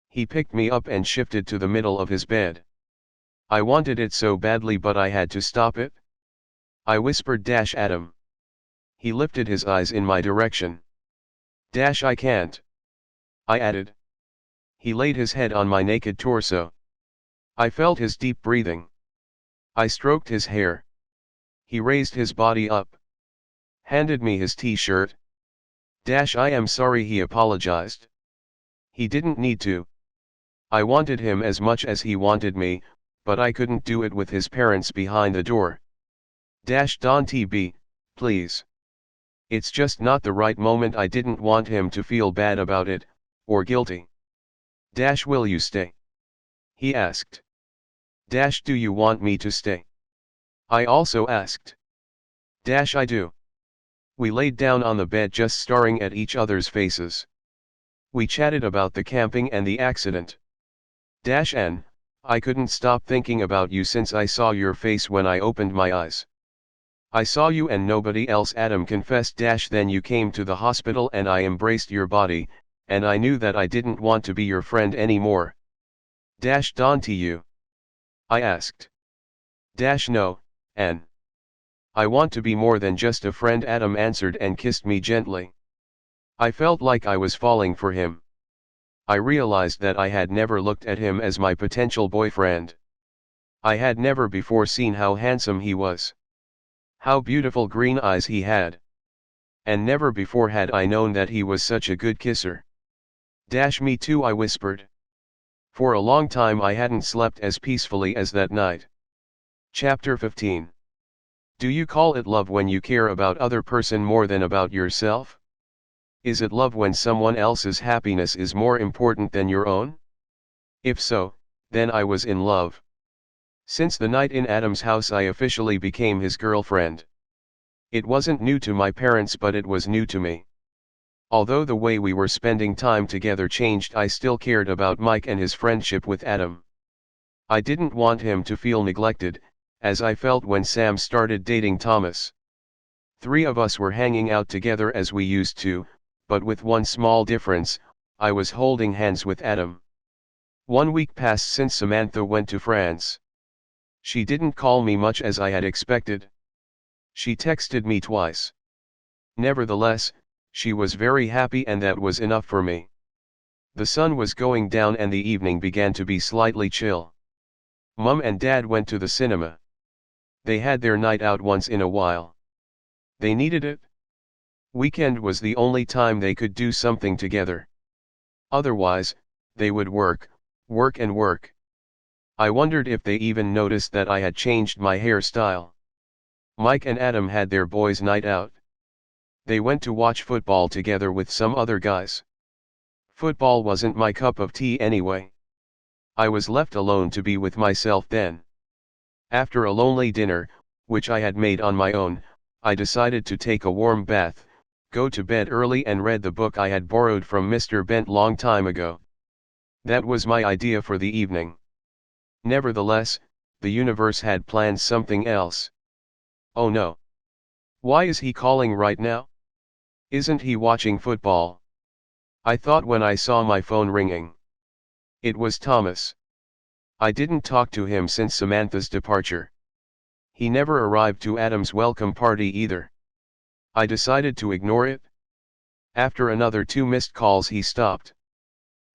Speaker 1: He picked me up and shifted to the middle of his bed. I wanted it so badly, but I had to stop it. I whispered, Adam. He lifted his eyes in my direction. I can't. I added. He laid his head on my naked torso. I felt his deep breathing. I stroked his hair. He raised his body up. Handed me his t-shirt. I am sorry, he apologized. He didn't need to. I wanted him as much as he wanted me, but I couldn't do it with his parents behind the door. Don't be, please. It's just not the right moment. I didn't want him to feel bad about it, or guilty. Will you stay? He asked. Do you want me to stay? I also asked. I do. We laid down on the bed, just staring at each other's faces. We chatted about the camping and the accident. N, I couldn't stop thinking about you since I saw your face when I opened my eyes. I saw you and nobody else, Adam confessed. Then you came to the hospital and I embraced your body, and I knew that I didn't want to be your friend anymore. Don't you? I asked. No, N. I want to be more than just a friend, Adam answered and kissed me gently. I felt like I was falling for him. I realized that I had never looked at him as my potential boyfriend. I had never before seen how handsome he was. How beautiful green eyes he had. and never before had I known that he was such a good kisser. Me too, I whispered. For a long time I hadn't slept as peacefully as that night. Chapter 15. Do you call it love when you care about other person more than about yourself? Is it love when someone else's happiness is more important than your own? If so, then I was in love. Since the night in Adam's house I officially became his girlfriend. It wasn't new to my parents, but it was new to me. Although the way we were spending time together changed, I still cared about Mike and his friendship with Adam. I didn't want him to feel neglected, as I felt when Sam started dating Thomas. 3 of us were hanging out together as we used to, but with one small difference: I was holding hands with Adam. 1 week passed since Samantha went to France. She didn't call me much as I had expected. She texted me twice. Nevertheless, she was very happy, and that was enough for me. The sun was going down and the evening began to be slightly chill. Mum and Dad went to the cinema. They had their night out once in a while. They needed it. Weekend was the only time they could do something together. Otherwise, they would work, work and work. I wondered if they even noticed that I had changed my hairstyle. Mike and Adam had their boys' night out. They went to watch football together with some other guys. Football wasn't my cup of tea anyway. I was left alone to be with myself then. After a lonely dinner, which I had made on my own, I decided to take a warm bath, go to bed early and read the book I had borrowed from Mr. Bent long time ago. That was my idea for the evening. Nevertheless, the universe had planned something else. Oh no. Why is he calling right now? Isn't he watching football? I thought when I saw my phone ringing. It was Thomas. I didn't talk to him since Samantha's departure. He never arrived to Adam's welcome party either. I decided to ignore it. After another 2 missed calls he stopped.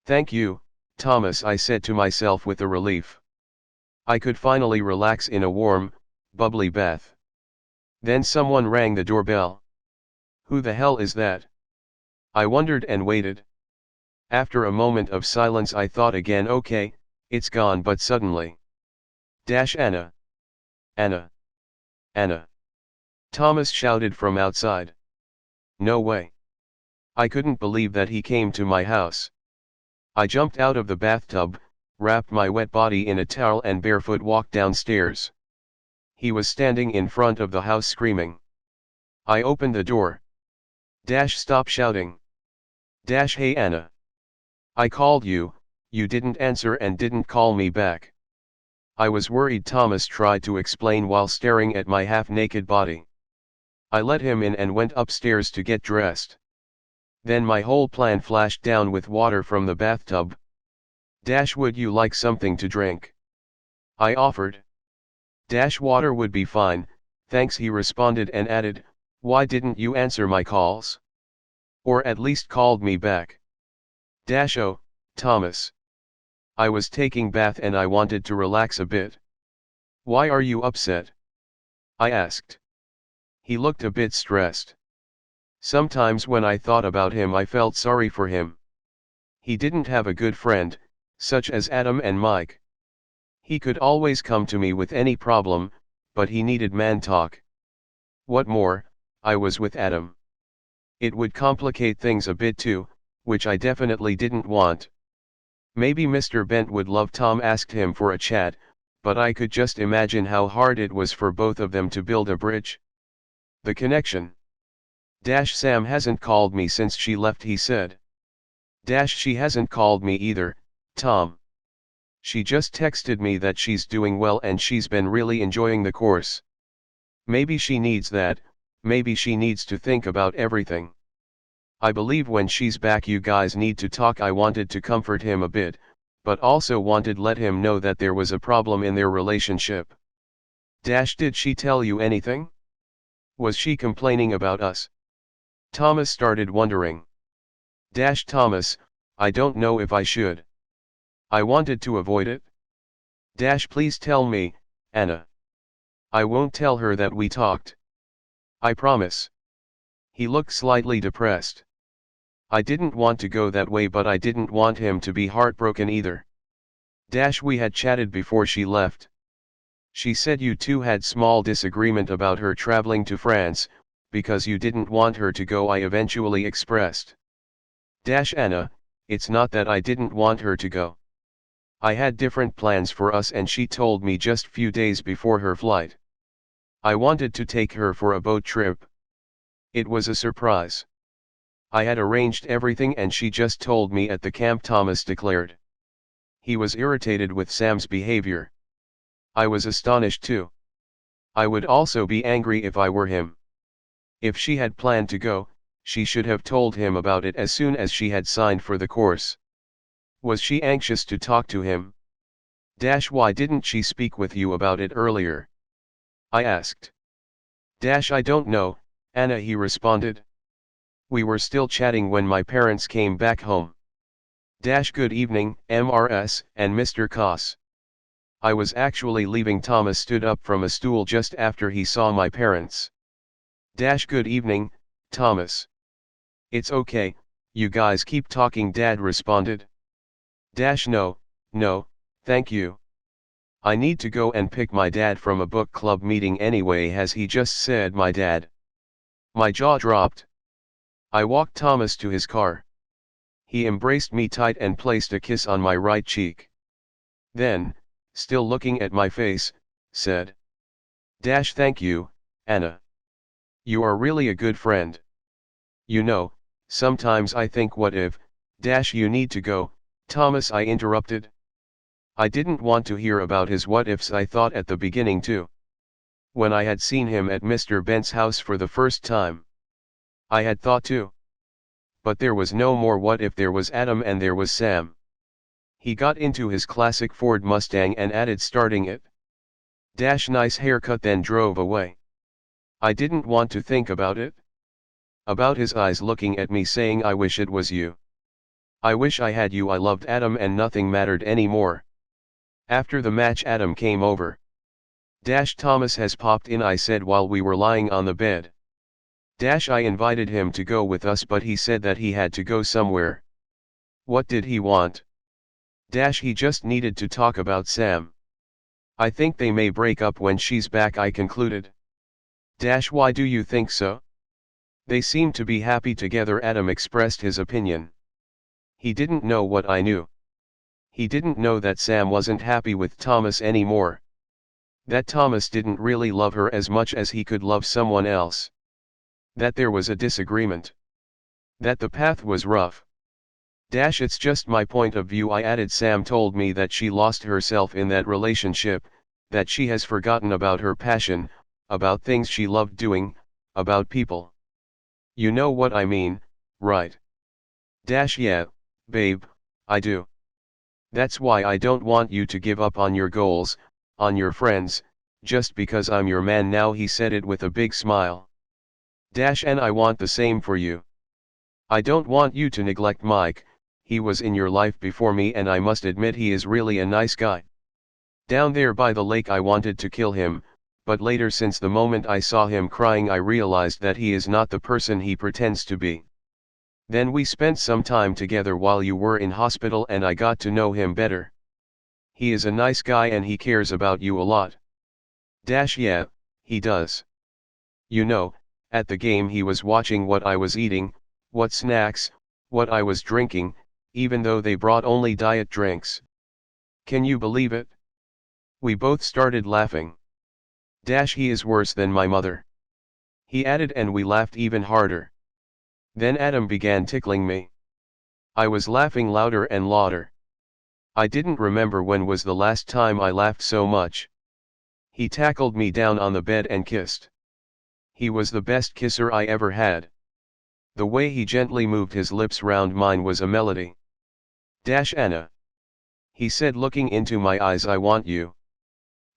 Speaker 1: Thank you, Thomas, I said to myself with a relief. I could finally relax in a warm, bubbly bath. Then someone rang the doorbell. Who the hell is that? I wondered and waited. After a moment of silence I thought again, okay, it's gone, but suddenly. Anna. Anna. Anna. Thomas shouted from outside. No way. I couldn't believe that he came to my house. I jumped out of the bathtub, wrapped my wet body in a towel and barefoot walked downstairs. He was standing in front of the house screaming. I opened the door. Stop shouting. Hey Anna. I called you, you didn't answer and didn't call me back. I was worried, Thomas tried to explain while staring at my half-naked body. I let him in and went upstairs to get dressed. Then my whole plan flashed down with water from the bathtub. Would you like something to drink? I offered. Water would be fine, thanks, he responded and added, why didn't you answer my calls? Or at least called me back? Oh, Thomas. I was taking bath and I wanted to relax a bit. Why are you upset? I asked. He looked a bit stressed. Sometimes when I thought about him I felt sorry for him. He didn't have a good friend, such as Adam and Mike. He could always come to me with any problem, but he needed man talk. What more, I was with Adam. It would complicate things a bit too, which I definitely didn't want. Maybe Mr. Bent would love Tom asked him for a chat, but I could just imagine how hard it was for both of them to build a bridge. The connection. Sam hasn't called me since she left, he said. She hasn't called me either, Tom. She just texted me that she's doing well and she's been really enjoying the course. Maybe she needs that, maybe she needs to think about everything. I believe when she's back you guys need to talk. I wanted to comfort him a bit, but also wanted let him know that there was a problem in their relationship. Did she tell you anything? Was she complaining about us? Thomas started wondering. Thomas, I don't know if I should. I wanted to avoid it. Please tell me, Anna. I won't tell her that we talked. I promise. He looked slightly depressed. I didn't want to go that way, but I didn't want him to be heartbroken either. We had chatted before she left. She said you two had small disagreement about her traveling to France, because you didn't want her to go. I eventually expressed. Anna, it's not that I didn't want her to go. I had different plans for us and she told me just few days before her flight. I wanted to take her for a boat trip. It was a surprise. I had arranged everything and she just told me at the camp, Thomas declared. He was irritated with Sam's behavior. I was astonished too. I would also be angry if I were him. If she had planned to go, she should have told him about it as soon as she had signed for the course. Was she anxious to talk to him? Why didn't she speak with you about it earlier? I asked. I don't know, Anna, he responded. We were still chatting when my parents came back home. Good evening, MRS, and Mr. Koss. I was actually leaving. Thomas stood up from a stool just after he saw my parents. Good evening, Thomas. It's okay, you guys keep talking, Dad responded. No, thank you. I need to go and pick my dad from a book club meeting anyway. Has he just said my dad? My jaw dropped. I walked Thomas to his car. He embraced me tight and placed a kiss on my right cheek. Then, still looking at my face, said, Thank you, Anna. You are really a good friend. You know, sometimes I think what if, you need to go, Thomas, I interrupted. I didn't want to hear about his what ifs. I thought at the beginning too. When I had seen him at Mr. Bent's house for the first time. I had thought too. But there was no more what if. There was Adam and there was Sam. He got into his classic Ford Mustang and added starting it. Nice haircut, then drove away. I didn't want to think about it. About his eyes looking at me saying I wish it was you. I wish I had you. I loved Adam and nothing mattered anymore. After the match Adam came over. Thomas has popped in, I said while we were lying on the bed. I invited him to go with us but he said that he had to go somewhere. What did he want? He just needed to talk about Sam. I think they may break up when she's back, I concluded. Why do you think so? They seem to be happy together, Adam expressed his opinion. He didn't know what I knew. He didn't know that Sam wasn't happy with Thomas anymore. That Thomas didn't really love her as much as he could love someone else. That there was a disagreement. That the path was rough. It's just my point of view, I added. Sam told me that she lost herself in that relationship, that she has forgotten about her passion, about things she loved doing, about people. You know what I mean, right? Yeah, babe, I do. That's why I don't want you to give up on your goals, on your friends, just because I'm your man now. He said it with a big smile. And I want the same for you. I don't want you to neglect Mike. He was in your life before me and I must admit he is really a nice guy. Down there by the lake I wanted to kill him, but later, since the moment I saw him crying, I realized that he is not the person he pretends to be. Then we spent some time together while you were in hospital and I got to know him better. He is a nice guy and he cares about you a lot. Yeah, he does. You know, at the game he was watching what I was eating, what snacks, what I was drinking, even though they brought only diet drinks. Can you believe it? We both started laughing. He is worse than my mother. He added, and we laughed even harder. Then Adam began tickling me. I was laughing louder and louder. I didn't remember when was the last time I laughed so much. He tackled me down on the bed and kissed. He was the best kisser I ever had. The way he gently moved his lips round mine was a melody. Anna. He said, looking into my eyes, I want you.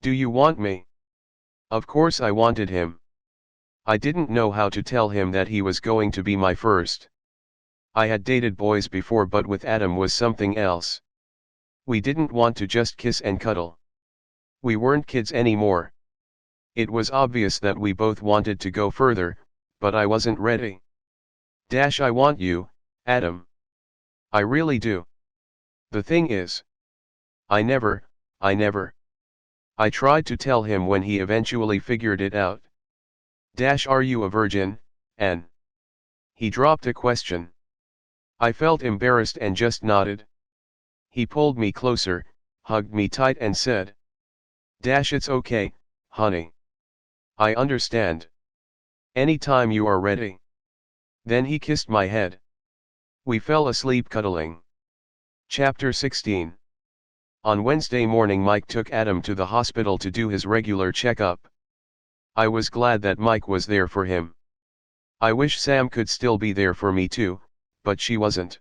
Speaker 1: Do you want me? Of course I wanted him. I didn't know how to tell him that he was going to be my first. I had dated boys before, but with Adam was something else. We didn't want to just kiss and cuddle. We weren't kids anymore. It was obvious that we both wanted to go further, but I wasn't ready. I want you, Adam. I really do. The thing is, I never. I tried to tell him when he eventually figured it out. Are you a virgin, Anne? He dropped a question. I felt embarrassed and just nodded. He pulled me closer, hugged me tight and said, it's okay, honey. I understand. Anytime you are ready. Then he kissed my head. We fell asleep cuddling. Chapter 16. On Wednesday morning Mike took Adam to the hospital to do his regular checkup. I was glad that Mike was there for him. I wish Sam could still be there for me too, but she wasn't.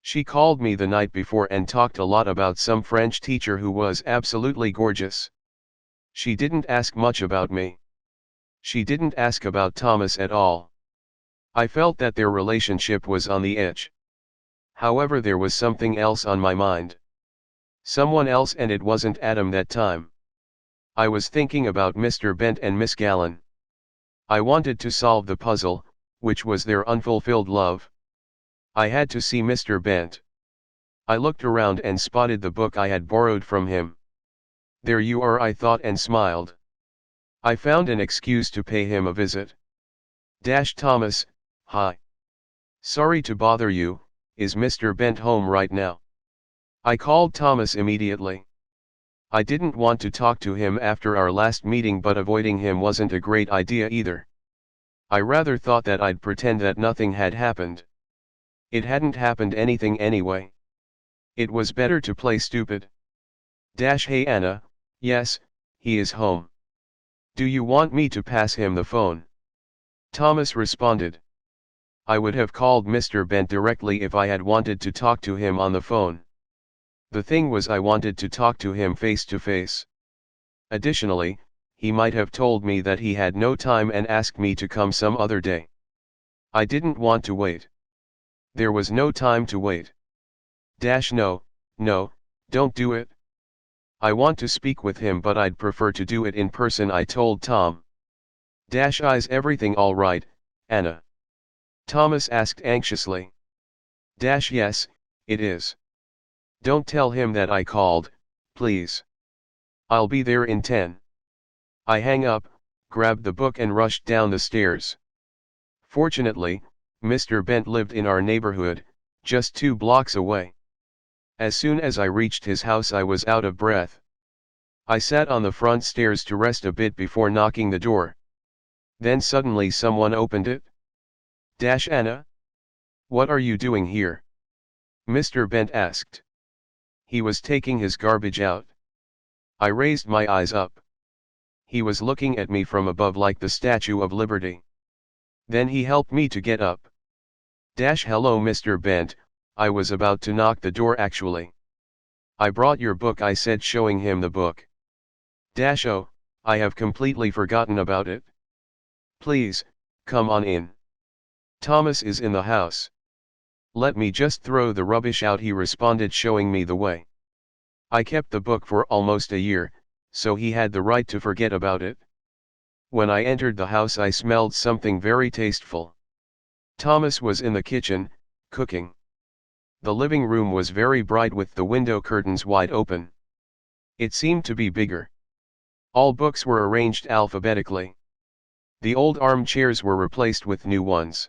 Speaker 1: She called me the night before and talked a lot about some French teacher who was absolutely gorgeous. She didn't ask much about me. She didn't ask about Thomas at all. I felt that their relationship was on the edge. However, there was something else on my mind. Someone else, and it wasn't Adam that time. I was thinking about Mr. Bent and Miss Gallen. I wanted to solve the puzzle, which was their unfulfilled love. I had to see Mr. Bent. I looked around and spotted the book I had borrowed from him. There you are, I thought and smiled. I found an excuse to pay him a visit. Thomas, hi. Sorry to bother you, is Mr. Bent home right now? I called Thomas immediately. I didn't want to talk to him after our last meeting, but avoiding him wasn't a great idea either. I rather thought that I'd pretend that nothing had happened. It hadn't happened anything anyway. It was better to play stupid. Hey Anna, yes, he is home. Do you want me to pass him the phone? Thomas responded. I would have called Mr. Bent directly if I had wanted to talk to him on the phone. The thing was, I wanted to talk to him face to face. Additionally, he might have told me that he had no time and asked me to come some other day. I didn't want to wait. There was no time to wait. No, don't do it. I want to speak with him, but I'd prefer to do it in person, I told Tom. Is everything all right, Anna? Thomas asked anxiously. Yes, it is. Don't tell him that I called, please. I'll be there in 10. I hung up, grabbed the book and rushed down the stairs. Fortunately, Mr. Bent lived in our neighborhood, just 2 blocks away. As soon as I reached his house I was out of breath. I sat on the front stairs to rest a bit before knocking the door. Then suddenly someone opened it. Anna? What are you doing here? Mr. Bent asked. He was taking his garbage out. I raised my eyes up. He was looking at me from above like the Statue of Liberty. Then he helped me to get up. Hello Mr. Bent, I was about to knock the door actually. I brought your book, I said, showing him the book. Oh, I have completely forgotten about it. Please, come on in. Thomas is in the house. Let me just throw the rubbish out, he responded, showing me the way. I kept the book for almost a year, so he had the right to forget about it. When I entered the house I smelled something very tasteful. Thomas was in the kitchen, cooking. The living room was very bright with the window curtains wide open. It seemed to be bigger. All books were arranged alphabetically. The old armchairs were replaced with new ones.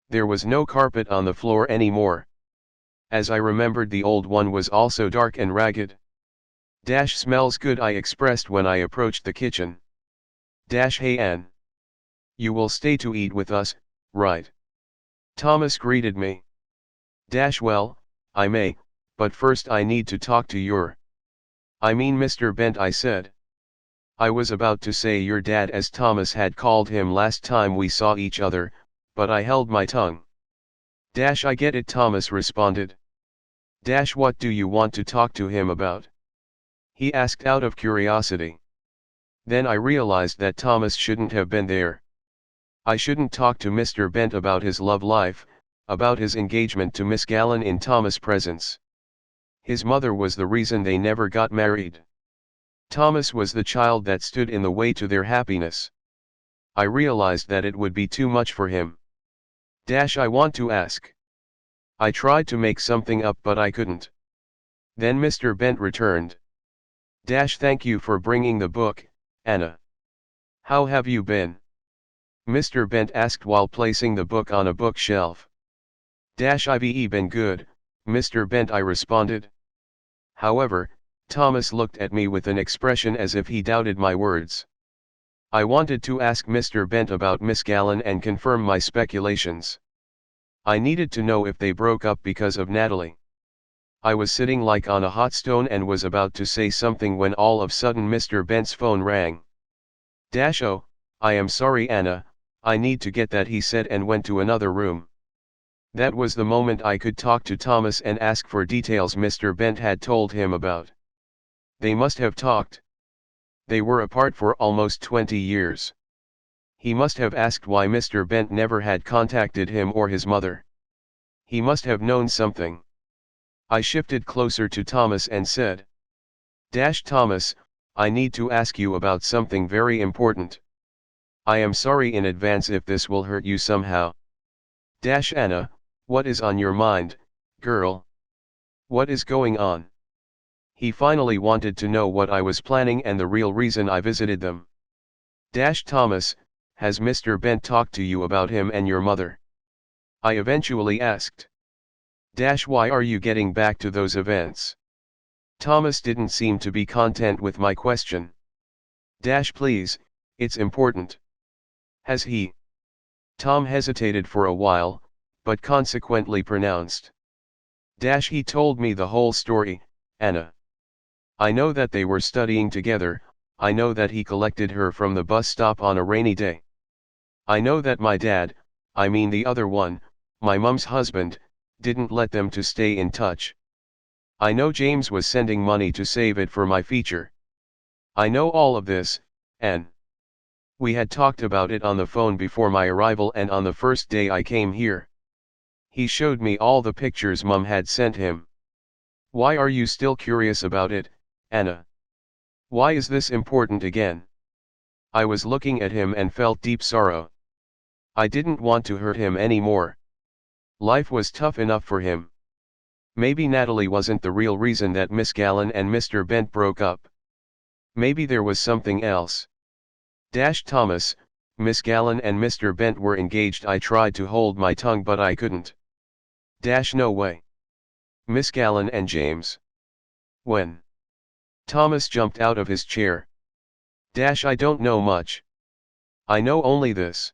Speaker 1: There was no carpet on the floor anymore. As I remembered, the old one was also dark and ragged. Smells good, I expressed when I approached the kitchen. Hey Anne. You will stay to eat with us, right? Thomas greeted me. Well, I may, but first I need to talk to Mr. Bent, I said. I was about to say your dad, as Thomas had called him last time we saw each other, but I held my tongue. I get it, Thomas responded. What do you want to talk to him about? He asked out of curiosity. Then I realized that Thomas shouldn't have been there. I shouldn't talk to Mr. Bent about his love life, about his engagement to Miss Gallen in Thomas' presence. His mother was the reason they never got married. Thomas was the child that stood in the way to their happiness. I realized that it would be too much for him. I want to ask. I tried to make something up but I couldn't. Then Mr. Bent returned. Thank you for bringing the book, Anna. How have you been? Mr. Bent asked while placing the book on a bookshelf. I've been good, Mr. Bent, I responded. However, Thomas looked at me with an expression as if he doubted my words. I wanted to ask Mr. Bent about Miss Gallen and confirm my speculations. I needed to know if they broke up because of Natalie. I was sitting like on a hot stone and was about to say something when all of a sudden Mr. Bent's phone rang. Oh, I am sorry Anna, I need to get that, he said and went to another room. That was the moment I could talk to Thomas and ask for details Mr. Bent had told him about. They must have talked. They were apart for almost 20 years. He must have asked why Mr. Bent never had contacted him or his mother. He must have known something. I shifted closer to Thomas and said, Thomas, I need to ask you about something very important. I am sorry in advance if this will hurt you somehow. Anna, what is on your mind, girl? What is going on? He finally wanted to know what I was planning and the real reason I visited them. Thomas, has Mr. Bent talked to you about him and your mother? I eventually asked. Why are you getting back to those events? Thomas didn't seem to be content with my question. Please, it's important. Has he? Tom hesitated for a while, but consequently pronounced. He told me the whole story, Anna. I know that they were studying together, I know that he collected her from the bus stop on a rainy day. I know that my dad, I mean the other one, my mum's husband, didn't let them to stay in touch. I know James was sending money to save it for my feature. I know all of this, and we had talked about it on the phone before my arrival and on the first day I came here. He showed me all the pictures Mum had sent him. Why are you still curious about it, Anna? Why is this important again? I was looking at him and felt deep sorrow. I didn't want to hurt him anymore. Life was tough enough for him. Maybe Natalie wasn't the real reason that Miss Gallen and Mr. Bent broke up. Maybe there was something else. Thomas, Miss Gallen and Mr. Bent were engaged. I tried to hold my tongue but I couldn't. No way. Miss Gallen and James. When? Thomas jumped out of his chair. I don't know much. I know only this.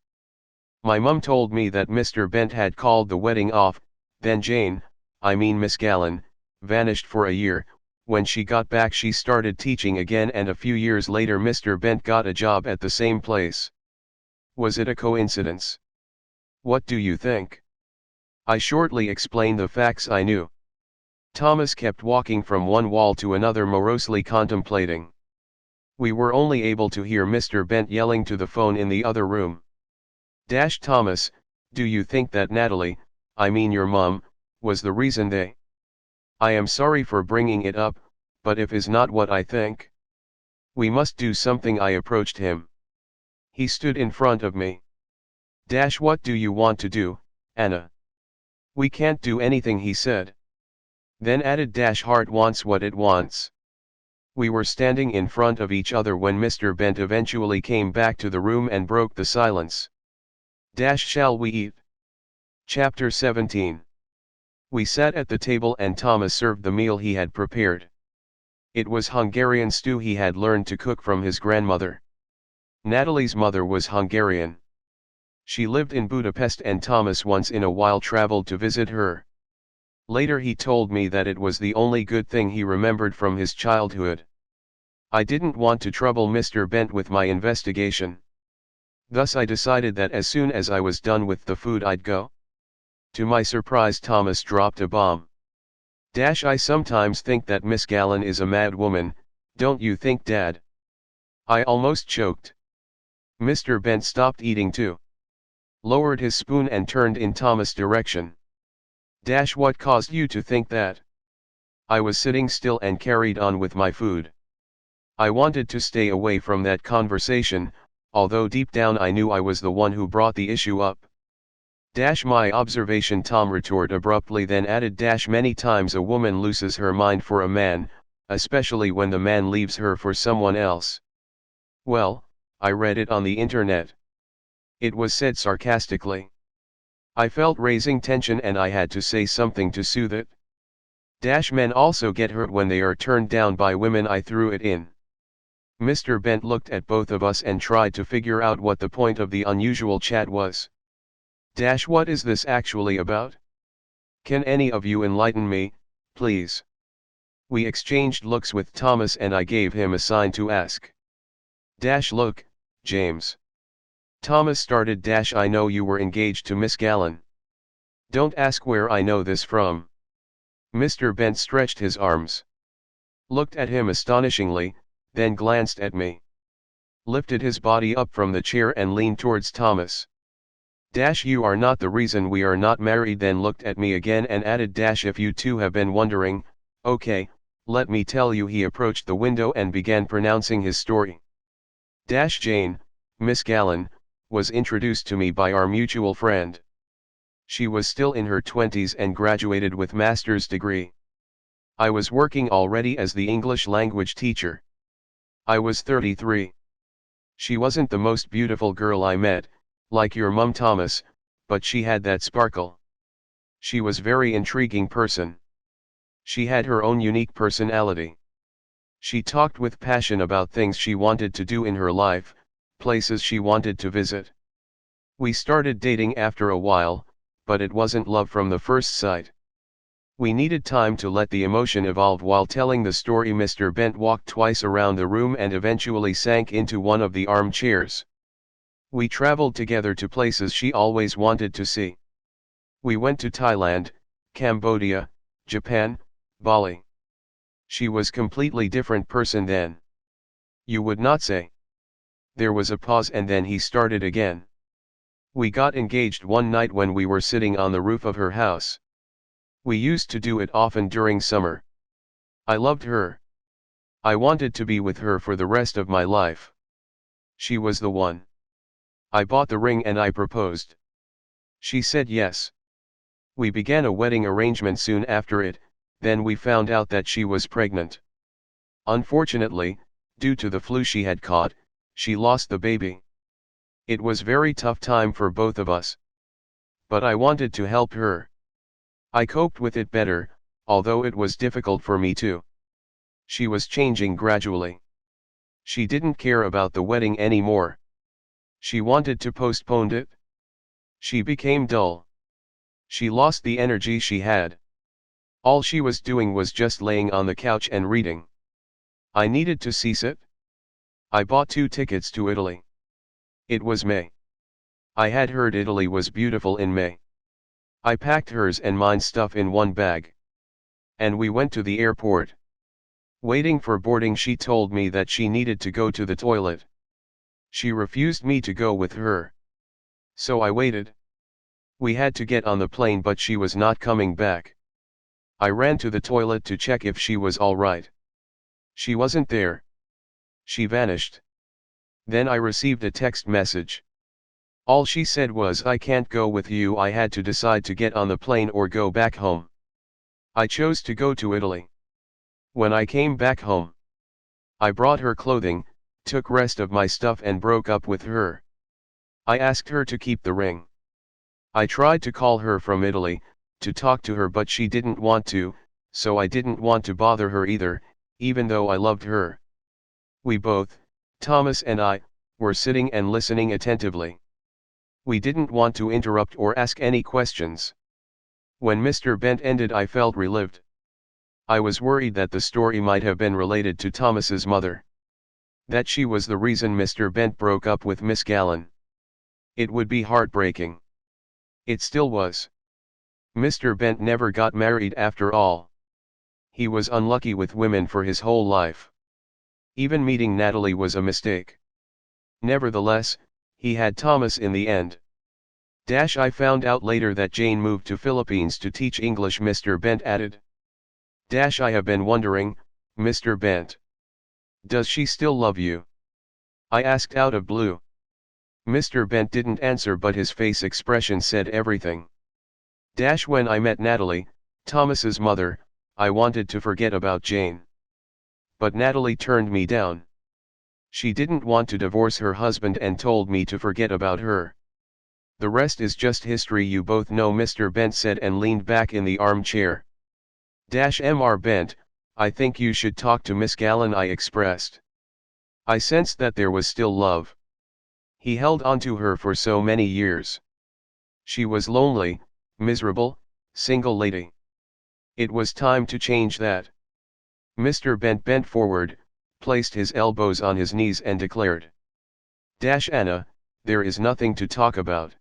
Speaker 1: My mum told me that Mr. Bent had called the wedding off, then Jane, I mean Miss Gallen, vanished for a year. When she got back she started teaching again and a few years later Mr. Bent got a job at the same place. Was it a coincidence? What do you think? I shortly explained the facts I knew. Thomas kept walking from one wall to another morosely contemplating. We were only able to hear Mr. Bent yelling to the phone in the other room. Thomas, do you think that Natalie, I mean your mum, was the reason they? I am sorry for bringing it up, but if is not what I think. We must do something. I approached him. He stood in front of me. What do you want to do, Anna? We can't do anything, he said. Then added heart wants what it wants. We were standing in front of each other when Mr. Bent eventually came back to the room and broke the silence. Shall we eat? Chapter 17. We sat at the table and Thomas served the meal he had prepared. It was Hungarian stew he had learned to cook from his grandmother. Natalie's mother was Hungarian. She lived in Budapest and Thomas once in a while traveled to visit her. Later he told me that it was the only good thing he remembered from his childhood. I didn't want to trouble Mr. Bent with my investigation. Thus I decided that as soon as I was done with the food I'd go. To my surprise Thomas dropped a bomb. I sometimes think that Miss Gallen is a mad woman, don't you think, Dad? I almost choked. Mr. Bent stopped eating too. Lowered his spoon and turned in Thomas' direction. What caused you to think that? I was sitting still and carried on with my food. I wanted to stay away from that conversation, although deep down I knew I was the one who brought the issue up. Dash my observation, Tom retorted abruptly, then added dash many times a woman loses her mind for a man, especially when the man leaves her for someone else. Well, I read it on the internet. It was said sarcastically. I felt raising tension and I had to say something to soothe it. Dash men also get hurt when they are turned down by women, I threw it in. Mr. Bent looked at both of us and tried to figure out what the point of the unusual chat was. Dash, what is this actually about? Can any of you enlighten me, please? We exchanged looks with Thomas and I gave him a sign to ask. Dash, look, James. Thomas started. Dash, I know you were engaged to Miss Gallen. Don't ask where I know this from. Mr. Bent stretched his arms. Looked at him astonishingly, then glanced at me. Lifted his body up from the chair and leaned towards Thomas. Dash, you are not the reason we are not married. Then looked at me again and added, Dash, if you two have been wondering, okay, let me tell you. He approached the window and began pronouncing his story. Dash, Jane, Miss Gallen, was introduced to me by our mutual friend. She was still in her 20s and graduated with master's degree. I was working already as the English language teacher. I was 33. She wasn't the most beautiful girl I met, like your mum, Thomas, but she had that sparkle. She was very intriguing person. She had her own unique personality. She talked with passion about things she wanted to do in her life, places she wanted to visit. We started dating after a while, but it wasn't love from the first sight. We needed time to let the emotion evolve. While telling the story, Mr. Bent walked twice around the room and eventually sank into one of the armchairs. We traveled together to places she always wanted to see. We went to Thailand, Cambodia, Japan, Bali. She was completely different person then. You would not say. There was a pause and then he started again. We got engaged one night when we were sitting on the roof of her house. We used to do it often during summer. I loved her. I wanted to be with her for the rest of my life. She was the one. I bought the ring and I proposed. She said yes. We began a wedding arrangement soon after it, then we found out that she was pregnant. Unfortunately, due to the flu she had caught, she lost the baby. It was very tough time for both of us. But I wanted to help her. I coped with it better, although it was difficult for me too. She was changing gradually. She didn't care about the wedding anymore. She wanted to postpone it. She became dull. She lost the energy she had. All she was doing was just laying on the couch and reading. I needed to cease it. I bought 2 tickets to Italy. It was May. I had heard Italy was beautiful in May. I packed hers and mine stuff in one bag. And we went to the airport. Waiting for boarding, she told me that she needed to go to the toilet. She refused me to go with her. So I waited. We had to get on the plane, but she was not coming back. I ran to the toilet to check if she was all right. She wasn't there. She vanished. Then I received a text message. All she said was, I can't go with you. I had to decide to get on the plane or go back home. I chose to go to Italy. When I came back home, I brought her clothing, took rest of my stuff and broke up with her. I asked her to keep the ring. I tried to call her from Italy, to talk to her, but she didn't want to, so I didn't want to bother her either, even though I loved her. We both, Thomas and I, were sitting and listening attentively. We didn't want to interrupt or ask any questions. When Mr. Bent ended, I felt relieved. I was worried that the story might have been related to Thomas's mother. That she was the reason Mr. Bent broke up with Miss Gallen. It would be heartbreaking. It still was. Mr. Bent never got married after all. He was unlucky with women for his whole life. Even meeting Natalie was a mistake. Nevertheless, he had Thomas in the end. I found out later that Jane moved to Philippines to teach English, Mr. Bent added. I have been wondering, Mr. Bent. Does she still love you? I asked out of blue. Mr. Bent didn't answer, but his face expression said everything. When I met Natalie, Thomas's mother, I wanted to forget about Jane. But Natalie turned me down. She didn't want to divorce her husband and told me to forget about her. The rest is just history, you both know, Mr. Bent said and leaned back in the armchair. Mr. Bent, I think you should talk to Miss Gallen, I expressed. I sensed that there was still love. He held on to her for so many years. She was lonely, miserable, single lady. It was time to change that. Mr. Bent bent forward, placed his elbows on his knees and declared. Anna, there is nothing to talk about.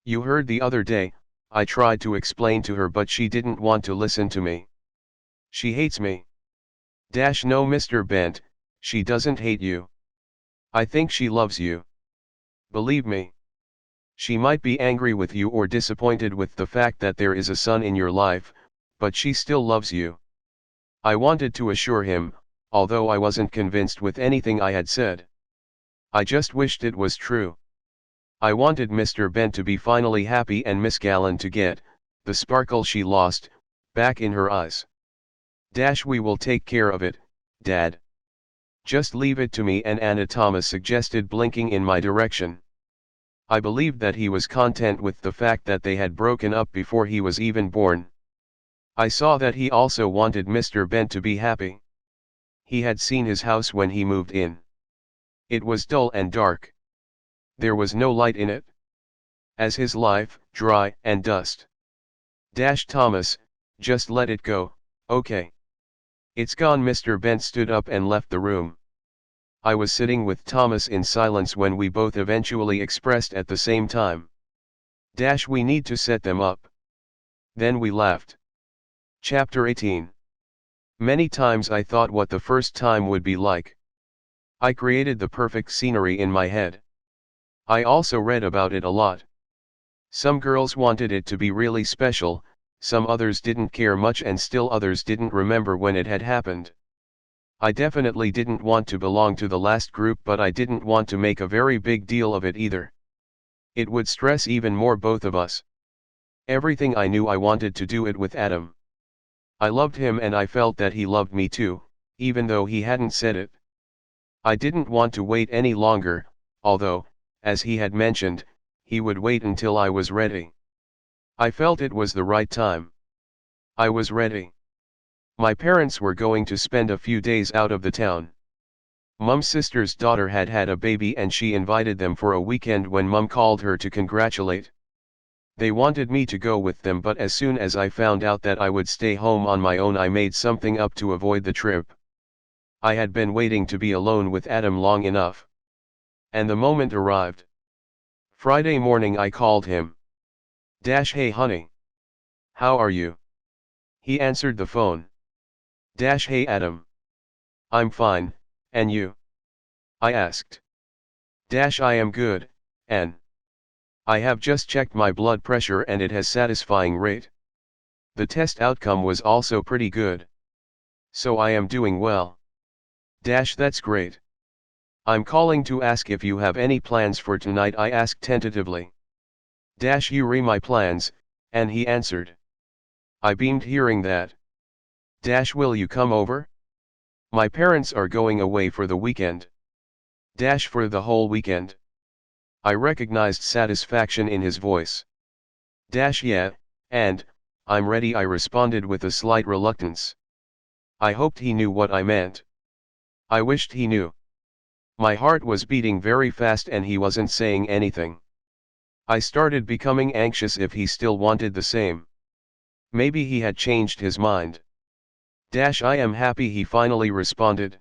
Speaker 1: You heard the other day, I tried to explain to her but she didn't want to listen to me. She hates me. No, Mr. Bent, she doesn't hate you. I think she loves you. Believe me. She might be angry with you or disappointed with the fact that there is a son in your life, but she still loves you. I wanted to assure him, although I wasn't convinced with anything I had said. I just wished it was true. I wanted Mr. Bent to be finally happy and Miss Gallen to get the sparkle she lost back in her eyes. We will take care of it, Dad. Just leave it to me, and Anna Thomas suggested, blinking in my direction. I believed that he was content with the fact that they had broken up before he was even born. I saw that he also wanted Mr. Bent to be happy. He had seen his house when he moved in. It was dull and dark. There was no light in it. As his life, dry and dust. Thomas, just let it go, okay? It's gone. Mr. Bent stood up and left the room. I was sitting with Thomas in silence when we both eventually expressed at the same time. We need to set them up. Then we laughed. Chapter 18. Many times I thought what the first time would be like. I created the perfect scenery in my head. I also read about it a lot. Some girls wanted it to be really special, some others didn't care much, and still others didn't remember when it had happened. I definitely didn't want to belong to the last group, but I didn't want to make a very big deal of it either. It would stress even more both of us. Everything I knew, I wanted to do it with Adam. I loved him and I felt that he loved me too, even though he hadn't said it. I didn't want to wait any longer, although, as he had mentioned, he would wait until I was ready. I felt it was the right time. I was ready. My parents were going to spend a few days out of the town. Mum's sister's daughter had had a baby and she invited them for a weekend when Mum called her to congratulate. They wanted me to go with them, but as soon as I found out that I would stay home on my own, I made something up to avoid the trip. I had been waiting to be alone with Adam long enough. And the moment arrived. Friday morning I called him. Hey honey. How are you? He answered the phone. Hey Adam. I'm fine, and you? I asked. I am good, and I have just checked my blood pressure and it has satisfying rate. The test outcome was also pretty good. So I am doing well. That's great. I'm calling to ask if you have any plans for tonight, I asked tentatively. You read my plans, and he answered. I beamed hearing that. Will you come over? My parents are going away for the weekend. For the whole weekend? I recognized satisfaction in his voice. Yeah, and, I'm ready, I responded with a slight reluctance. I hoped he knew what I meant. I wished he knew. My heart was beating very fast and he wasn't saying anything. I started becoming anxious if he still wanted the same. Maybe he had changed his mind. I am happy, he finally responded.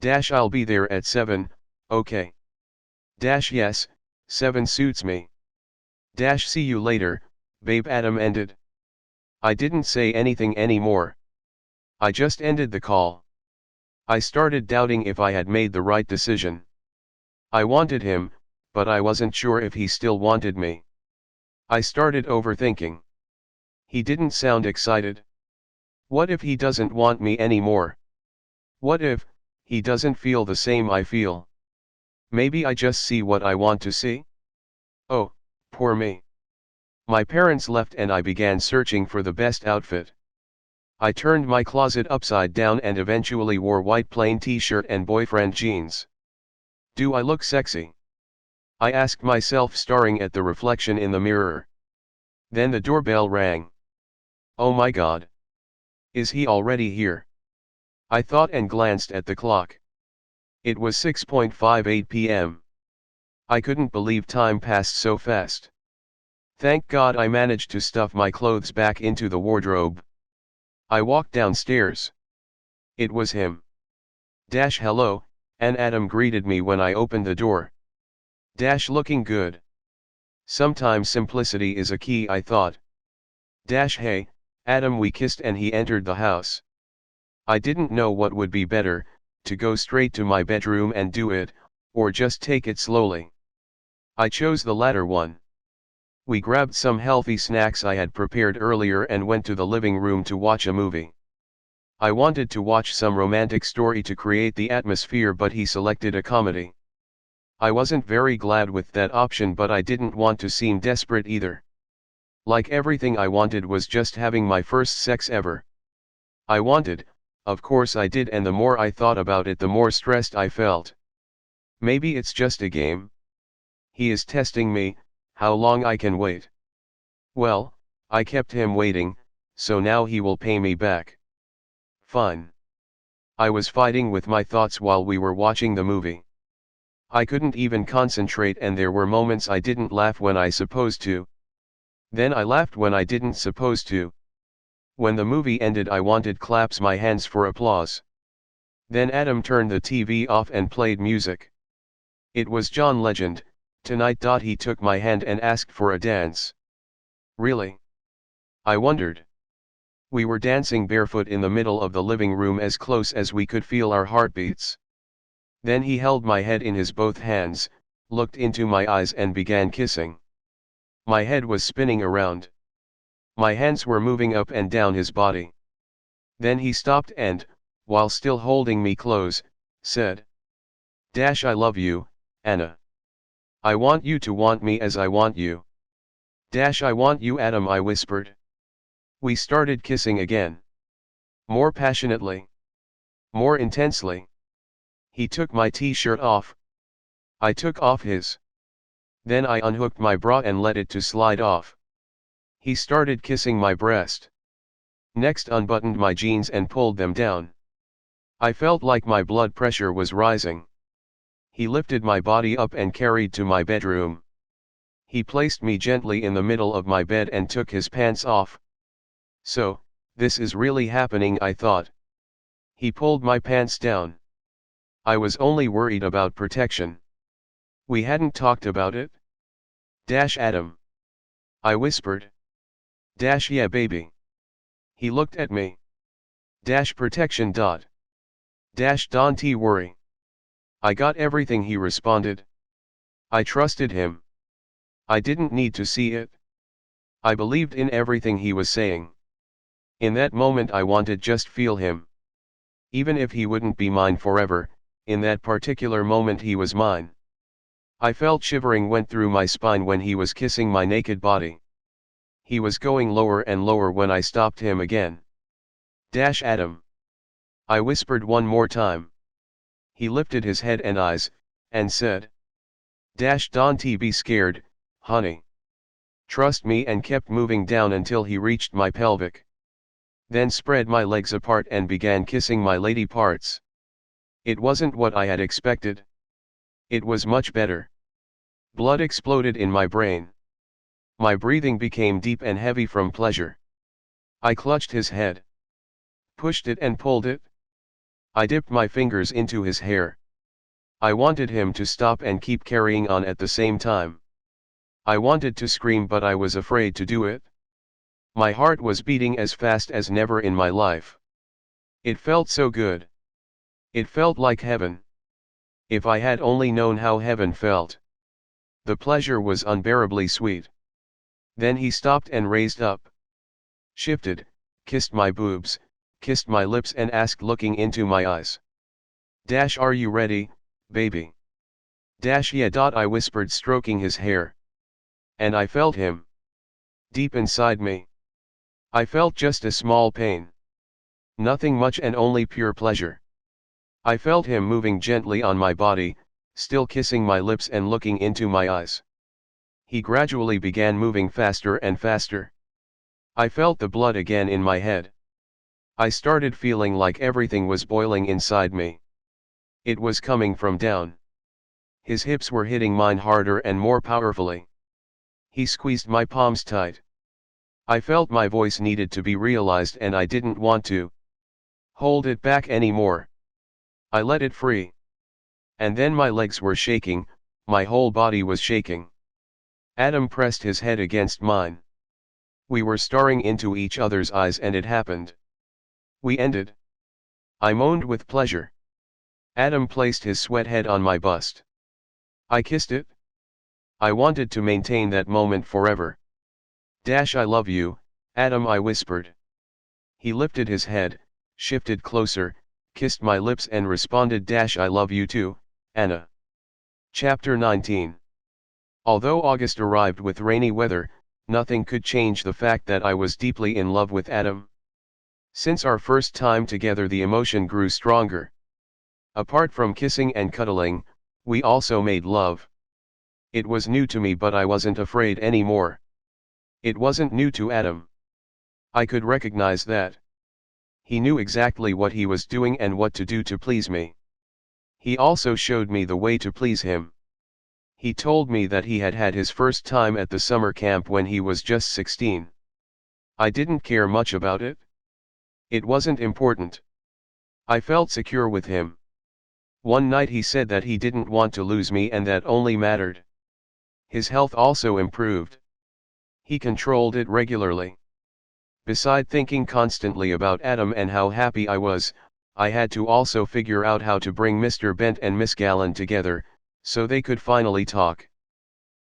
Speaker 1: I'll be there at 7, okay. Yes, 7 suits me. See you later, babe, Adam ended. I didn't say anything anymore. I just ended the call. I started doubting if I had made the right decision. I wanted him, but I wasn't sure if he still wanted me. I started overthinking. He didn't sound excited. What if he doesn't want me anymore? What if he doesn't feel the same I feel? Maybe I just see what I want to see? Oh, poor me. My parents left and I began searching for the best outfit. I turned my closet upside down and eventually wore white plain t-shirt and boyfriend jeans. Do I look sexy? I asked myself, staring at the reflection in the mirror. Then the doorbell rang. Oh my God. Is he already here? I thought and glanced at the clock. It was 6:58 p.m. I couldn't believe time passed so fast. Thank God I managed to stuff my clothes back into the wardrobe. I walked downstairs. It was him. Hello, and Adam greeted me when I opened the door. Looking good. Sometimes simplicity is a key, I thought. Hey, Adam. We kissed and he entered the house. I didn't know what would be better, to go straight to my bedroom and do it, or just take it slowly. I chose the latter one. We grabbed some healthy snacks I had prepared earlier and went to the living room to watch a movie. I wanted to watch some romantic story to create the atmosphere, but he selected a comedy. I wasn't very glad with that option, but I didn't want to seem desperate either. Like everything I wanted was just having my first sex ever. I wanted, of course I did, and the more I thought about it the more stressed I felt. Maybe it's just a game. He is testing me, how long I can wait. Well, I kept him waiting, so now he will pay me back. Fine. I was fighting with my thoughts while we were watching the movie. I couldn't even concentrate, and there were moments I didn't laugh when I supposed to. Then I laughed when I didn't supposed to. When the movie ended I wanted claps my hands for applause. Then Adam turned the TV off and played music. It was John Legend, Tonight. He took my hand and asked for a dance. Really? I wondered. We were dancing barefoot in the middle of the living room, as close as we could feel our heartbeats. Then he held my head in his both hands, looked into my eyes and began kissing. My head was spinning around. My hands were moving up and down his body. Then he stopped and, while still holding me close, said, I love you, Anna. I want you to want me as I want you. I want you, Adam, I whispered. We started kissing again. More passionately. More intensely. He took my t-shirt off. I took off his. Then I unhooked my bra and let it to slide off. He started kissing my breast. Next unbuttoned my jeans and pulled them down. I felt like my blood pressure was rising. He lifted my body up and carried to my bedroom. He placed me gently in the middle of my bed and took his pants off. So, this is really happening, I thought. He pulled my pants down. I was only worried about protection. We hadn't talked about it. Adam. I whispered. Yeah, baby. He looked at me. Protection. Don't worry. I got everything, he responded. I trusted him. I didn't need to see it. I believed in everything he was saying. In that moment I wanted just feel him. Even if he wouldn't be mine forever, in that particular moment he was mine. I felt shivering went through my spine when he was kissing my naked body. He was going lower and lower when I stopped him again. Adam. I whispered one more time. He lifted his head and eyes, and said, Don't be scared, honey. Trust me, and kept moving down until he reached my pelvic. Then spread my legs apart and began kissing my lady parts. It wasn't what I had expected. It was much better. Blood exploded in my brain. My breathing became deep and heavy from pleasure. I clutched his head. Pushed it and pulled it. I dipped my fingers into his hair. I wanted him to stop and keep carrying on at the same time. I wanted to scream, but I was afraid to do it. My heart was beating as fast as never in my life. It felt so good. It felt like heaven. If I had only known how heaven felt. The pleasure was unbearably sweet. Then he stopped and raised up. Shifted, kissed my boobs, kissed my lips and asked, looking into my eyes. Are you ready, baby? Yeah. I whispered, stroking his hair. And I felt him. Deep inside me. I felt just a small pain. Nothing much and only pure pleasure. I felt him moving gently on my body, still kissing my lips and looking into my eyes. He gradually began moving faster and faster. I felt the blood again in my head. I started feeling like everything was boiling inside me. It was coming from down. His hips were hitting mine harder and more powerfully. He squeezed my palms tight. I felt my voice needed to be realized and I didn't want to hold it back anymore. I let it free. And then my legs were shaking, my whole body was shaking. Adam pressed his head against mine. We were staring into each other's eyes and it happened. We ended. I moaned with pleasure. Adam placed his sweat head on my bust. I kissed it. I wanted to maintain that moment forever. I love you, Adam, I whispered. He lifted his head, shifted closer, kissed my lips and responded, I love you too, Anna. Chapter 19. Although August arrived with rainy weather, nothing could change the fact that I was deeply in love with Adam. Since our first time together, the emotion grew stronger. Apart from kissing and cuddling, we also made love. It was new to me, but I wasn't afraid anymore. It wasn't new to Adam. I could recognize that. He knew exactly what he was doing and what to do to please me. He also showed me the way to please him. He told me that he had had his first time at the summer camp when he was just 16. I didn't care much about it. It wasn't important. I felt secure with him. One night he said that he didn't want to lose me and that only mattered. His health also improved. He controlled it regularly. Beside thinking constantly about Adam and how happy I was, I had to also figure out how to bring Mr. Bent and Miss Gallen together, so they could finally talk.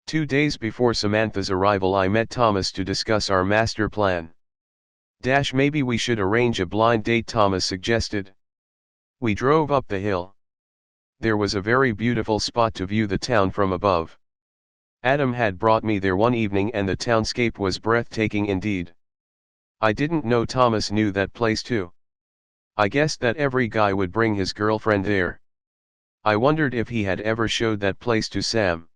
Speaker 1: 2 days before Samantha's arrival, I met Thomas to discuss our master plan. Maybe we should arrange a blind date, Thomas suggested. We drove up the hill. There was a very beautiful spot to view the town from above. Adam had brought me there one evening and the townscape was breathtaking indeed. I didn't know Thomas knew that place too. I guessed that every guy would bring his girlfriend there. I wondered if he had ever showed that place to Sam.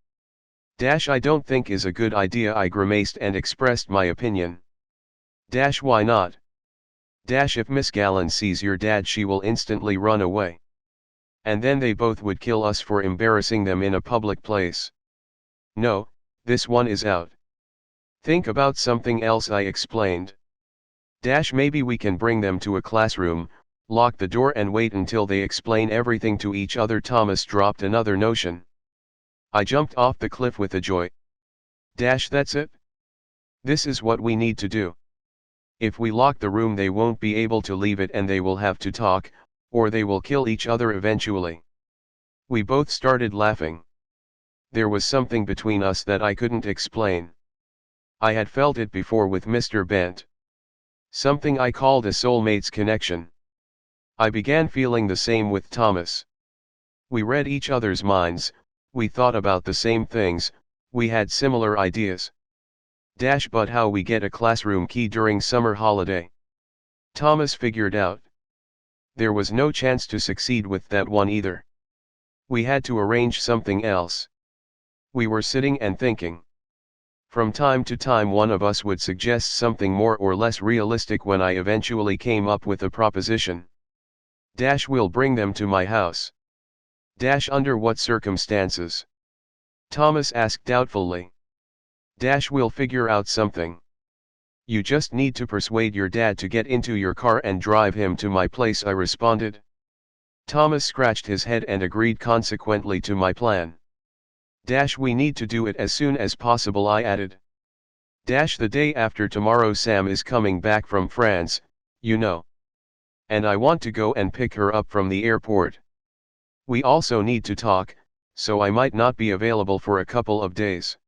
Speaker 1: I don't think is a good idea, I grimaced and expressed my opinion. Why not? If Miss Gallen sees your dad, she will instantly run away. And then they both would kill us for embarrassing them in a public place. No, this one is out. Think about something else, I explained. Maybe we can bring them to a classroom, lock the door and wait until they explain everything to each other. Thomas dropped another notion. I jumped off the cliff with a joy. That's it. This is what we need to do. If we lock the room, they won't be able to leave it and they will have to talk, or they will kill each other eventually. We both started laughing. There was something between us that I couldn't explain. I had felt it before with Mr. Bent. Something I called a soulmate's connection. I began feeling the same with Thomas. We read each other's minds, we thought about the same things, we had similar ideas. But how we get a classroom key during summer holiday? Thomas figured out. There was no chance to succeed with that one either. We had to arrange something else. We were sitting and thinking. From time to time one of us would suggest something more or less realistic when I eventually came up with a proposition. We'll bring them to my house. Under what circumstances? Thomas asked doubtfully. We'll figure out something. You just need to persuade your dad to get into your car and drive him to my place, I responded. Thomas scratched his head and agreed consequently to my plan. We need to do it as soon as possible, I added. The day after tomorrow Sam is coming back from France, you know. And I want to go and pick her up from the airport. We also need to talk, so I might not be available for a couple of days.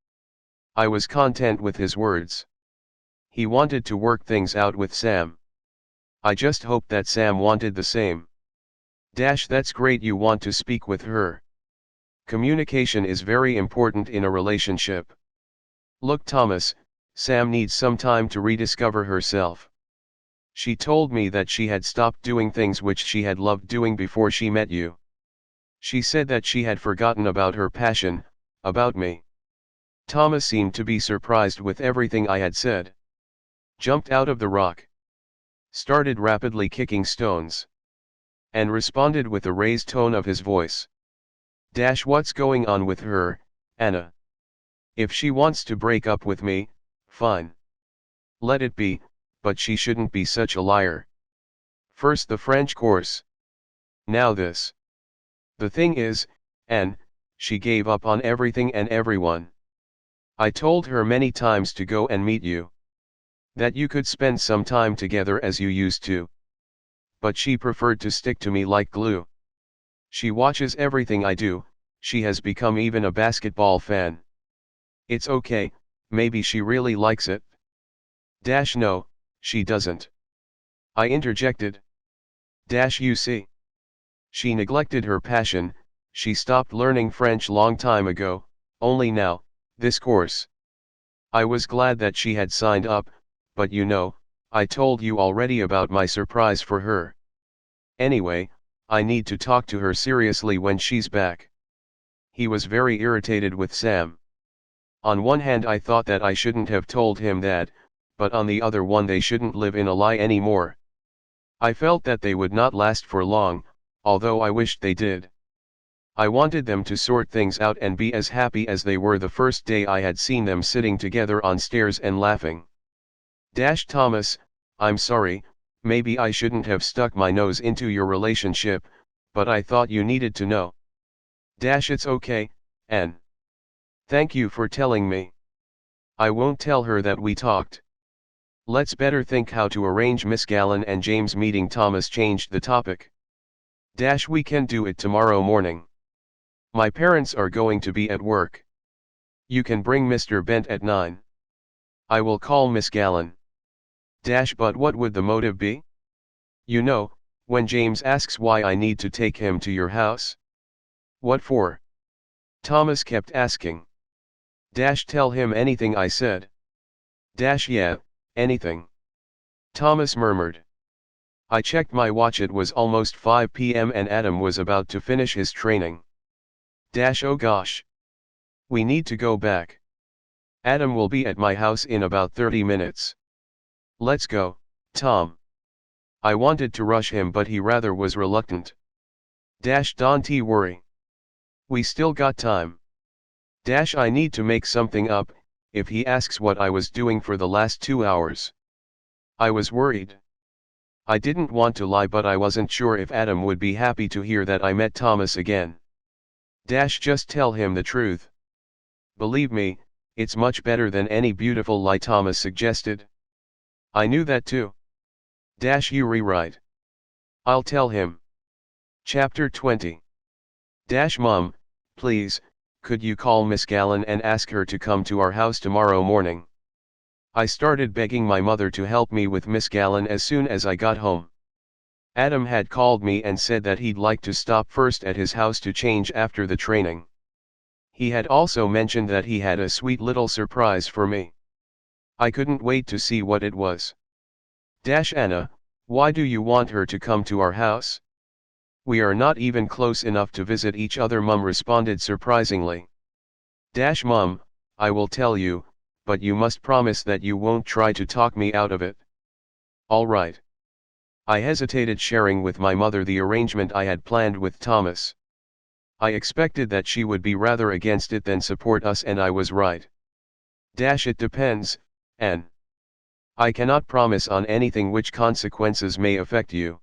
Speaker 1: I was content with his words. He wanted to work things out with Sam. I just hoped that Sam wanted the same. That's great, you want to speak with her. Communication is very important in a relationship. Look Thomas, Sam needs some time to rediscover herself. She told me that she had stopped doing things which she had loved doing before she met you. She said that she had forgotten about her passion, about me. Thomas seemed to be surprised with everything I had said. Jumped out of the rock. Started rapidly kicking stones. And responded with a raised tone of his voice. What's going on with her, Anna? If she wants to break up with me, fine. Let it be, but she shouldn't be such a liar. First the French course. Now this. The thing is, Anne, she gave up on everything and everyone. I told her many times to go and meet you. That you could spend some time together as you used to. But she preferred to stick to me like glue. She watches everything I do, she has become even a basketball fan. It's okay, maybe she really likes it. No, she doesn't. I interjected. You see. She neglected her passion, she stopped learning French long time ago, only now, this course. I was glad that she had signed up, but you know, I told you already about my surprise for her. Anyway, I need to talk to her seriously when she's back. He was very irritated with Sam. On one hand I thought that I shouldn't have told him that, but on the other one they shouldn't live in a lie anymore. I felt that they would not last for long, although I wished they did. I wanted them to sort things out and be as happy as they were the first day I had seen them sitting together on stairs and laughing. Thomas, I'm sorry, maybe I shouldn't have stuck my nose into your relationship, but I thought you needed to know. It's okay, Anne. Thank you for telling me. I won't tell her that we talked. Let's better think how to arrange Miss Gallen and James meeting. Thomas changed the topic. We can do it tomorrow morning. My parents are going to be at work. You can bring Mr. Bent at 9. I will call Miss Gallen. But what would the motive be? You know, when James asks why I need to take him to your house. What for? Thomas kept asking. Tell him anything I said. Yeah, anything. Thomas murmured. I checked my watch, it was almost 5 p.m. and Adam was about to finish his training. Oh gosh. We need to go back. Adam will be at my house in about 30 minutes. Let's go, Tom. I wanted to rush him but he rather was reluctant. Don't worry. We still got time. I need to make something up, if he asks what I was doing for the last 2 hours. I was worried. I didn't want to lie but I wasn't sure if Adam would be happy to hear that I met Thomas again. Just tell him the truth. Believe me, it's much better than any beautiful lie, Thomas suggested. I knew that too. You rewrite. I'll tell him. Chapter 20. Mom, please, could you call Miss Gallen and ask her to come to our house tomorrow morning? I started begging my mother to help me with Miss Gallen as soon as I got home. Adam had called me and said that he'd like to stop first at his house to change after the training. He had also mentioned that he had a sweet little surprise for me. I couldn't wait to see what it was. Anna, why do you want her to come to our house? We are not even close enough to visit each other, Mum responded surprisingly. Mum, I will tell you, but you must promise that you won't try to talk me out of it. All right. I hesitated sharing with my mother the arrangement I had planned with Thomas. I expected that she would be rather against it than support us, and I was right. It depends, Anne. I cannot promise on anything which consequences may affect you.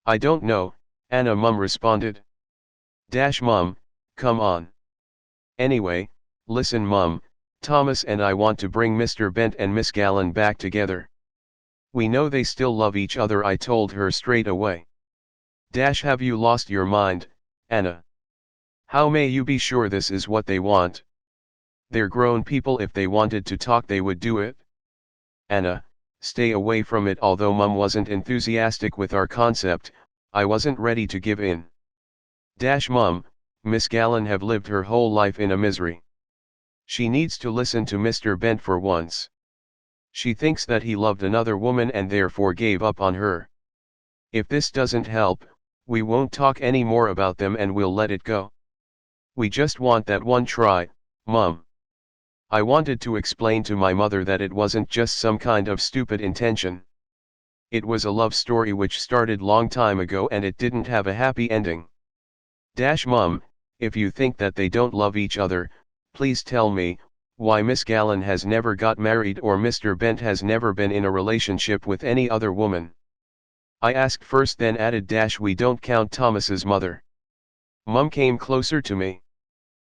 Speaker 1: I don't know, Anna, Mum responded. Mum, come on. Anyway, listen Mum, Thomas and I want to bring Mr. Bent and Miss Gallen back together. We know they still love each other, I told her straight away. Have you lost your mind, Anna? How may you be sure this is what they want? They're grown people, if they wanted to talk they would do it. Anna, stay away from it. Although Mum wasn't enthusiastic with our concept, I wasn't ready to give in. Mum, Miss Gallen have lived her whole life in a misery. She needs to listen to Mr. Bent for once. She thinks that he loved another woman and therefore gave up on her. If this doesn't help, we won't talk any more about them and we'll let it go. We just want that one try, Mum. I wanted to explain to my mother that it wasn't just some kind of stupid intention. It was a love story which started long time ago and it didn't have a happy ending. Mum, if you think that they don't love each other, please tell me, why Miss Gallen has never got married or Mr. Bent has never been in a relationship with any other woman. I asked first then added we don't count Thomas's mother. Mum came closer to me,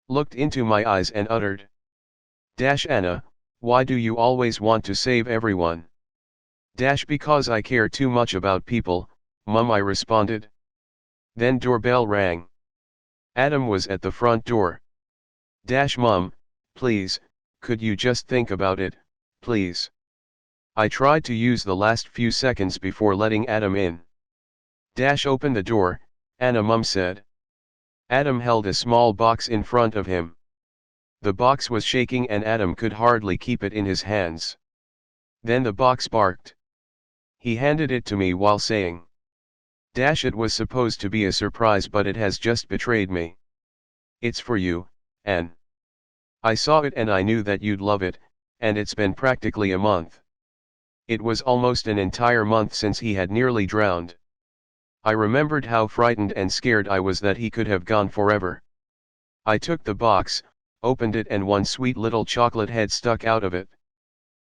Speaker 1: looked into my eyes and uttered, Anna, why do you always want to save everyone? Because I care too much about people, Mum, I responded. Then doorbell rang. Adam was at the front door. Mum, please, could you just think about it, please? I tried to use the last few seconds before letting Adam in. Open the door, Anna, Mum said. Adam held a small box in front of him. The box was shaking and Adam could hardly keep it in his hands. Then the box barked. He handed it to me while saying, it was supposed to be a surprise but it has just betrayed me. It's for you, Anne. I saw it and I knew that you'd love it, and it's been practically a month. It was almost an entire month since he had nearly drowned. I remembered how frightened and scared I was that he could have gone forever. I took the box, opened it and one sweet little chocolate head stuck out of it.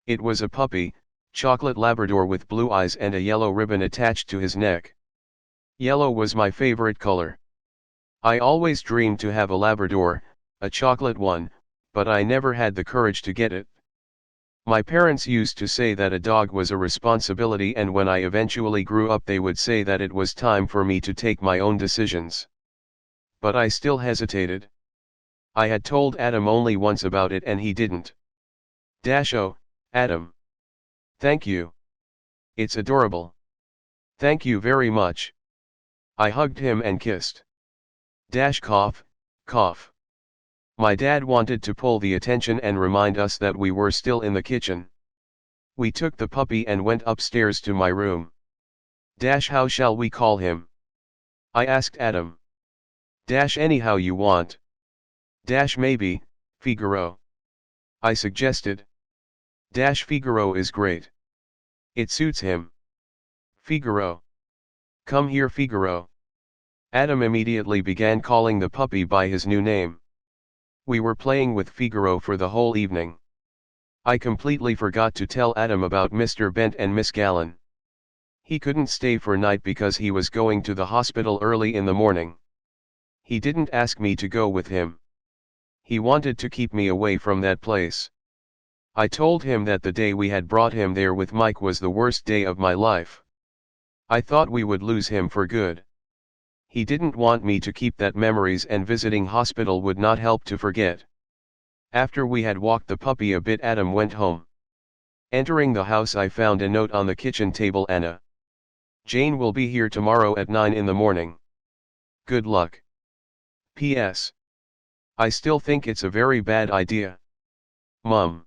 Speaker 1: It was a puppy, chocolate Labrador with blue eyes and a yellow ribbon attached to his neck. Yellow was my favorite color. I always dreamed to have a Labrador, a chocolate one, but I never had the courage to get it. My parents used to say that a dog was a responsibility and when I eventually grew up they would say that it was time for me to take my own decisions. But I still hesitated. I had told Adam only once about it and he didn't. Oh, Adam. Thank you. It's adorable. Thank you very much. I hugged him and kissed. Cough, cough. My dad wanted to pull the attention and remind us that we were still in the kitchen. We took the puppy and went upstairs to my room. How shall we call him? I asked Adam. Anyhow you want. Maybe, Figaro. I suggested. Figaro is great. It suits him. Figaro. Come here Figaro. Adam immediately began calling the puppy by his new name. We were playing with Figaro for the whole evening. I completely forgot to tell Adam about Mr. Bent and Miss Gallen. He couldn't stay for night because he was going to the hospital early in the morning. He didn't ask me to go with him. He wanted to keep me away from that place. I told him that the day we had brought him there with Mike was the worst day of my life. I thought we would lose him for good. He didn't want me to keep that memories and visiting hospital would not help to forget. After we had walked the puppy a bit Adam went home. Entering the house I found a note on the kitchen table. Anna. Jane will be here tomorrow at 9 in the morning. Good luck. P.S. I still think it's a very bad idea. Mum.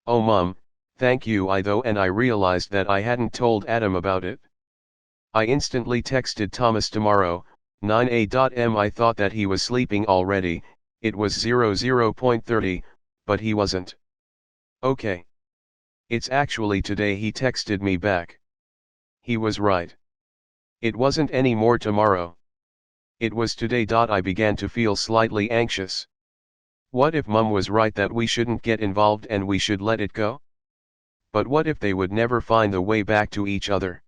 Speaker 1: Oh Mum, thank you though and I realized that I hadn't told Adam about it. I instantly texted Thomas tomorrow, 9 I thought that he was sleeping already, it was 00:30, but he wasn't. Okay. It's actually today he texted me back. He was right. It wasn't any more tomorrow. It was today. I began to feel slightly anxious. What if Mum was right that we shouldn't get involved and we should let it go? But what if they would never find the way back to each other?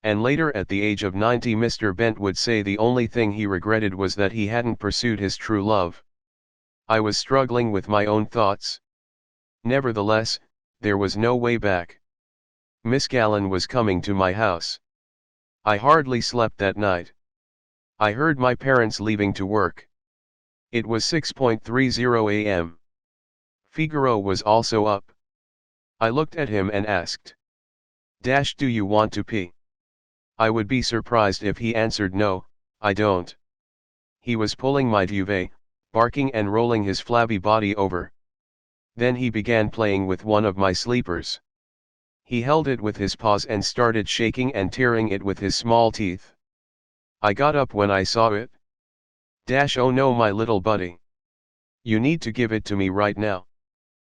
Speaker 1: And later at the age of 90 Mr. Bent would say the only thing he regretted was that he hadn't pursued his true love. I was struggling with my own thoughts. Nevertheless, there was no way back. Miss Gallen was coming to my house. I hardly slept that night. I heard my parents leaving to work. It was 6:30 a.m. Figaro was also up. I looked at him and asked. Do you want to pee? I would be surprised if he answered no, I don't. He was pulling my duvet, barking and rolling his flabby body over. Then he began playing with one of my sleepers. He held it with his paws and started shaking and tearing it with his small teeth. I got up when I saw it. Oh no, my little buddy. You need to give it to me right now.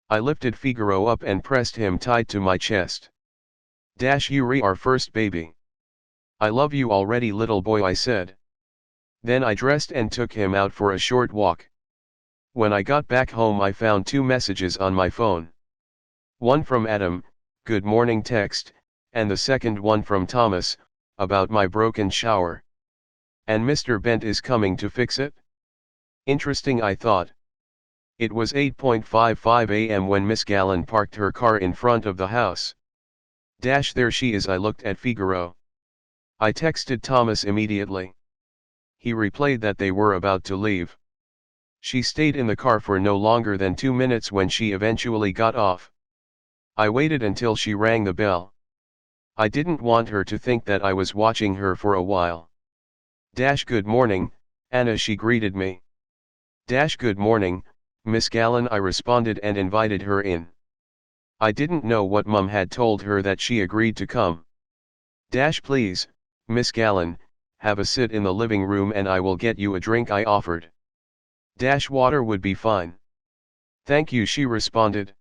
Speaker 1: I lifted Figaro up and pressed him tight to my chest. Yuri, our first baby. I love you already, little boy, I said. Then I dressed and took him out for a short walk. When I got back home I found 2 messages on my phone. One from Adam, good morning text, and the second one from Thomas, about my broken shower. And Mr. Bent is coming to fix it? Interesting, I thought. It was 8:55 a.m. when Miss Gallen parked her car in front of the house. There she is, I looked at Figaro. I texted Thomas immediately. He replied that they were about to leave. She stayed in the car for no longer than 2 minutes when she eventually got off. I waited until she rang the bell. I didn't want her to think that I was watching her for a while. Good morning, Anna, she greeted me. Good morning, Miss Gallen, I responded and invited her in. I didn't know what Mum had told her that she agreed to come. Please, Miss Gallen, have a sit in the living room and I will get you a drink, I offered. Water would be fine. Thank you, she responded.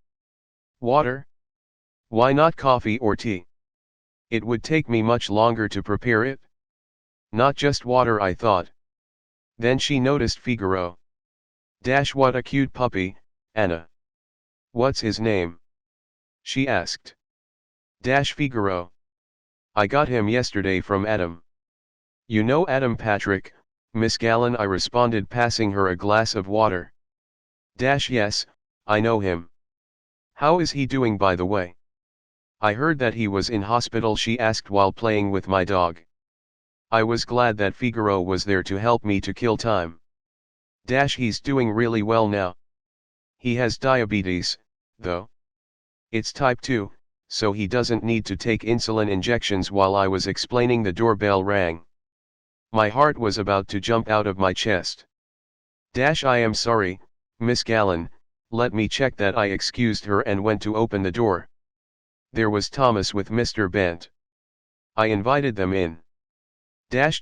Speaker 1: Water? Why not coffee or tea? It would take me much longer to prepare it. Not just water, I thought. Then she noticed Figaro. What a cute puppy, Anna. What's his name? She asked. Figaro. I got him yesterday from Adam. You know Adam Patrick, Miss Gallen, I responded, passing her a glass of water. Yes, I know him. How is he doing, by the way? I heard that he was in hospital, she asked while playing with my dog. I was glad that Figaro was there to help me to kill time. He's doing really well now. He has diabetes, though. It's type 2, so he doesn't need to take insulin injections. While I was explaining, the doorbell rang. My heart was about to jump out of my chest. I am sorry, Miss Gallen, let me check that, I excused her and went to open the door. There was Thomas with Mr. Bent. I invited them in.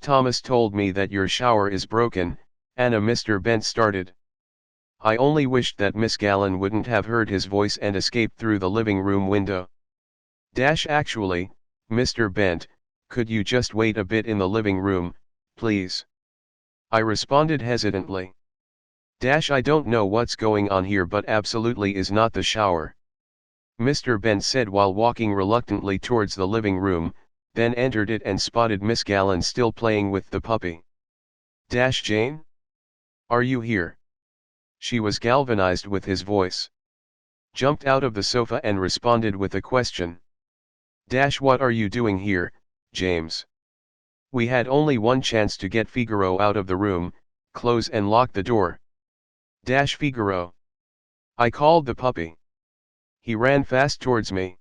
Speaker 1: Thomas told me that your shower is broken, Anna, Mr. Bent started. I only wished that Miss Gallen wouldn't have heard his voice and escaped through the living room window. Actually, Mr. Bent, could you just wait a bit in the living room, please? I responded hesitantly. I don't know what's going on here, but absolutely is not the shower, Mr. Bent said while walking reluctantly towards the living room, then entered it and spotted Miss Gallen still playing with the puppy. Jane? Are you here? She was galvanized with his voice. Jumped out of the sofa and responded with a question. What are you doing here, James? We had only one chance to get Figaro out of the room, close and lock the door. Figaro. I called the puppy. He ran fast towards me.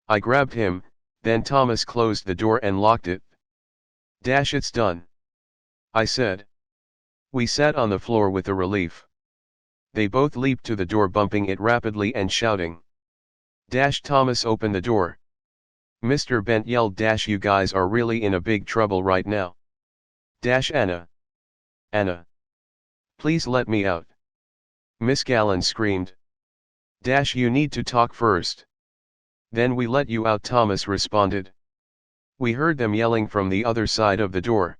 Speaker 1: I grabbed him, then Thomas closed the door and locked it. It's done, I said. We sat on the floor with a relief. They both leaped to the door, bumping it rapidly and shouting. Thomas opened the door. Mr. Bent yelled, you guys are really in a big trouble right now. Anna. Anna. Please let me out. Miss Gallen screamed. You need to talk first. Then we let you out, Thomas responded. We heard them yelling from the other side of the door.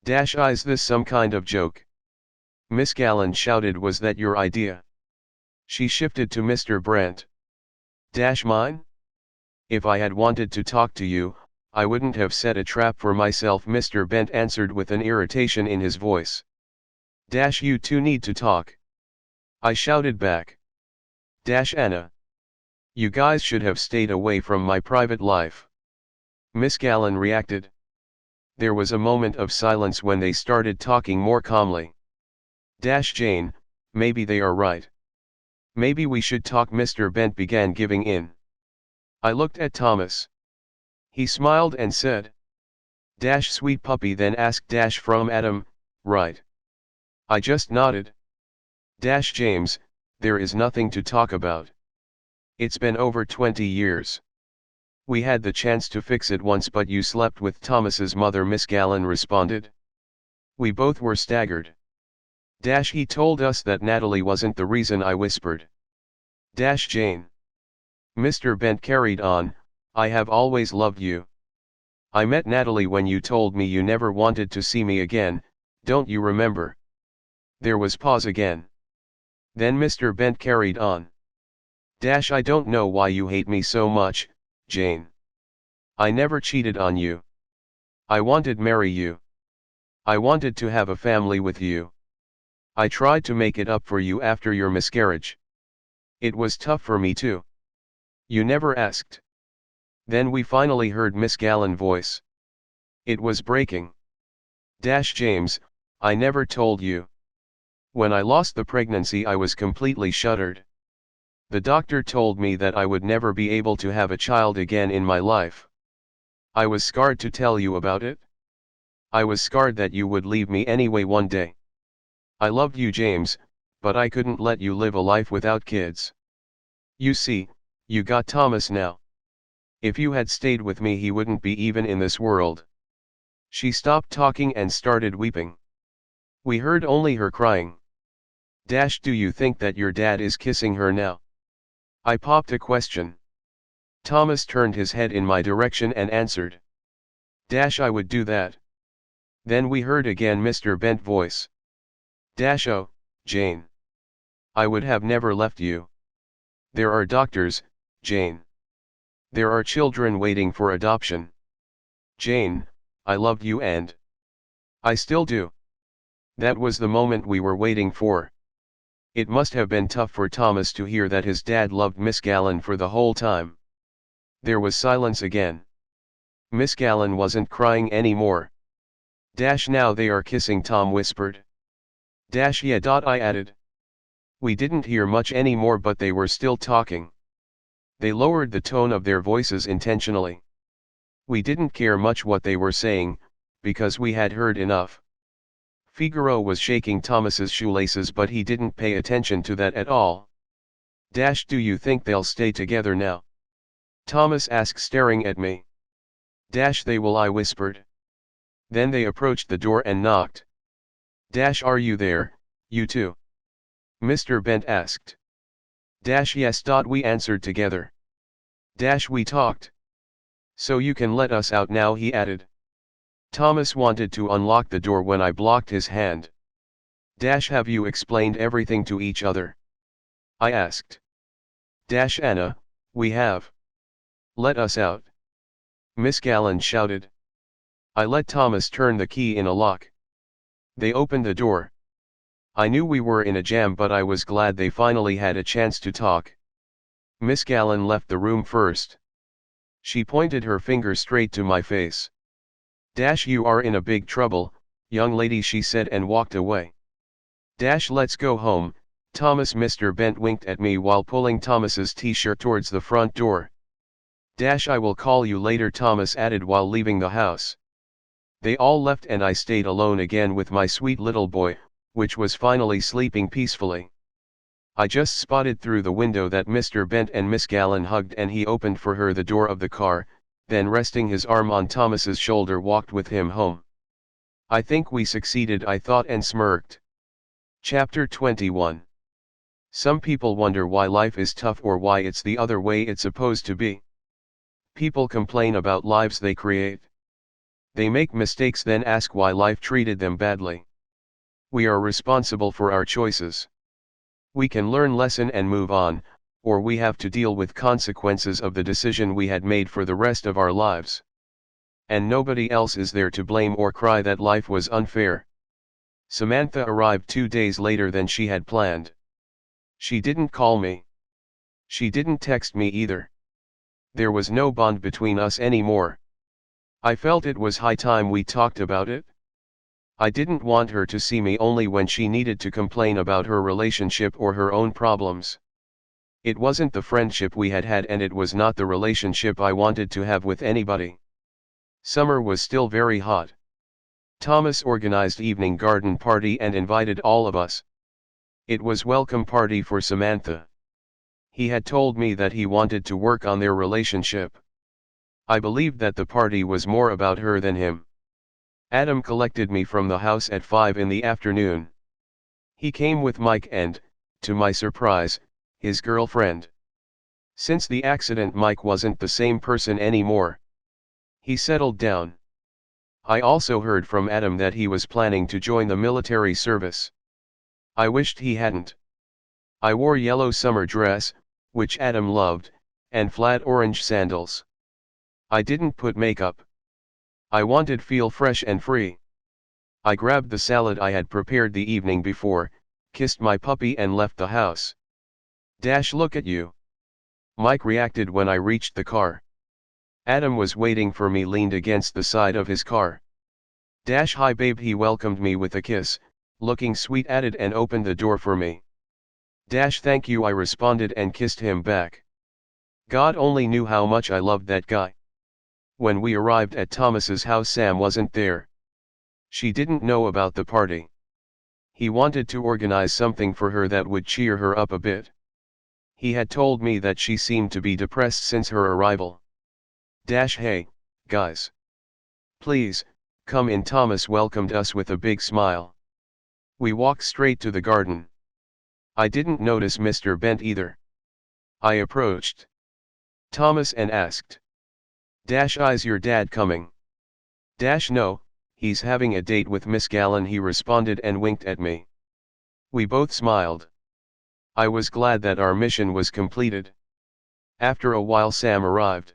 Speaker 1: Is this some kind of joke? Miss Gallen shouted, was that your idea? She shifted to Mr. Brent. Mine? If I had wanted to talk to you, I wouldn't have set a trap for myself, Mr. Bent answered with an irritation in his voice. You two need to talk, I shouted back. Anna. You guys should have stayed away from my private life, Miss Gallen reacted. There was a moment of silence when they started talking more calmly. Jane, maybe they are right. Maybe we should talk, Mr. Bent began giving in. I looked at Thomas. He smiled and said, sweet puppy, then asked from Adam, right? I just nodded. James, there is nothing to talk about. It's been over 20 years. We had the chance to fix it once, but you slept with Thomas's mother, Miss Gallen responded. We both were staggered. He told us that Natalie wasn't the reason, I whispered. Jane. Mr. Bent carried on, I have always loved you. I met Natalie when you told me you never wanted to see me again, don't you remember? There was pause again. Then Mr. Bent carried on. I don't know why you hate me so much, Jane. I never cheated on you. I wanted to marry you. I wanted to have a family with you. I tried to make it up for you after your miscarriage. It was tough for me too. You never asked. Then we finally heard Miss Gallen's voice. It was breaking. James, I never told you. When I lost the pregnancy, I was completely shuttered. The doctor told me that I would never be able to have a child again in my life. I was scarred to tell you about it. I was scarred that you would leave me anyway one day. I loved you, James, but I couldn't let you live a life without kids. You see, you got Thomas now. If you had stayed with me, he wouldn't be even in this world. She stopped talking and started weeping. We heard only her crying. Do you think that your dad is kissing her now? I popped a question. Thomas turned his head in my direction and answered. I would do that. Then we heard again Mr. Bent's voice. Oh, Jane. I would have never left you. There are doctors, Jane. There are children waiting for adoption. Jane, I loved you and I still do. That was the moment we were waiting for. It must have been tough for Thomas to hear that his dad loved Miss Gallen for the whole time. There was silence again. Miss Gallen wasn't crying anymore. Now they are kissing, Tom whispered. Yeah. I added. We didn't hear much anymore, but they were still talking. They lowered the tone of their voices intentionally. We didn't care much what they were saying, because we had heard enough. Figaro was shaking Thomas's shoelaces, but he didn't pay attention to that at all. Do you think they'll stay together now? Thomas asked, staring at me. They will, I whispered. Then they approached the door and knocked. Are you there, you two? Mr. Bent asked. Yes. We answered together. We talked. So you can let us out now, he added. Thomas wanted to unlock the door when I blocked his hand. Have you explained everything to each other? I asked. Anna, we have. Let us out. Miss Gallen shouted. I let Thomas turn the key in a lock. They opened the door. I knew we were in a jam, but I was glad they finally had a chance to talk. Miss Gallen left the room first. She pointed her finger straight to my face. You are in a big trouble, young lady, she said, and walked away. Let's go home, Thomas. Mr. Bent winked at me while pulling Thomas's t-shirt towards the front door. I will call you later, Thomas added while leaving the house. They all left and I stayed alone again with my sweet little boy, which was finally sleeping peacefully. I just spotted through the window that Mr. Bent and Miss Gallen hugged, and he opened for her the door of the car, then resting his arm on Thomas's shoulder walked with him home. I think we succeeded, I thought, and smirked. Chapter 21. Some people wonder why life is tough, or why it's the other way it's supposed to be. People complain about lives they create. They make mistakes, then ask why life treated them badly. We are responsible for our choices. We can learn lesson and move on, or we have to deal with consequences of the decision we had made for the rest of our lives. And nobody else is there to blame or cry that life was unfair. Samantha arrived 2 days later than she had planned. She didn't call me. She didn't text me either. There was no bond between us anymore. I felt it was high time we talked about it. I didn't want her to see me only when she needed to complain about her relationship or her own problems. It wasn't the friendship we had had, and it was not the relationship I wanted to have with anybody. Summer was still very hot. Thomas organized evening garden party and invited all of us. It was welcome party for Samantha. He had told me that he wanted to work on their relationship. I believed that the party was more about her than him. Adam collected me from the house at 5 in the afternoon. He came with Mike and, to my surprise, his girlfriend. Since the accident, Mike wasn't the same person anymore. He settled down. I also heard from Adam that he was planning to join the military service. I wished he hadn't. I wore yellow summer dress, which Adam loved, and flat orange sandals. I didn't put makeup. I wanted to feel fresh and free. I grabbed the salad I had prepared the evening before, kissed my puppy and left the house. Look at you. Mike reacted when I reached the car. Adam was waiting for me, leaned against the side of his car. Hi babe, he welcomed me with a kiss, looking sweet at it, and opened the door for me. Thank you, I responded and kissed him back. God only knew how much I loved that guy. When we arrived at Thomas's house, Sam wasn't there. She didn't know about the party. He wanted to organize something for her that would cheer her up a bit. He had told me that she seemed to be depressed since her arrival. Hey, guys. Please, come in. Thomas welcomed us with a big smile. We walked straight to the garden. I didn't notice Mr. Bent either. I approached Thomas and asked, Is your dad coming? No, he's having a date with Miss Gallen, he responded and winked at me. We both smiled. I was glad that our mission was completed. After a while, Sam arrived.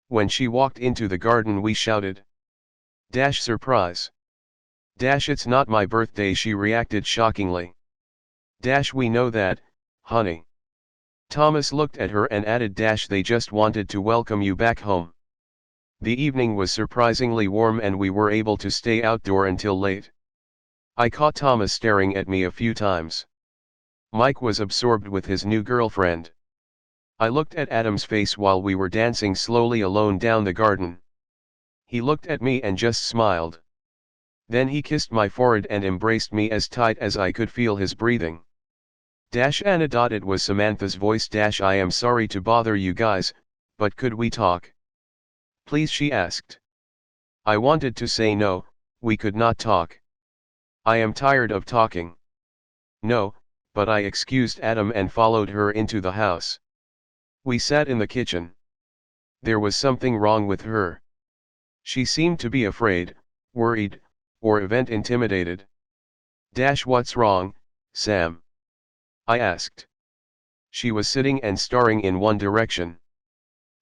Speaker 1: When she walked into the garden, we shouted, Surprise! It's not my birthday, she reacted shockingly. We know that, honey. Thomas looked at her and added, They just wanted to welcome you back home. The evening was surprisingly warm and we were able to stay outdoor until late. I caught Thomas staring at me a few times. Mike was absorbed with his new girlfriend. I looked at Adam's face while we were dancing slowly alone down the garden. He looked at me and just smiled. Then he kissed my forehead and embraced me as tight as I could feel his breathing. Anna. It was Samantha's voice. I am sorry to bother you guys, but could we talk? Please, she asked. I wanted to say no, we could not talk. I am tired of talking. No, but I excused Adam and followed her into the house. We sat in the kitchen. There was something wrong with her. She seemed to be afraid, worried, or even intimidated. What's wrong, Sam? I asked. She was sitting and staring in one direction.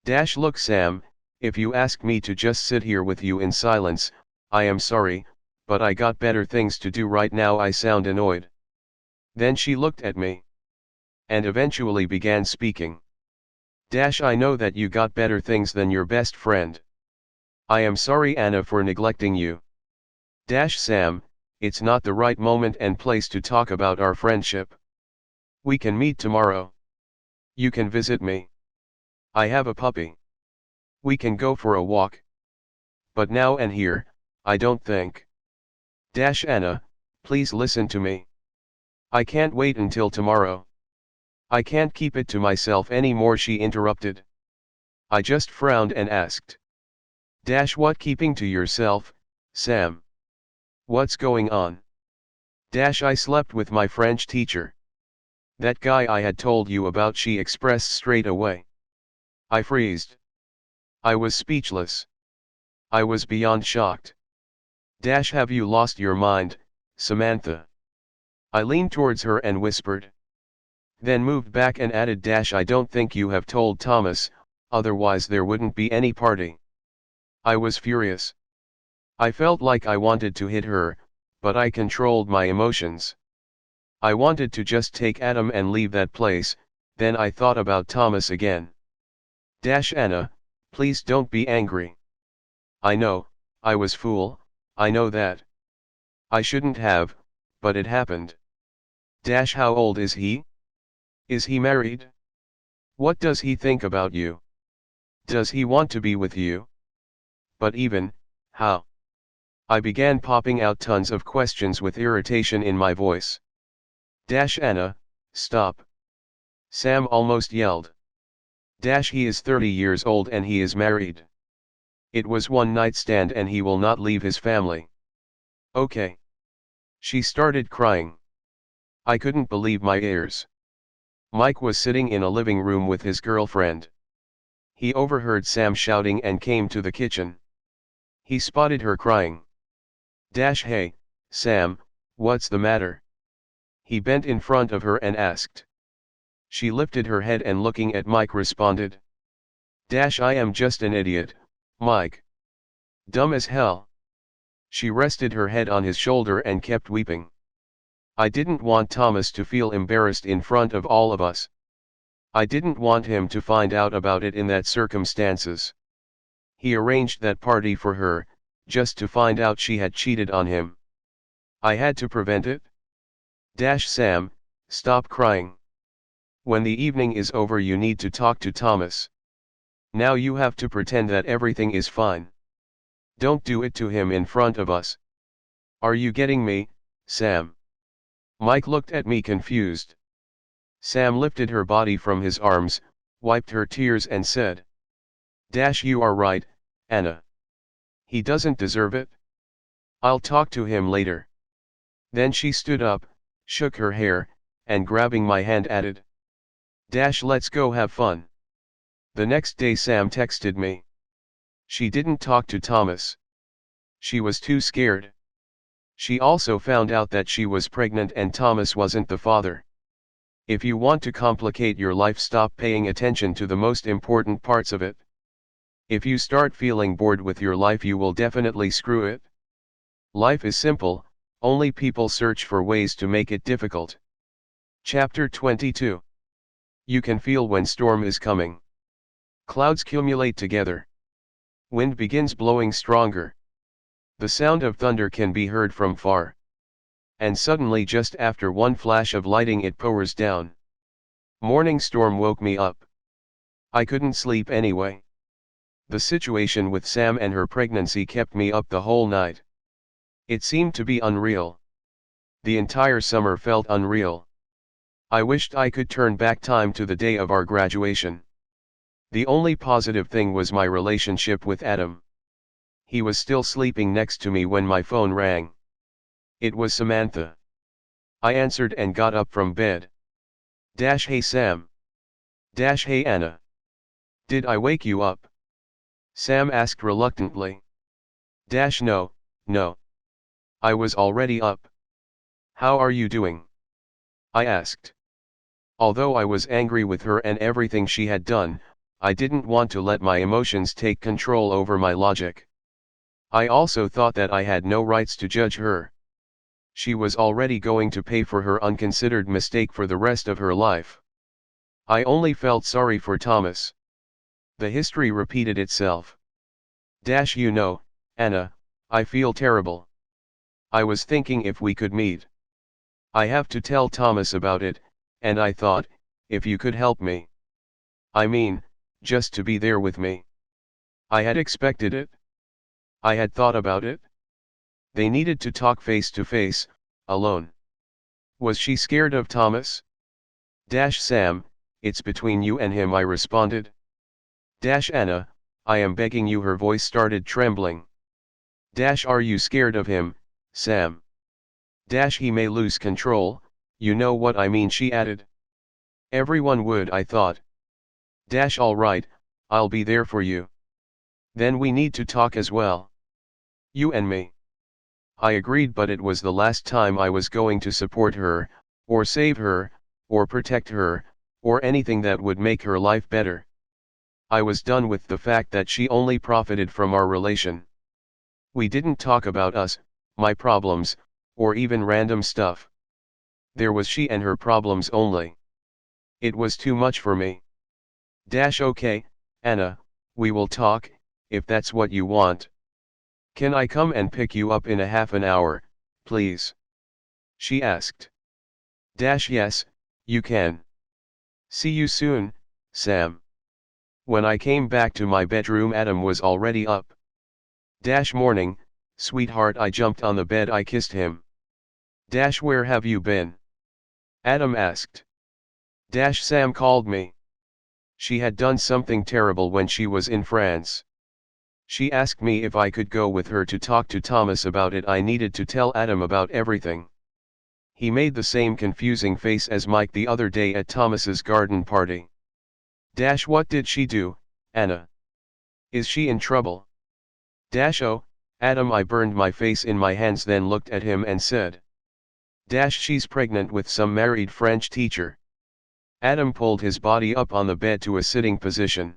Speaker 1: Look, Sam, if you ask me to just sit here with you in silence, I am sorry, but I got better things to do right now. I sound annoyed. Then she looked at me. And eventually began speaking. I know that you got better things than your best friend. I am sorry, Anna, for neglecting you. Sam, it's not the right moment and place to talk about our friendship. We can meet tomorrow. You can visit me. I have a puppy. We can go for a walk. But now and here, I don't think. Anna, please listen to me. I can't wait until tomorrow. I can't keep it to myself anymore, she interrupted. I just frowned and asked. What keeping to yourself, Sam? What's going on? I slept with my French teacher. That guy I had told you about, she expressed straight away. I froze. I was speechless. I was beyond shocked. Have you lost your mind, Samantha? I leaned towards her and whispered. Then moved back and added, I don't think you have told Thomas, otherwise there wouldn't be any party. I was furious. I felt like I wanted to hit her, but I controlled my emotions. I wanted to just take Adam and leave that place, then I thought about Thomas again. Anna, please don't be angry. I know, I was fool, I know that. I shouldn't have, but it happened. How old is he? Is he married? What does he think about you? Does he want to be with you? But even, how? I began popping out tons of questions with irritation in my voice. Anna, stop. Sam almost yelled. He is 30 years old and he is married. It was one night stand and he will not leave his family. Okay. She started crying. I couldn't believe my ears. Mike was sitting in a living room with his girlfriend. He overheard Sam shouting and came to the kitchen. He spotted her crying. Hey, Sam, what's the matter? He bent in front of her and asked. She lifted her head and looking at Mike responded. I am just an idiot, Mike. Dumb as hell. She rested her head on his shoulder and kept weeping. I didn't want Thomas to feel embarrassed in front of all of us. I didn't want him to find out about it in that circumstances. He arranged that party for her, just to find out she had cheated on him. I had to prevent it. Sam, stop crying. When the evening is over you need to talk to Thomas. Now you have to pretend that everything is fine. Don't do it to him in front of us. Are you getting me, Sam? Mike looked at me confused. Sam lifted her body from his arms, wiped her tears and said. You are right, Anna. He doesn't deserve it. I'll talk to him later. Then she stood up, shook her hair, and grabbing my hand added. Let's go have fun. The next day Sam texted me. She didn't talk to Thomas. She was too scared. She also found out that she was pregnant and Thomas wasn't the father. If you want to complicate your life, stop paying attention to the most important parts of it. If you start feeling bored with your life, you will definitely screw it. Life is simple, only people search for ways to make it difficult. Chapter 22. You can feel when storm is coming. Clouds accumulate together. Wind begins blowing stronger. The sound of thunder can be heard from far. And suddenly, just after one flash of lightning, it pours down. Morning storm woke me up. I couldn't sleep anyway. The situation with Sam and her pregnancy kept me up the whole night. It seemed to be unreal. The entire summer felt unreal. I wished I could turn back time to the day of our graduation. The only positive thing was my relationship with Adam. He was still sleeping next to me when my phone rang. It was Samantha. I answered and got up from bed. Hey Sam. Hey Anna. Did I wake you up? Sam asked reluctantly. No, no. I was already up. How are you doing? I asked. Although I was angry with her and everything she had done, I didn't want to let my emotions take control over my logic. I also thought that I had no rights to judge her. She was already going to pay for her unconsidered mistake for the rest of her life. I only felt sorry for Thomas. The history repeated itself. Anna, I feel terrible. I was thinking if we could meet. I have to tell Thomas about it, and I thought, if you could help me. I mean, just to be there with me. I had expected it. I had thought about it. They needed to talk face to face, alone. Was she scared of Thomas? Sam, it's between you and him, I responded. Anna, I am begging you. Her voice started trembling. Are you scared of him, Sam? He may lose control, you know what I mean, she added. Everyone would, I thought. All right, I'll be there for you. Then we need to talk as well. You and me. I agreed, but it was the last time I was going to support her, or save her, or protect her, or anything that would make her life better. I was done with the fact that she only profited from our relation. We didn't talk about us, my problems, or even random stuff. There was she and her problems only. It was too much for me. Okay, Anna, we will talk, if that's what you want. Can I come and pick you up in a half an hour, please? She asked. Yes, you can. See you soon, Sam. When I came back to my bedroom, Adam was already up. Morning, Sweetheart, I jumped on the bed, I kissed him. Where have you been? Adam asked. Sam called me. She had done something terrible when she was in France. She asked me if I could go with her to talk to Thomas about it. I needed to tell Adam about everything. He made the same confusing face as Mike the other day at Thomas's garden party. What did she do, Anna? Is she in trouble? Oh, Adam, I burned my face in my hands, then looked at him and said. She's pregnant with some married French teacher. Adam pulled his body up on the bed to a sitting position.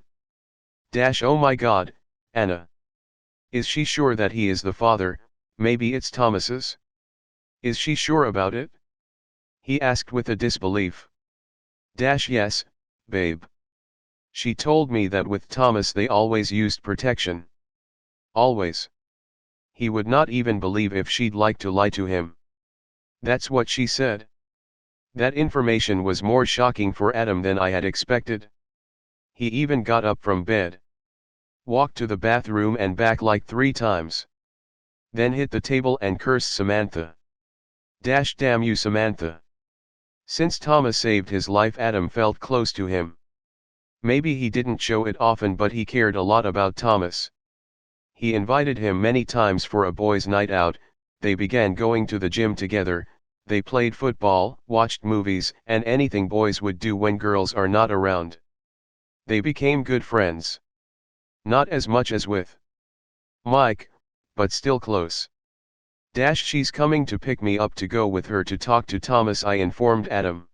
Speaker 1: Oh my God, Anna. Is she sure that he is the father? Maybe it's Thomas's? Is she sure about it? He asked with a disbelief. Yes, babe. She told me that with Thomas they always used protection. Always. He would not even believe if she'd like to lie to him. That's what she said. That information was more shocking for Adam than I had expected. He even got up from bed, walked to the bathroom and back like 3 times. Then hit the table and cursed Samantha. Damn you, Samantha. Since Thomas saved his life, Adam felt close to him. Maybe he didn't show it often, but he cared a lot about Thomas. He invited him many times for a boys' night out. They began going to the gym together. They played football, watched movies, and anything boys would do when girls are not around. They became good friends. Not as much as with Mike, but still close. She's coming to pick me up to go with her to talk to Thomas, I informed Adam.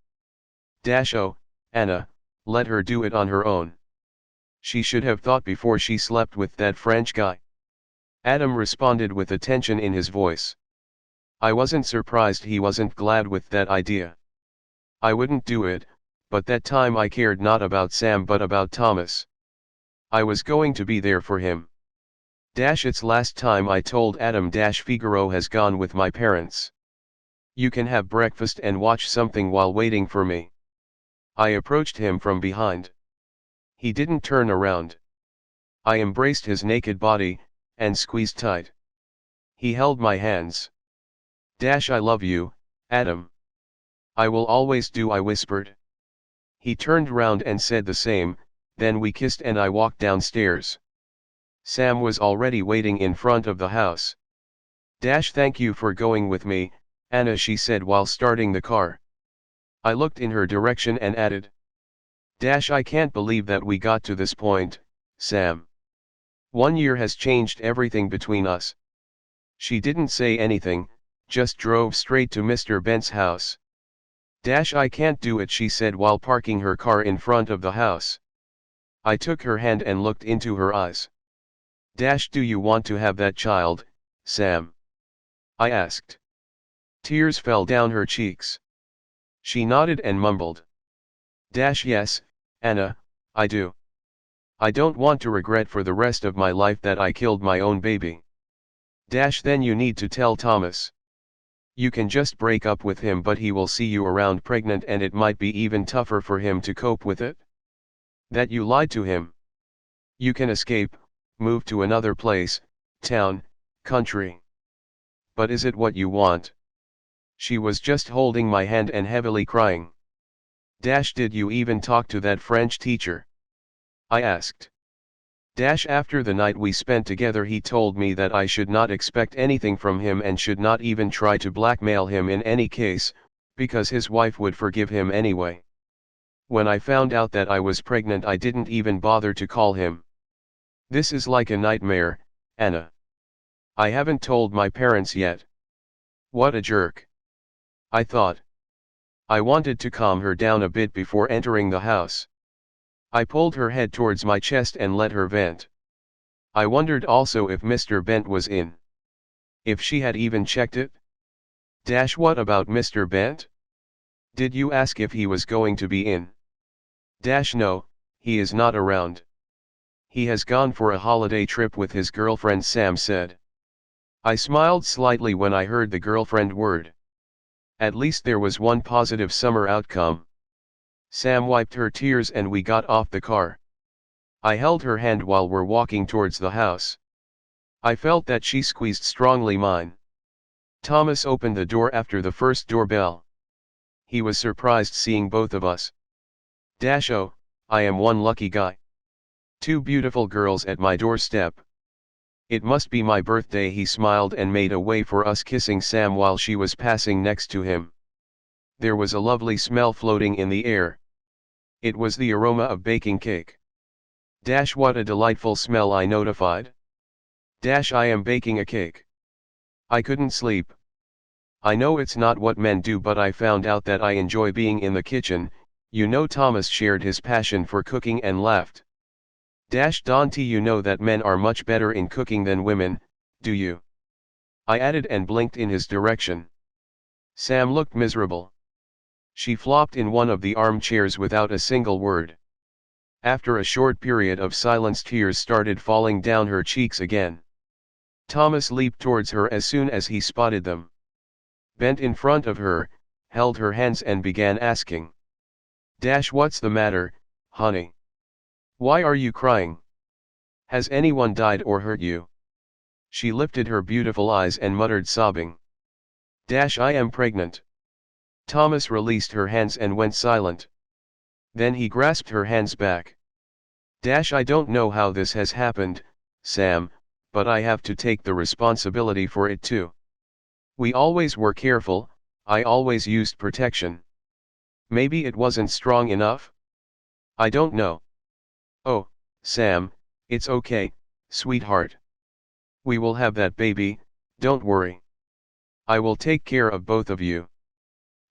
Speaker 1: Oh, Anna, let her do it on her own. She should have thought before she slept with that French guy. Adam responded with a tension in his voice. I wasn't surprised he wasn't glad with that idea. I wouldn't do it, but that time I cared not about Sam but about Thomas. I was going to be there for him. It's last time I told Adam. Figaro has gone with my parents. You can have breakfast and watch something while waiting for me. I approached him from behind. He didn't turn around. I embraced his naked body, and squeezed tight. He held my hands. I love you, Adam. I will always do, I whispered. He turned round and said the same, then we kissed and I walked downstairs. Sam was already waiting in front of the house. Thank you for going with me, Anna, she said while starting the car. I looked in her direction and added. I can't believe that we got to this point, Sam. 1 year has changed everything between us. She didn't say anything, just drove straight to Mr. Bent's house. I can't do it, she said while parking her car in front of the house. I took her hand and looked into her eyes. Do you want to have that child, Sam? I asked. Tears fell down her cheeks. She nodded and mumbled. Yes, Anna, I do. I don't want to regret for the rest of my life that I killed my own baby. Then you need to tell Thomas. You can just break up with him, but he will see you around pregnant and it might be even tougher for him to cope with it. That you lied to him. You can escape, move to another place, town, country. But is it what you want? She was just holding my hand and heavily crying. Did you even talk to that French teacher? I asked. After the night we spent together, he told me that I should not expect anything from him and should not even try to blackmail him in any case, because his wife would forgive him anyway. When I found out that I was pregnant, I didn't even bother to call him. This is like a nightmare, Anna. I haven't told my parents yet. What a jerk. I thought. I wanted to calm her down a bit before entering the house. I pulled her head towards my chest and let her vent. I wondered also if Mr. Bent was in. If she had even checked it. What about Mr. Bent? Did you ask if he was going to be in? No, he is not around. He has gone for a holiday trip with his girlfriend, Sam said. I smiled slightly when I heard the girlfriend word. At least there was one positive summer outcome. Sam wiped her tears and we got off the car. I held her hand while we're walking towards the house. I felt that she squeezed strongly mine. Thomas opened the door after the first doorbell. He was surprised seeing both of us. Oh, I am one lucky guy. Two beautiful girls at my doorstep. It must be my birthday. He smiled and made a way for us, kissing Sam while she was passing next to him. There was a lovely smell floating in the air. It was the aroma of baking cake. What a delightful smell, I notified. I am baking a cake. I couldn't sleep. I know it's not what men do, but I found out that I enjoy being in the kitchen. You know, Thomas shared his passion for cooking and laughed. Don't you know that men are much better in cooking than women, do you? I added and blinked in his direction. Sam looked miserable. She flopped in one of the armchairs without a single word. After a short period of silence, tears started falling down her cheeks again. Thomas leaped towards her as soon as he spotted them. Bent in front of her, held her hands and began asking. What's the matter, honey? Why are you crying? Has anyone died or hurt you? She lifted her beautiful eyes and muttered, sobbing. I am pregnant. Thomas released her hands and went silent. Then he grasped her hands back. I don't know how this has happened, Sam, but I have to take the responsibility for it too. We always were careful, I always used protection. Maybe it wasn't strong enough? I don't know. Oh, Sam, it's okay, sweetheart. We will have that baby, don't worry. I will take care of both of you.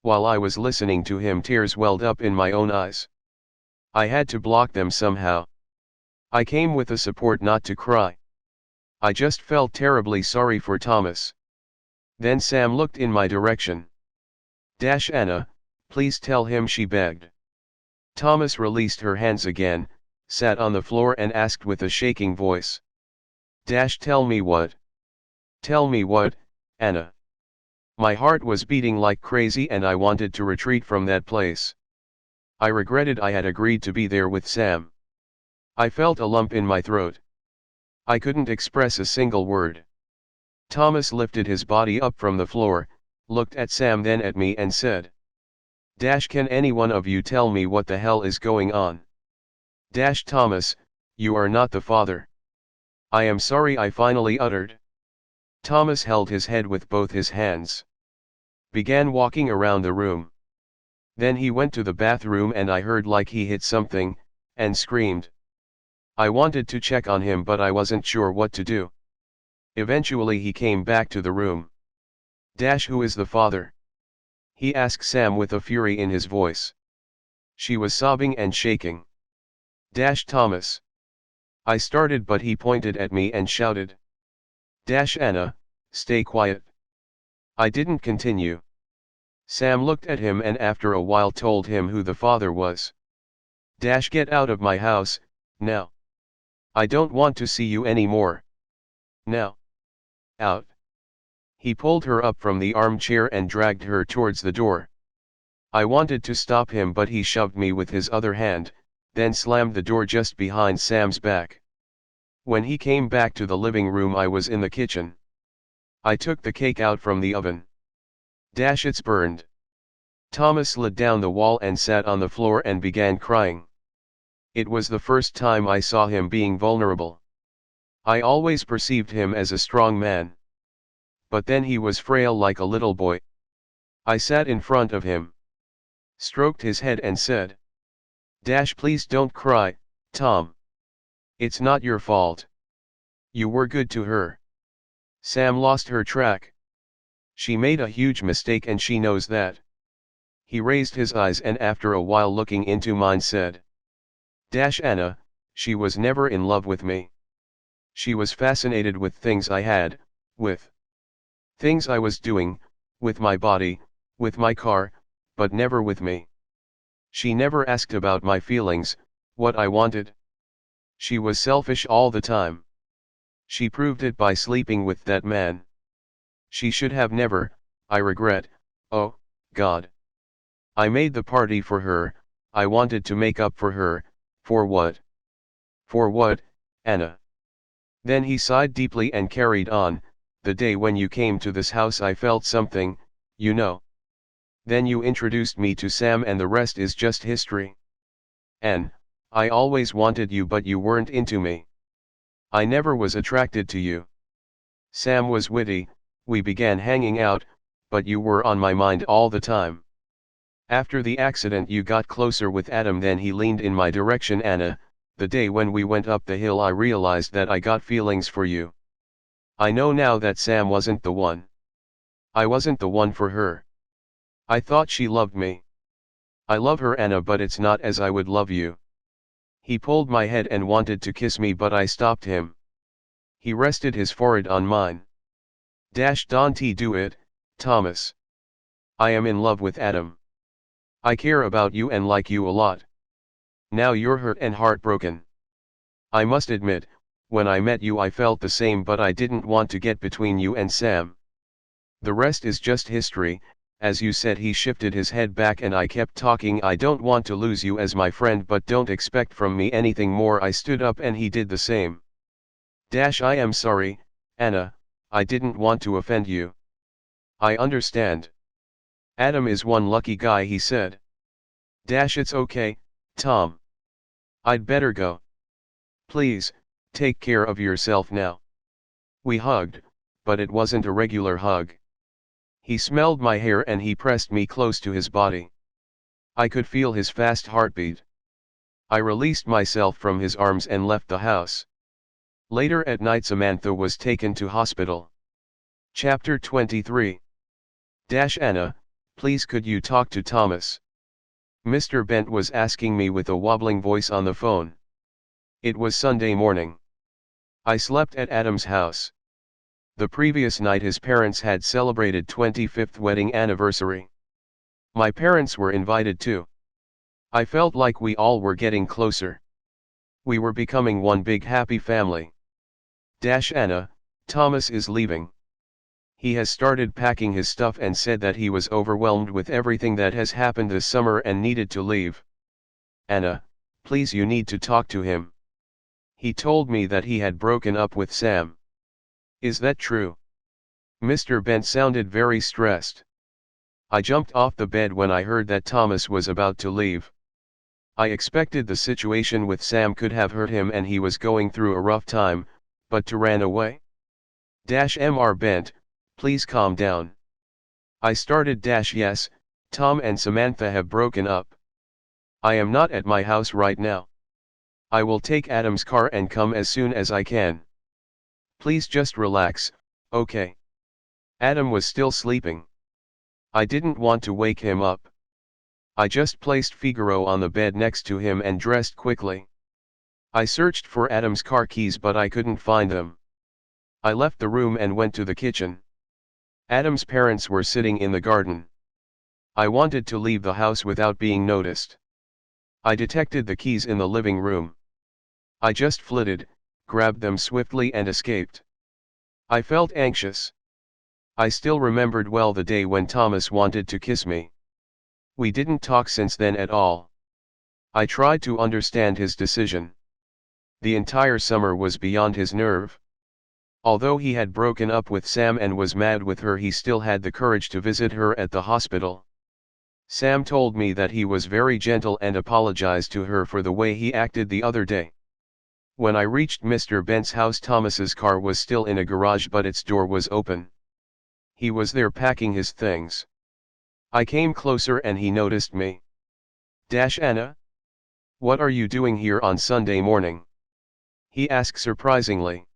Speaker 1: While I was listening to him, tears welled up in my own eyes. I had to block them somehow. I came with a support not to cry. I just felt terribly sorry for Thomas. Then Sam looked in my direction. Anna, please tell him, she begged. Thomas released her hands again, sat on the floor and asked with a shaking voice. Tell me what? Tell me what, Anna? My heart was beating like crazy and I wanted to retreat from that place. I regretted I had agreed to be there with Sam. I felt a lump in my throat. I couldn't express a single word. Thomas lifted his body up from the floor, looked at Sam, then at me, and said, can any one of you tell me what the hell is going on? Thomas, you are not the father. I am sorry, I finally uttered. Thomas held his head with both his hands. Began walking around the room. Then he went to the bathroom and I heard like he hit something, and screamed. I wanted to check on him but I wasn't sure what to do. Eventually he came back to the room. Who is the father? He asked Sam with a fury in his voice. She was sobbing and shaking. Thomas. I started but he pointed at me and shouted. Anna, stay quiet. I didn't continue. Sam looked at him and after a while told him who the father was. Get out of my house, now. I don't want to see you anymore. Now. Out. He pulled her up from the armchair and dragged her towards the door. I wanted to stop him but he shoved me with his other hand, then slammed the door just behind Sam's back. When he came back to the living room I was in the kitchen. I took the cake out from the oven. It's burned. Thomas slid down the wall and sat on the floor and began crying. It was the first time I saw him being vulnerable. I always perceived him as a strong man. But then he was frail like a little boy. I sat in front of him, stroked his head and said, please don't cry, Tom. It's not your fault. You were good to her. Sam lost her track. She made a huge mistake and she knows that. He raised his eyes and after a while looking into mine said, Anna, she was never in love with me. She was fascinated with things I had, with things I was doing, with my body, with my car, but never with me. She never asked about my feelings, what I wanted. She was selfish all the time. She proved it by sleeping with that man. She should have never, I regret, oh, God. I made the party for her, I wanted to make up for her, for what? For what, Anna? Then he sighed deeply and carried on, the day when you came to this house I felt something, you know. Then you introduced me to Sam and the rest is just history. And, I always wanted you but you weren't into me. I never was attracted to you. Sam was witty, we began hanging out, but you were on my mind all the time. After the accident you got closer with Adam, then he leaned in my direction. Anna, the day when we went up the hill I realized that I got feelings for you. I know now that Sam wasn't the one. I wasn't the one for her. I thought she loved me. I love her, Anna, but it's not as I would love you. He pulled my head and wanted to kiss me but I stopped him. He rested his forehead on mine. Don't do it, Thomas. I am in love with Adam. I care about you and like you a lot. Now you're hurt and heartbroken. I must admit, when I met you I felt the same but I didn't want to get between you and Sam. The rest is just history, as you said. He shifted his head back and I kept talking. I don't want to lose you as my friend but don't expect from me anything more. I stood up and he did the same. I am sorry, Anna, I didn't want to offend you. I understand. Adam is one lucky guy, he said. It's okay, Tom. I'd better go. Please, take care of yourself now. We hugged, but it wasn't a regular hug. He smelled my hair and he pressed me close to his body. I could feel his fast heartbeat. I released myself from his arms and left the house. Later at night Samantha was taken to hospital. Chapter 23. Anna, please could you talk to Thomas? Mr. Bent was asking me with a wobbling voice on the phone. It was Sunday morning. I slept at Adam's house. The previous night his parents had celebrated 25th wedding anniversary. My parents were invited too. I felt like we all were getting closer. We were becoming one big happy family. Anna, Thomas is leaving. He has started packing his stuff and said that he was overwhelmed with everything that has happened this summer and needed to leave. Anna, please, you need to talk to him. He told me that he had broken up with Sam. Is that true? Mr. Bent sounded very stressed. I jumped off the bed when I heard that Thomas was about to leave. I expected the situation with Sam could have hurt him and he was going through a rough time, but to run away? Mr. Bent, please calm down. I started. Yes, Tom and Samantha have broken up. I am not at my house right now. I will take Adam's car and come as soon as I can. Please just relax, okay? Adam was still sleeping. I didn't want to wake him up. I just placed Figaro on the bed next to him and dressed quickly. I searched for Adam's car keys but I couldn't find them. I left the room and went to the kitchen. Adam's parents were sitting in the garden. I wanted to leave the house without being noticed. I detected the keys in the living room. I just flitted, grabbed them swiftly and escaped. I felt anxious. I still remembered well the day when Thomas wanted to kiss me. We didn't talk since then at all. I tried to understand his decision. The entire summer was beyond his nerve. Although he had broken up with Sam and was mad with her, he still had the courage to visit her at the hospital. Sam told me that he was very gentle and apologized to her for the way he acted the other day. When I reached Mr. Bent's house, Thomas's car was still in a garage but its door was open. He was there packing his things. I came closer and he noticed me. Anna? What are you doing here on Sunday morning? He asked surprisingly.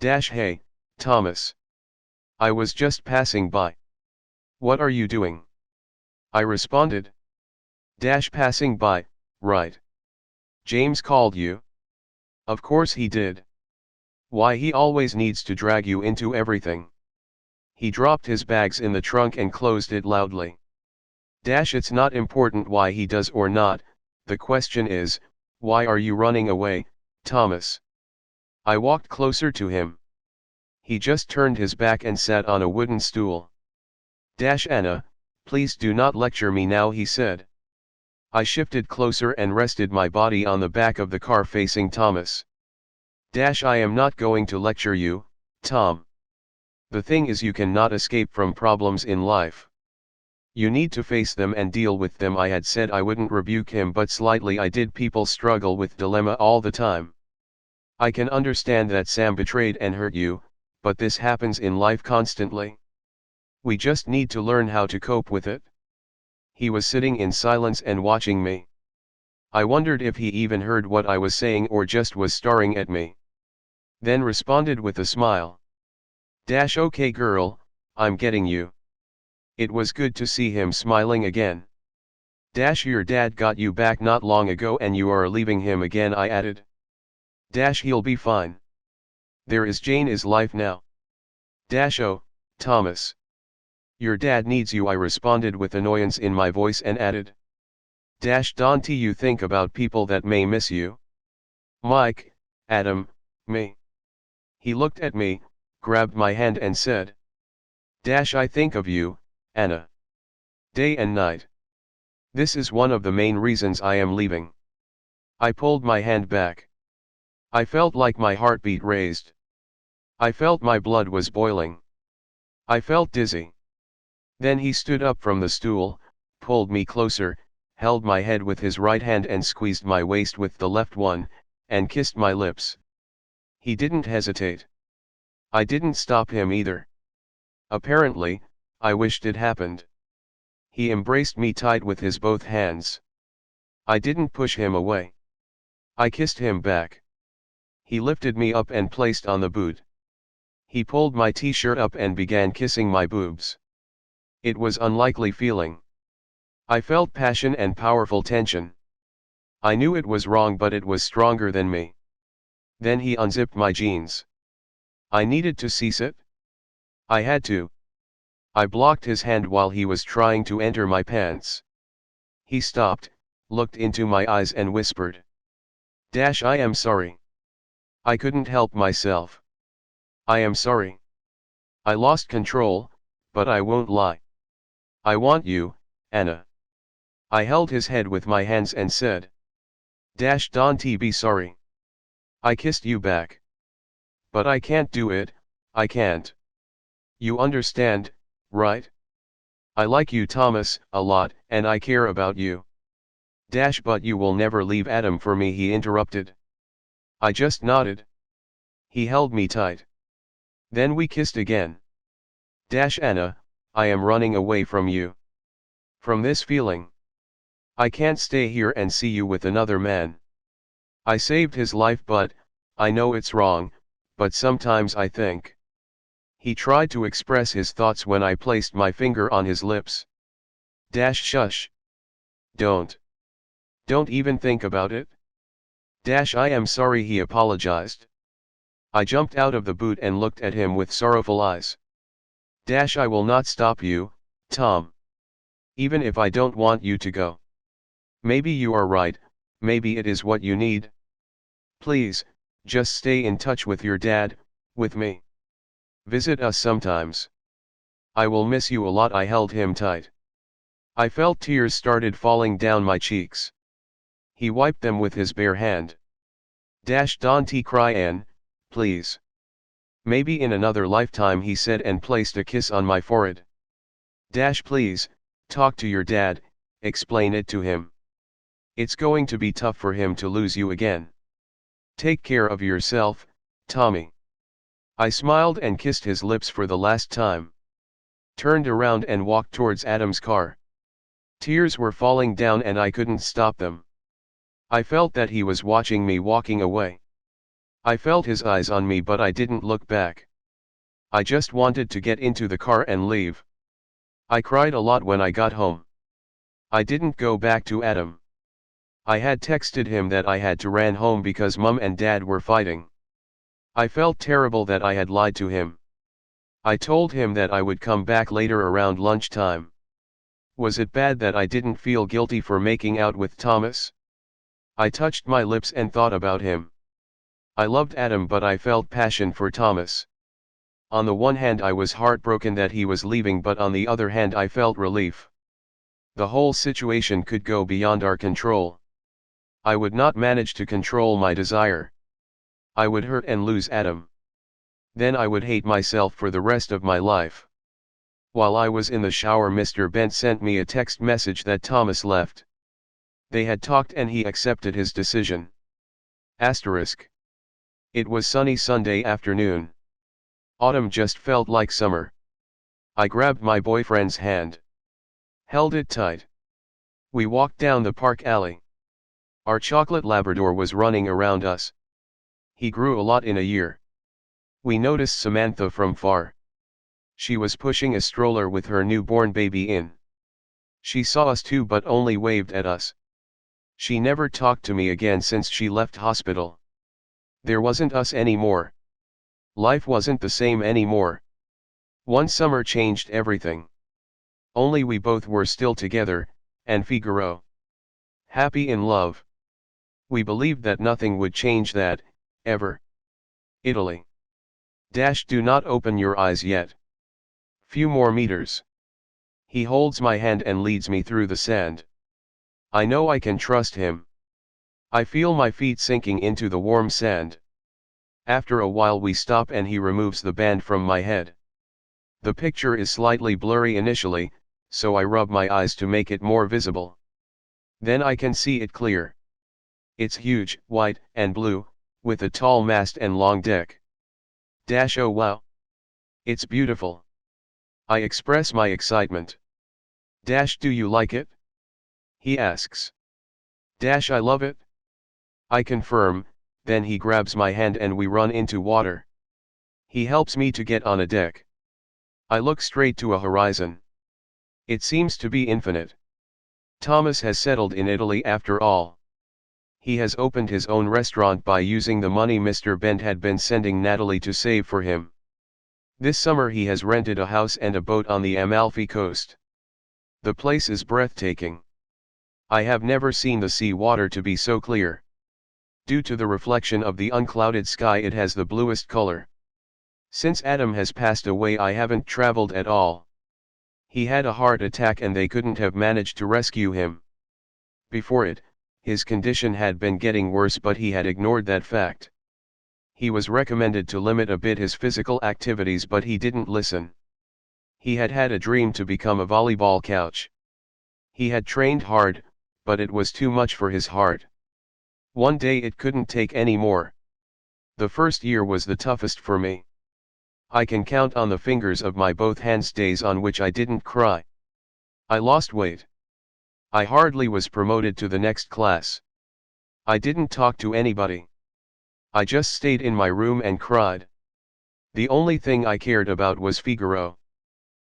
Speaker 1: Hey, Thomas. I was just passing by. What are you doing? I responded. Passing by, right. James called you? Of course he did. Why, he always needs to drag you into everything. He dropped his bags in the trunk and closed it loudly. It's not important why he does or not, the question is, why are you running away, Thomas? I walked closer to him. He just turned his back and sat on a wooden stool. Anna, please do not lecture me now, he said. I shifted closer and rested my body on the back of the car facing Thomas. I am not going to lecture you, Tom. The thing is, you cannot escape from problems in life. You need to face them and deal with them. I had said I wouldn't rebuke him, but slightly I did. People struggle with dilemma all the time. I can understand that Sam betrayed and hurt you, but this happens in life constantly. We just need to learn how to cope with it. He was sitting in silence and watching me. I wondered if he even heard what I was saying or just was staring at me. Then responded with a smile. Okay girl, I'm getting you. It was good to see him smiling again. Your dad got you back not long ago and you are leaving him again, I added. He'll be fine. There is Jane is life now. Oh, Thomas. Your dad needs you, I responded with annoyance in my voice and added. Don't you think about people that may miss you? Mike, Adam, me. He looked at me, grabbed my hand and said. I think of you, Anna. Day and night. This is one of the main reasons I am leaving. I pulled my hand back. I felt like my heartbeat raised. I felt my blood was boiling. I felt dizzy. Then he stood up from the stool, pulled me closer, held my head with his right hand and squeezed my waist with the left one, and kissed my lips. He didn't hesitate. I didn't stop him either. Apparently, I wished it happened. He embraced me tight with his both hands. I didn't push him away. I kissed him back. He lifted me up and placed on the boot. He pulled my t-shirt up and began kissing my boobs. It was unlikely feeling. I felt passion and powerful tension. I knew it was wrong, but it was stronger than me. Then he unzipped my jeans. I needed to cease it. I had to. I blocked his hand while he was trying to enter my pants. He stopped, looked into my eyes and whispered. I am sorry. I couldn't help myself. I am sorry. I lost control, but I won't lie. I want you, Anna. I held his head with my hands and said. Don't be sorry. I kissed you back. But I can't do it, I can't. You understand, right? I like you, Thomas, a lot, and I care about you. But you will never leave Adam for me, he interrupted. I just nodded. He held me tight. Then we kissed again. Anna, I am running away from you. From this feeling. I can't stay here and see you with another man. I saved his life, but I know it's wrong, but sometimes I think. He tried to express his thoughts when I placed my finger on his lips. Shush. Don't even think about it. I am sorry, he apologized. I jumped out of the boot and looked at him with sorrowful eyes. I will not stop you, Tom. Even if I don't want you to go. Maybe you are right, maybe it is what you need. Please, just stay in touch with your dad, with me. Visit us sometimes. I will miss you a lot. I held him tight. I felt tears started falling down my cheeks. He wiped them with his bare hand. Don't cry, Anne, please. Maybe in another lifetime, he said and placed a kiss on my forehead. Please, talk to your dad, explain it to him. It's going to be tough for him to lose you again. Take care of yourself, Tommy. I smiled and kissed his lips for the last time. Turned around and walked towards Adam's car. Tears were falling down and I couldn't stop them. I felt that he was watching me walking away. I felt his eyes on me, but I didn't look back. I just wanted to get into the car and leave. I cried a lot when I got home. I didn't go back to Adam. I had texted him that I had to run home because Mum and Dad were fighting. I felt terrible that I had lied to him. I told him that I would come back later around lunchtime. Was it bad that I didn't feel guilty for making out with Thomas? I touched my lips and thought about him. I loved Adam, but I felt passion for Thomas. On the one hand, I was heartbroken that he was leaving, but on the other hand, I felt relief. The whole situation could go beyond our control. I would not manage to control my desire. I would hurt and lose Adam. Then I would hate myself for the rest of my life. While I was in the shower, Mr. Bent sent me a text message that Thomas left. They had talked and he accepted his decision. Asterisk. It was sunny Sunday afternoon. Autumn just felt like summer. I grabbed my boyfriend's hand. Held it tight. We walked down the park alley. Our chocolate Labrador was running around us. He grew a lot in a year. We noticed Samantha from far. She was pushing a stroller with her newborn baby in. She saw us too but only waved at us. She never talked to me again since she left hospital. There wasn't us anymore. Life wasn't the same anymore. One summer changed everything. Only we both were still together, and Figaro. Happy in love. We believed that nothing would change that, ever. Italy. Do not open your eyes yet. Few more meters. He holds my hand and leads me through the sand. I know I can trust him. I feel my feet sinking into the warm sand. After a while we stop and he removes the band from my head. The picture is slightly blurry initially, so I rub my eyes to make it more visible. Then I can see it clear. It's huge, white, and blue, with a tall mast and long deck. Oh wow! It's beautiful. I express my excitement. Do you like it? He asks. I love it. I confirm, then he grabs my hand and we run into water. He helps me to get on a deck. I look straight to a horizon. It seems to be infinite. Thomas has settled in Italy after all. He has opened his own restaurant by using the money Mr. Bent had been sending Natalie to save for him. This summer he has rented a house and a boat on the Amalfi coast. The place is breathtaking. I have never seen the sea water to be so clear. Due to the reflection of the unclouded sky, it has the bluest color. Since Adam has passed away, I haven't traveled at all. He had a heart attack and they couldn't have managed to rescue him. Before it, his condition had been getting worse, but he had ignored that fact. He was recommended to limit a bit his physical activities, but he didn't listen. He had had a dream to become a volleyball coach. He had trained hard, but it was too much for his heart. One day it couldn't take any more. The first year was the toughest for me. I can count on the fingers of my both hands days on which I didn't cry. I lost weight. I hardly was promoted to the next class. I didn't talk to anybody. I just stayed in my room and cried. The only thing I cared about was Figaro.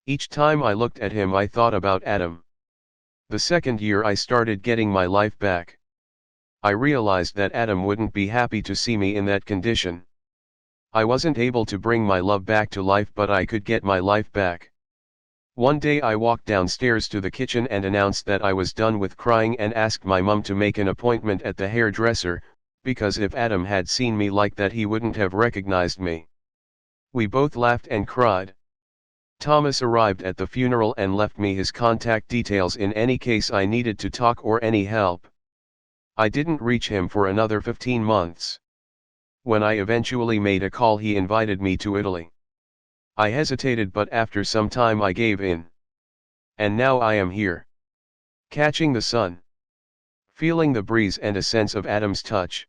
Speaker 1: Each time I looked at him I thought about Adam. The second year I started getting my life back. I realized that Adam wouldn't be happy to see me in that condition. I wasn't able to bring my love back to life, but I could get my life back. One day I walked downstairs to the kitchen and announced that I was done with crying and asked my mum to make an appointment at the hairdresser, because if Adam had seen me like that he wouldn't have recognized me. We both laughed and cried. Thomas arrived at the funeral and left me his contact details in any case I needed to talk or any help. I didn't reach him for another 15 months. When I eventually made a call, he invited me to Italy. I hesitated, but after some time I gave in. And now I am here. Catching the sun. Feeling the breeze and a sense of Adam's touch.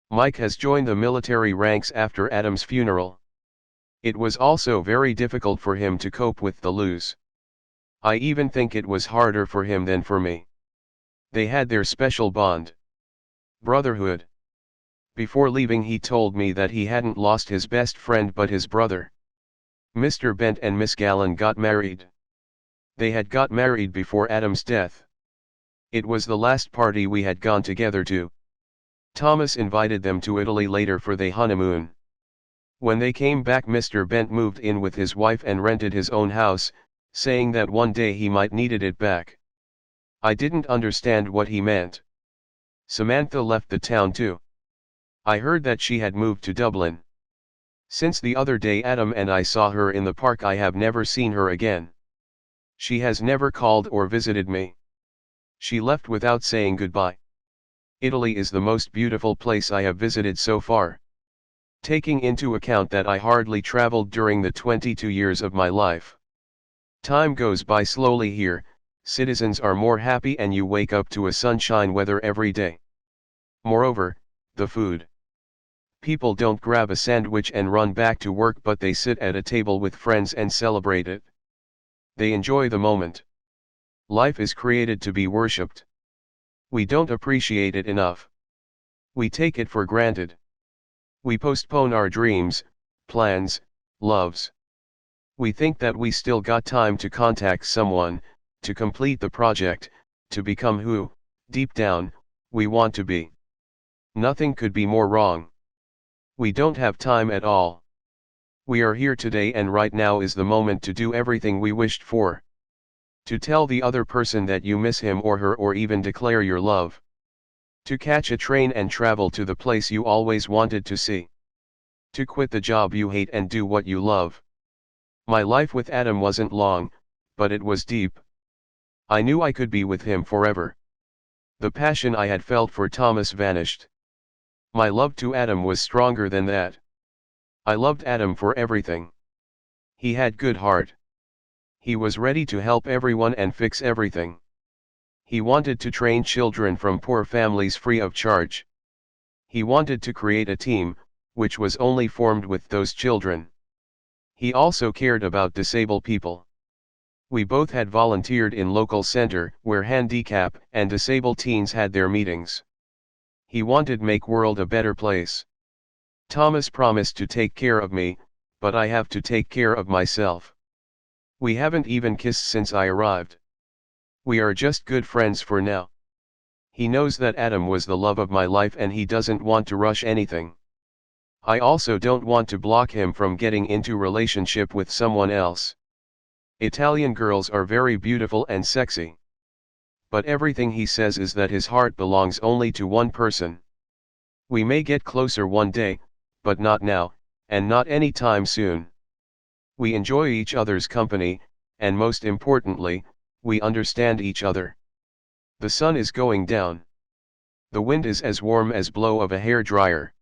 Speaker 1: Mike has joined the military ranks after Adam's funeral. It was also very difficult for him to cope with the lose. I even think it was harder for him than for me. They had their special bond. Brotherhood. Before leaving he told me that he hadn't lost his best friend but his brother. Mr. Bent and Miss Gallen got married. They had got married before Adam's death. It was the last party we had gone together to. Thomas invited them to Italy later for their honeymoon. When they came back, Mr. Bent moved in with his wife and rented his own house, saying that one day he might needed it back. I didn't understand what he meant. Samantha left the town too. I heard that she had moved to Dublin. Since the other day Adam and I saw her in the park, I have never seen her again. She has never called or visited me. She left without saying goodbye. Italy is the most beautiful place I have visited so far. Taking into account that I hardly traveled during the 22 years of my life. Time goes by slowly here, citizens are more happy and you wake up to a sunshine weather every day. Moreover, the food. People don't grab a sandwich and run back to work, but they sit at a table with friends and celebrate it. They enjoy the moment. Life is created to be worshipped. We don't appreciate it enough. We take it for granted. We postpone our dreams, plans, loves. We think that we still got time to contact someone, to complete the project, to become who, deep down, we want to be. Nothing could be more wrong. We don't have time at all. We are here today, and right now is the moment to do everything we wished for. To tell the other person that you miss him or her, or even declare your love. To catch a train and travel to the place you always wanted to see. To quit the job you hate and do what you love. My life with Adam wasn't long, but it was deep. I knew I could be with him forever. The passion I had felt for Thomas vanished. My love to Adam was stronger than that. I loved Adam for everything. He had good heart. He was ready to help everyone and fix everything. He wanted to train children from poor families free of charge. He wanted to create a team, which was only formed with those children. He also cared about disabled people. We both had volunteered in local center, where handicap and disabled teens had their meetings. He wanted make world a better place. Thomas promised to take care of me, but I have to take care of myself. We haven't even kissed since I arrived. We are just good friends for now. He knows that Adam was the love of my life and he doesn't want to rush anything. I also don't want to block him from getting into relationship with someone else. Italian girls are very beautiful and sexy. But everything he says is that his heart belongs only to one person. We may get closer one day, but not now, and not any time soon. We enjoy each other's company, and most importantly, we understand each other. The sun is going down. The wind is as warm as blow of a hair dryer.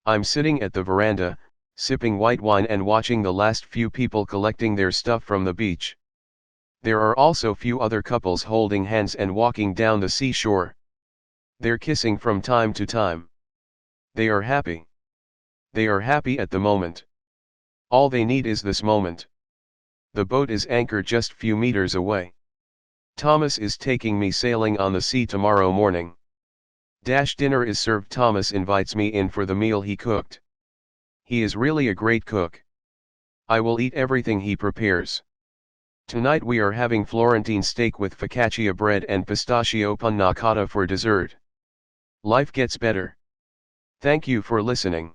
Speaker 1: I'm sitting at the veranda, sipping white wine and watching the last few people collecting their stuff from the beach. There are also few other couples holding hands and walking down the seashore. They're kissing from time to time. They are happy. They are happy at the moment. All they need is this moment. The boat is anchored just few meters away. Thomas is taking me sailing on the sea tomorrow morning. Dinner is served. Thomas invites me in for the meal he cooked. He is really a great cook. I will eat everything he prepares. Tonight we are having Florentine steak with focaccia bread and pistachio panna cotta for dessert. Life gets better. Thank you for listening.